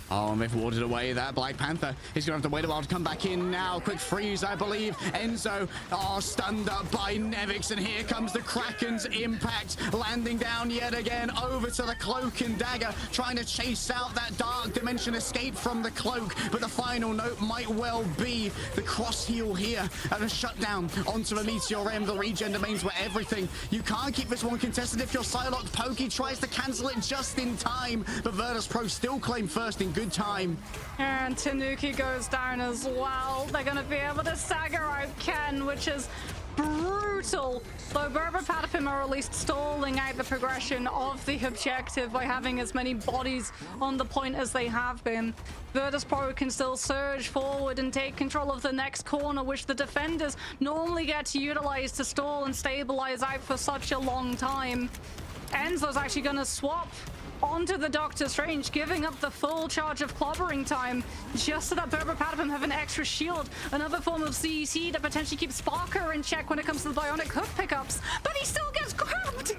Oh, and they've warded away that Black Panther. He's going to have to wait a while to come back in now. Quick freeze, I believe. Enzo, stunned up by Nevix. And here comes the Kraken's impact. Landing down yet again over to the Cloak and Dagger. Trying to chase out that Dark Dimension escape from the Cloak. But the final note might well be the cross heal here. And a shutdown onto the Meteor M. The regen domains were everything. You can't keep this one contested if your Psylocke. Pokey tries to cancel it just in time. But Virtus.pro still claim first in good time. And Tanuki goes down as well. They're going to be able to stagger out Ken, which is brutal. Though Brbrpatapim are at least stalling out the progression of the objective by having as many bodies on the point as they have been. Virtus.pro can still surge forward and take control of the next corner, which the defenders normally get to utilize to stall and stabilize out for such a long time. Enzo's actually going to swap onto the Doctor Strange, giving up the full charge of clobbering time just so that Brbrpatapim have an extra shield, another form of CEC that potentially keeps Sparker in check when it comes to the bionic hook pickups, but he still gets grabbed.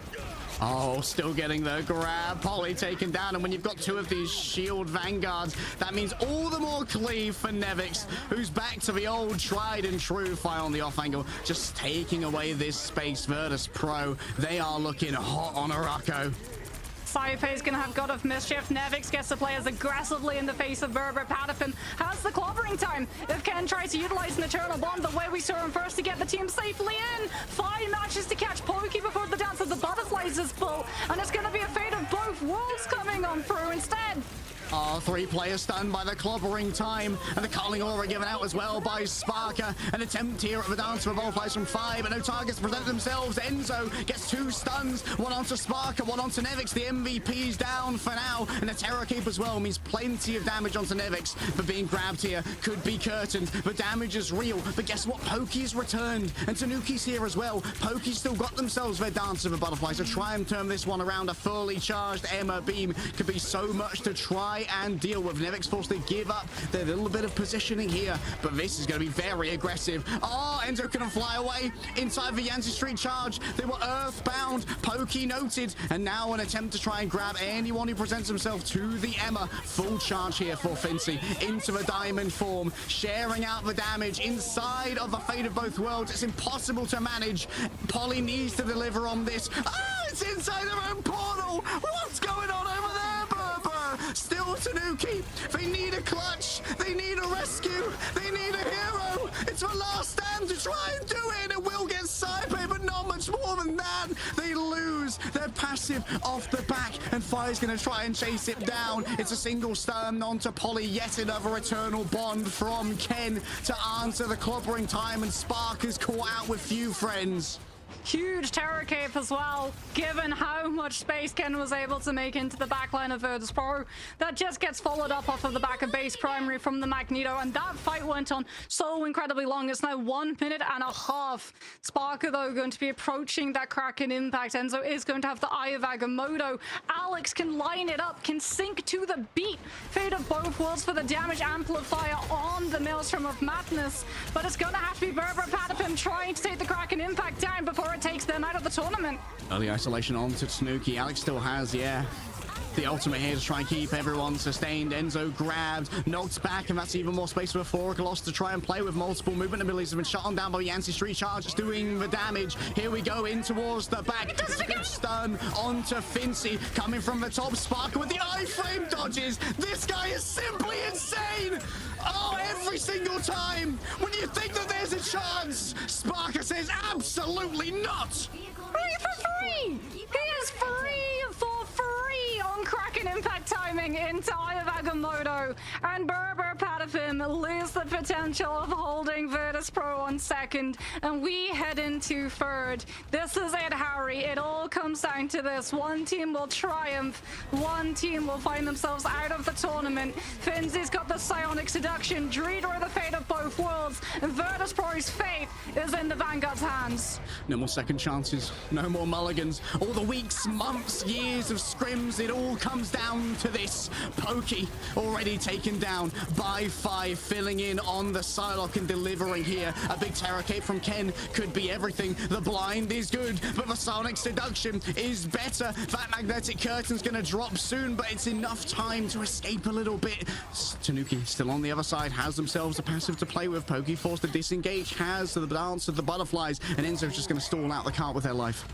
Oh, still getting the grab. Polly taken down, and when you've got two of these shield vanguards, that means all the more cleave for Nevix, who's back to the old tried and true fire on the off angle, just taking away this space. Virtus.pro, they are looking hot on Araco. Saipei's gonna have God of Mischief. Nevix gets to play as aggressively in the face of Brbrpatapim. Has the clobbering time. If Ken tries to utilize an Eternal Bond the way we saw him first to get the team safely in, Fine manages to catch Pokey before the Dance of the Butterflies is full, and it's gonna be a fate of both worlds coming on through instead. Three players stunned by the clobbering time, and the Culling Aura given out as well by Sparker. An attempt here at the Dance of Butterflies from 5, and no targets present themselves. Enzo gets 2 stuns, one onto Sparker, one onto Nevix. The MVP's down for now, and the Terror Cape as well means plenty of damage onto Nevix. But being grabbed here could be curtained. The damage is real, but guess what? Pokey's returned, and Tanuki's here as well. Pokey's still got themselves their Dance of the Butterflies to try and turn this one around. A fully charged Emma beam could be so much to try and deal with. Nevix forced to give up their little bit of positioning here, but this is going to be very aggressive. Enzo couldn't fly away inside the Yancey Street charge. They were earthbound. Pokey noted, and now an attempt to try and grab anyone who presents himself to the Emma. Full charge here for Fincy into the diamond form, sharing out the damage inside of the Fate of Both Worlds. It's impossible to manage. Polly needs to deliver on this. It's inside their own portal. What's going on over there? Still Tanuki. They need a clutch. They need a rescue. They need a hero. It's the last stand to try and do it. It will get Saipei, but not much more than that. They lose their passive off the back, and Fire's going to try and chase it down. It's a single stun onto Polly. Yet another Eternal Bond from Ken to answer the clobbering time, and Spark is caught out with few friends. Huge Terror Cape as well, given how much space Ken was able to make into the backline of Virtus.pro. That just gets followed up off of the back of base primary from the Magneto, and that fight went on so incredibly long. It's now 1 minute and a half. Sparker, though, going to be approaching that Kraken impact. Enzo is going to have the Eye of Agamotto. Alex can line it up, can sync to the beat. Fate of Both Worlds for the damage amplifier on the Maelstrom of Madness, but it's going to have to be Brbrpatapim trying to take the Kraken impact down before it takes them out of the tournament. Early isolation onto Tanuki. Alex still has, the ultimate here to try and keep everyone sustained. Enzo grabbed, knocked back, and that's even more space for Foracalos to try and play with. Multiple movement abilities have been shot on down by Yancey Street Charge. It's doing the damage. Here we go in towards the back. It's a good stun onto Fincy coming from the top. Sparker with the iframe dodges. This guy is simply insane. Every single time when you think that there's a chance, Sparker says absolutely not. Free for free! He is free for free on Kraken impact timing into Eye of Agamotto, and Brbrpatapim lose the potential of holding Virtus.pro on second, and we head into third. This is it, Harry. It all comes down to this. One team will triumph, one team will find themselves out of the tournament. Finzy's got the Psionic Seduction, Dreeder the Fate of Both Worlds, and Virtus.pro's fate is in the Vanguard's hands. No more second chances, no more mulligans. All the weeks, months, years of scrims, it all comes down to this. Pokey already taken down by 5 filling in on the Psylocke and delivering here. A big Terror Cape from Ken could be everything. The blind is good, but the Sonic Seduction is better. That magnetic curtain's gonna drop soon, but it's enough time to escape a little bit. Tanuki still on the other side, has themselves a passive to play with. Pokey forced to disengage, has the dance of the butterflies, and Enzo's just gonna stall out the cart with their life.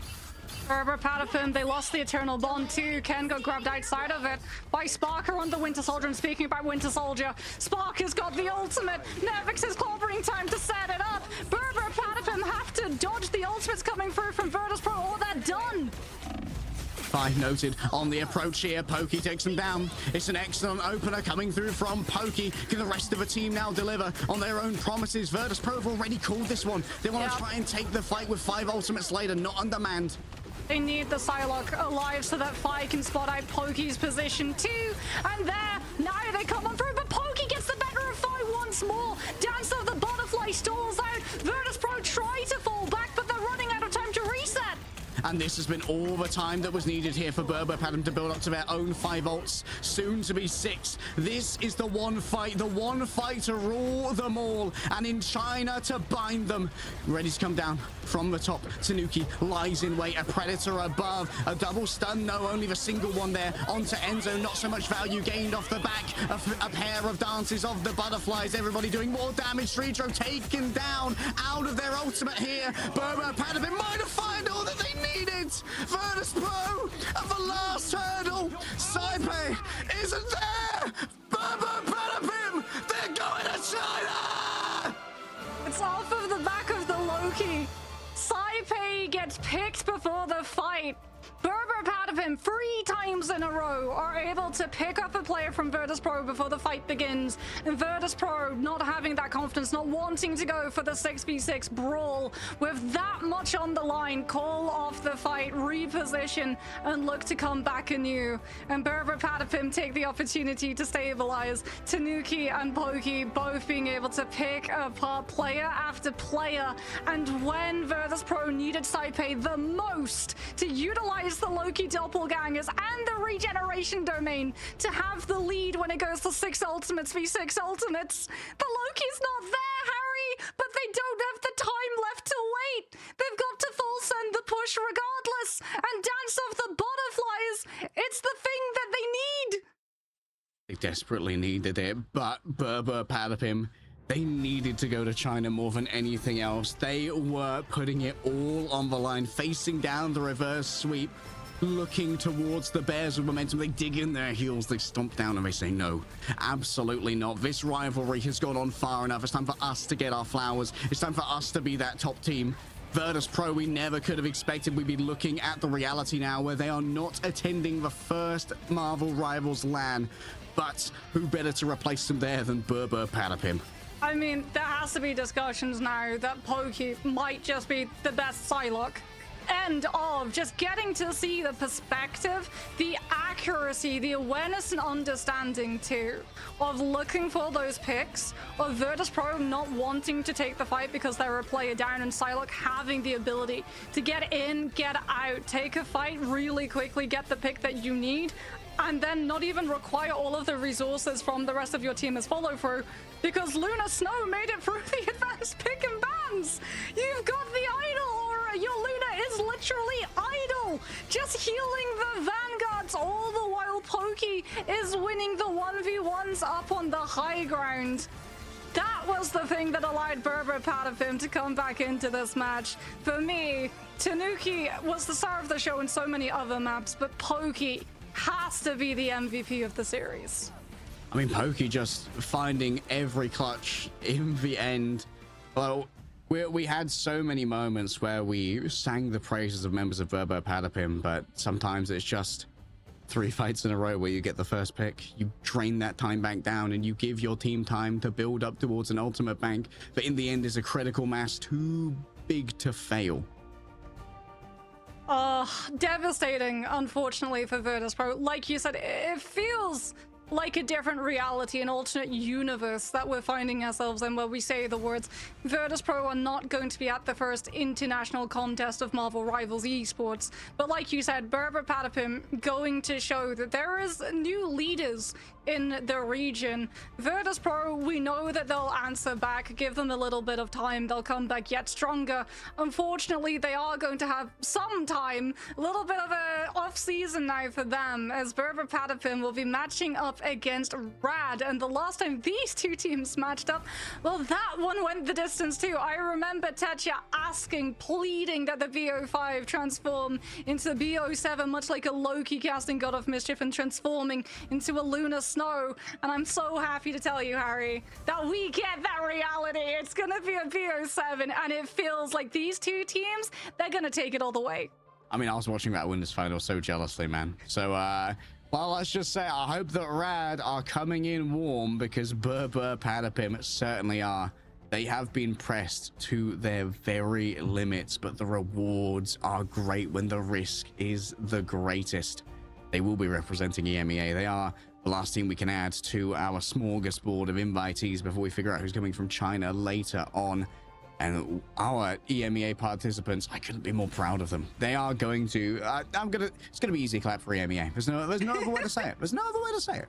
Brbrpatapim, they lost the Eternal Bond too. Ken got grabbed outside of it by Sparker on the Winter Soldier. And speaking about Winter Soldier, Sparker's got the ultimate. Nevix is clobbering time to set it up. Brbrpatapim have to dodge the ultimates coming through from Virtus.pro, or they're done. 5 noted on the approach here. Pokey takes them down. It's an excellent opener coming through from Pokey. Can the rest of the team now deliver on their own promises? Virtus.pro have already called this one. They want to try and take the fight with 5 ultimates later, not undermanned. They need the Psylocke alive so that Fi can spot out Pokey's position too. And there, now they come on through, but Pokey gets the better of Fi once more. Dance of the Butterfly stalls out. Virtus.pro try to fall back, but they're running out of time to reset. And this has been all the time that was needed here for Brbrpatapim to build up to their own 5 ults, soon to be 6. This is the one fight to rule them all, and in China to bind them. Ready to come down from the top. Tanuki lies in wait, a Predator above, a double stun, no, only the single one there. Onto Enzo, not so much value gained off the back. A pair of dances of the butterflies, everybody doing more damage. Streetro taken down out of their ultimate here. Brbrpatapim might have fired all that they need. Virtus.pro at the last hurdle. Saipe isn't there. Brbrpatapim, they're going to China. It's off of the back of the Loki. Saipe gets picked before the fight. Brbrpatapim 3 times in a row are able to pick up a player from Virtus.pro before the fight begins. And Virtus.pro not having that confidence, not wanting to go for the 6v6 brawl with that much on the line, call off the fight, reposition, and look to come back anew. And Brbrpatapim take the opportunity to stabilize. Tanuki and Pokey both being able to pick apart player after player. And when Virtus.pro needed Saipe the most to utilize the Loki doppelgangers and the regeneration domain to have the lead when it goes to 6 ultimates v 6 ultimates, the Loki's not there, Harry, but they don't have the time left to wait. They've got to full send the push regardless, and Dance of the Butterflies, it's the thing that they need. They desperately needed it, but Brbrpatapim, they needed to go to China more than anything else. They were putting it all on the line, facing down the reverse sweep, looking towards the Bears with momentum. They dig in their heels, they stomp down, and they say no, absolutely not. This rivalry has gone on far enough. It's time for us to get our flowers. It's time for us to be that top team. Virtus.pro, we never could have expected we'd be looking at the reality now where they are not attending the first Marvel Rivals LAN. But who better to replace them there than Brbrpatapim? I mean, there has to be discussions now that Pokey might just be the best Psylocke. And of just getting to see the perspective, the accuracy, the awareness and understanding too of looking for those picks, of Virtus.pro not wanting to take the fight because they're a player down, and Psylocke having the ability to get in, get out, take a fight really quickly, get the pick that you need, and then not even require all of the resources from the rest of your team as follow through, because Luna Snow made it through the advanced pick and bans. You've got the idle aura. Your Luna is literally idle, just healing the vanguards, all the while Pokey is winning the 1v1s up on the high ground. That was the thing that allowed Brbrpatapim to come back into this match. For me, Tanuki was the star of the show in so many other maps, but Pokey has to be the MVP of the series. I mean, Pokey just finding every clutch in the end. Well, we had so many moments where we sang the praises of members of Brbrpatapim, but sometimes it's just 3 fights in a row where you get the first pick, you drain that time bank down, and you give your team time to build up towards an ultimate bank, but in the end is a critical mass too big to fail. Devastating, unfortunately, for Virtus.pro. Like you said, it feels like a different reality, an alternate universe that we're finding ourselves in, where we say the words Virtus.pro are not going to be at the first international contest of Marvel Rivals esports. But like you said, Brbrpatapim going to show that there is new leaders in the region. Virtus.pro, we know that they'll answer back, give them a little bit of time, they'll come back yet stronger. Unfortunately, they are going to have some time, a little bit of a off season now for them, as Brbrpatapim will be matching up against Rad. And the last time these two teams matched up, well, that one went the distance too. I remember Tetya asking, pleading that the BO5 transform into the BO7, much like a Loki casting God of Mischief and transforming into a Lunar Snow. And I'm so happy to tell you, Harry, that we get that reality. It's gonna be a BO7, and it feels like these two teams, they're gonna take it all the way. I mean, I was watching that winners final so jealously, man. So, well, let's just say I hope that Rad are coming in warm, because Brbrpatapim certainly are. They have been pressed to their very limits, but the rewards are great when the risk is the greatest. They will be representing EMEA. They are the last team we can add to our smorgasbord of invitees before we figure out who's coming from China later on. And our EMEA participants, I couldn't be more proud of them. They are going to, it's gonna be easy clap for EMEA. There's no other way to say it. There's no other way to say it.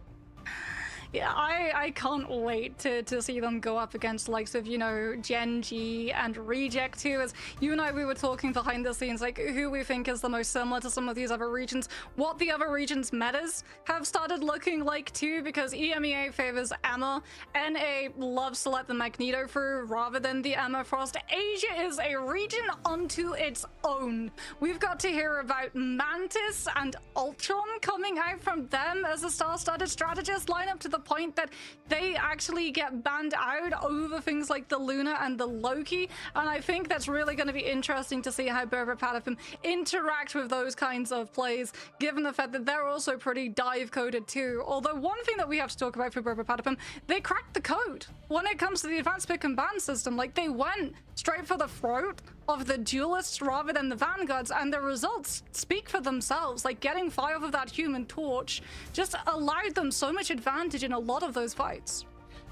Yeah, I can't wait to see them go up against the likes of, you know, Gen G and Reject too. As you and I, we were talking behind the scenes, like who we think is the most similar to some of these other regions, what the other regions' metas have started looking like too, because EMEA favors EMEA, NA loves to let the Magneto through rather than the Emma Frost. Asia is a region unto its own. We've got to hear about Mantis and Ultron coming out from them as a star-studded strategist lineup, to the point that they actually get banned out over things like the Luna and the Loki. And I think that's really going to be interesting to see how Brbrpatapim interact with those kinds of plays, given the fact that they're also pretty dive coded too. Although one thing that we have to talk about for Brbrpatapim, they cracked the code when it comes to the advanced pick and ban system. Like, they went straight for the throat of the duelists rather than the vanguards, and the results speak for themselves. Like, getting 5 of that Human Torch just allowed them so much advantage in a lot of those fights.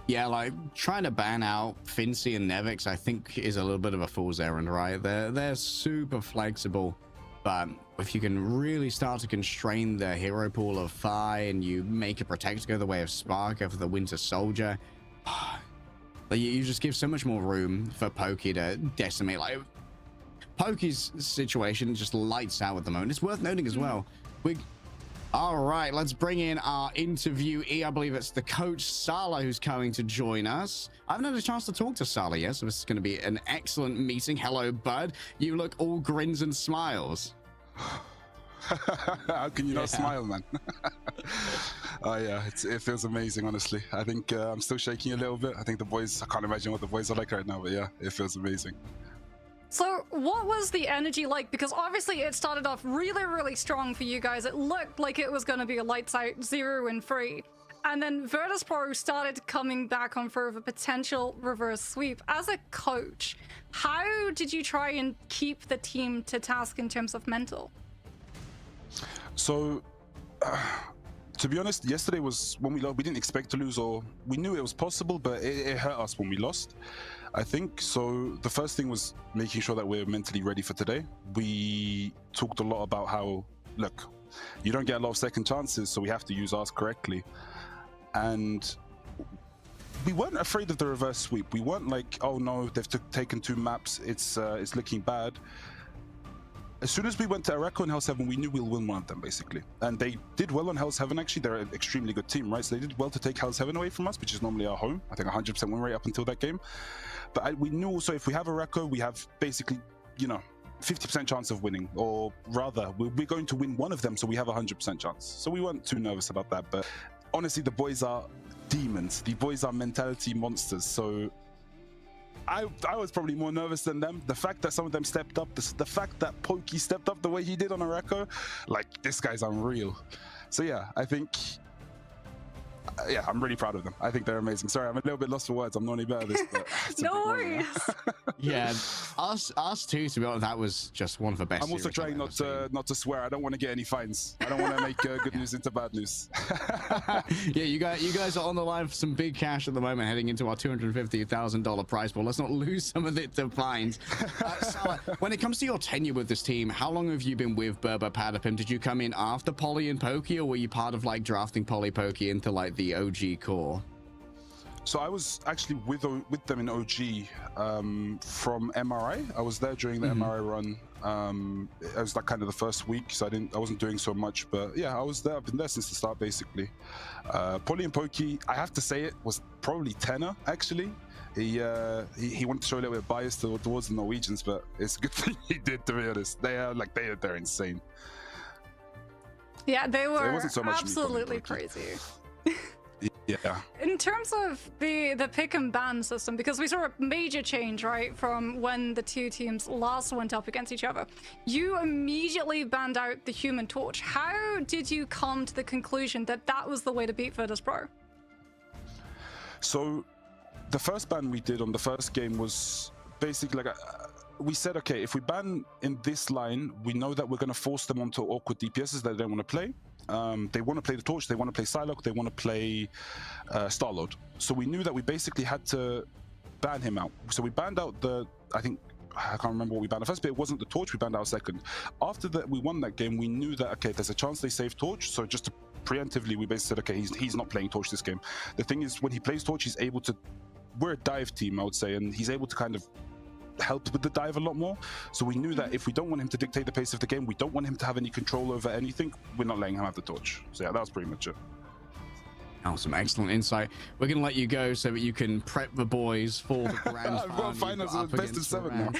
Yeah, like trying to ban out Fincy and Nevix, I think, is a little bit of a fool's errand, right? They're super flexible, but if you can really start to constrain the hero pool of Phi, and you make a Protector go the way of Sparker for the Winter Soldier, you just give so much more room for Pokey to decimate. Like, Pokey's situation just lights out at the moment. It's worth noting as well. All right, let's bring in our interviewee. I believe it's the coach Sala who's coming to join us. I haven't had a chance to talk to Sala yet, so this is going to be an excellent meeting. Hello, bud. You look all grins and smiles. How can you not smile, man? Oh yeah, it feels amazing, honestly. I think I'm still shaking a little bit. I think the boys, I can't imagine what the boys are like right now, but yeah, it feels amazing. So what was the energy like? Because obviously it started off really, really strong for you guys. It looked like it was going to be a lights out 0-3. And then Virtus.pro started coming back on for a potential reverse sweep. As a coach, how did you try and keep the team to task in terms of mental? So, to be honest, yesterday was when we didn't expect to lose, or we knew it was possible, but it hurt us when we lost, I think. So the first thing was making sure that we're mentally ready for today. We talked a lot about how, look, you don't get a lot of second chances, so we have to use ours correctly. And we weren't afraid of the reverse sweep. We weren't like, oh no, they've taken 2 maps, it's looking bad. As soon as we went to Araco and Hell's Heaven, we knew we'll win one of them, basically. And they did well on Hell's Heaven, actually. They're an extremely good team, right? So they did well to take Hell's Heaven away from us, which is normally our home. I think 100% win rate up until that game. But we knew also if we have Araco, we have basically, 50% chance of winning. Or rather, we're going to win one of them, so we have 100% chance. So we weren't too nervous about that. But honestly, the boys are demons. The boys are mentality monsters. So I was probably more nervous than them. The fact that some of them stepped up, the fact that Pokey stepped up the way he did on Araco, like, this guy's unreal. So yeah, I think yeah, I'm really proud of them. I think they're amazing. Sorry, I'm a little bit lost for words. I'm not any better at this. But No worries. Yeah, us too. To be honest, that was just one of the best. I'm also trying not to swear. I don't want to get any fines. I don't want to make good news into bad news. Yeah, you guys are on the line for some big cash at the moment, heading into our $250,000 prize pool. Let's not lose some of it to fines. Salah, when it comes to your tenure with this team, how long have you been with Brbrpatapim? Did you come in after Polly and Pokey, or were you part of like drafting Polly Pokey into like the OG core? So I was actually with them in OG from MRI. I was there during the MRI run. It was like kind of the first week, so I wasn't doing so much. But yeah, I was there. I've been there since the start, basically. Polly and Pokey, I have to say it was probably tenor actually. He wanted to show a little bit of bias towards the Norwegians, but it's a good thing he did, to be honest. They're insane. Yeah, they were so absolutely crazy. Yeah. In terms of the pick and ban system, because we saw a major change, right, from when the two teams last went up against each other, you immediately banned out the Human Torch. How did you come to the conclusion that that was the way to beat Virtus Pro? So the first ban we did on the first game was basically like we said, okay, if we ban in this line, we know that we're going to force them onto awkward DPSs that they don't want to play. They want to play the Torch, they want to play Psylocke, they want to play Starlord. So we knew that we basically had to ban him out. So we banned out I can't remember what we banned first, but it wasn't the Torch, we banned out second. After that, we won that game, we knew that, okay, there's a chance they save Torch, so just preemptively, we basically said, okay, he's not playing Torch this game. The thing is, when he plays Torch, he's able to, we're a dive team, I would say, and he's able to kind of help with the dive a lot more. So we knew that if we don't want him to dictate the pace of the game, we don't want him to have any control over anything, we're not letting him have the Torch. So yeah, that was pretty much it. Awesome, excellent insight. We're going to let you go so that you can prep the boys for the grand I've got finals of best of 7 now.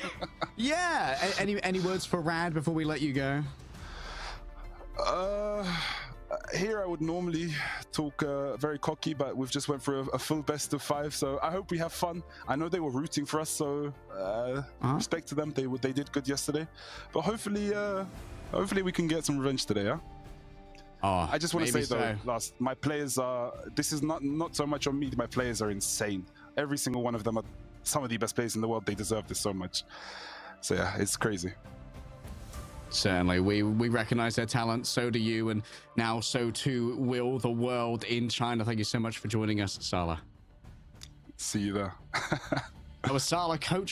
Yeah, any words for Rad before we let you go? Here I would normally talk very cocky, but we've just went for a full best of 5, so I hope we have fun. I know they were rooting for us, so respect to them. They did good yesterday, but hopefully we can get some revenge today. Yeah. Oh, I just want to say though, my players are. This is not so much on me. My players are insane. Every single one of them are some of the best players in the world. They deserve this so much. So yeah, it's crazy. Certainly, we recognize their talent, so do you, and now so too will the world in China. Thank you so much for joining us, Salah. See you there. That was Salah, coach of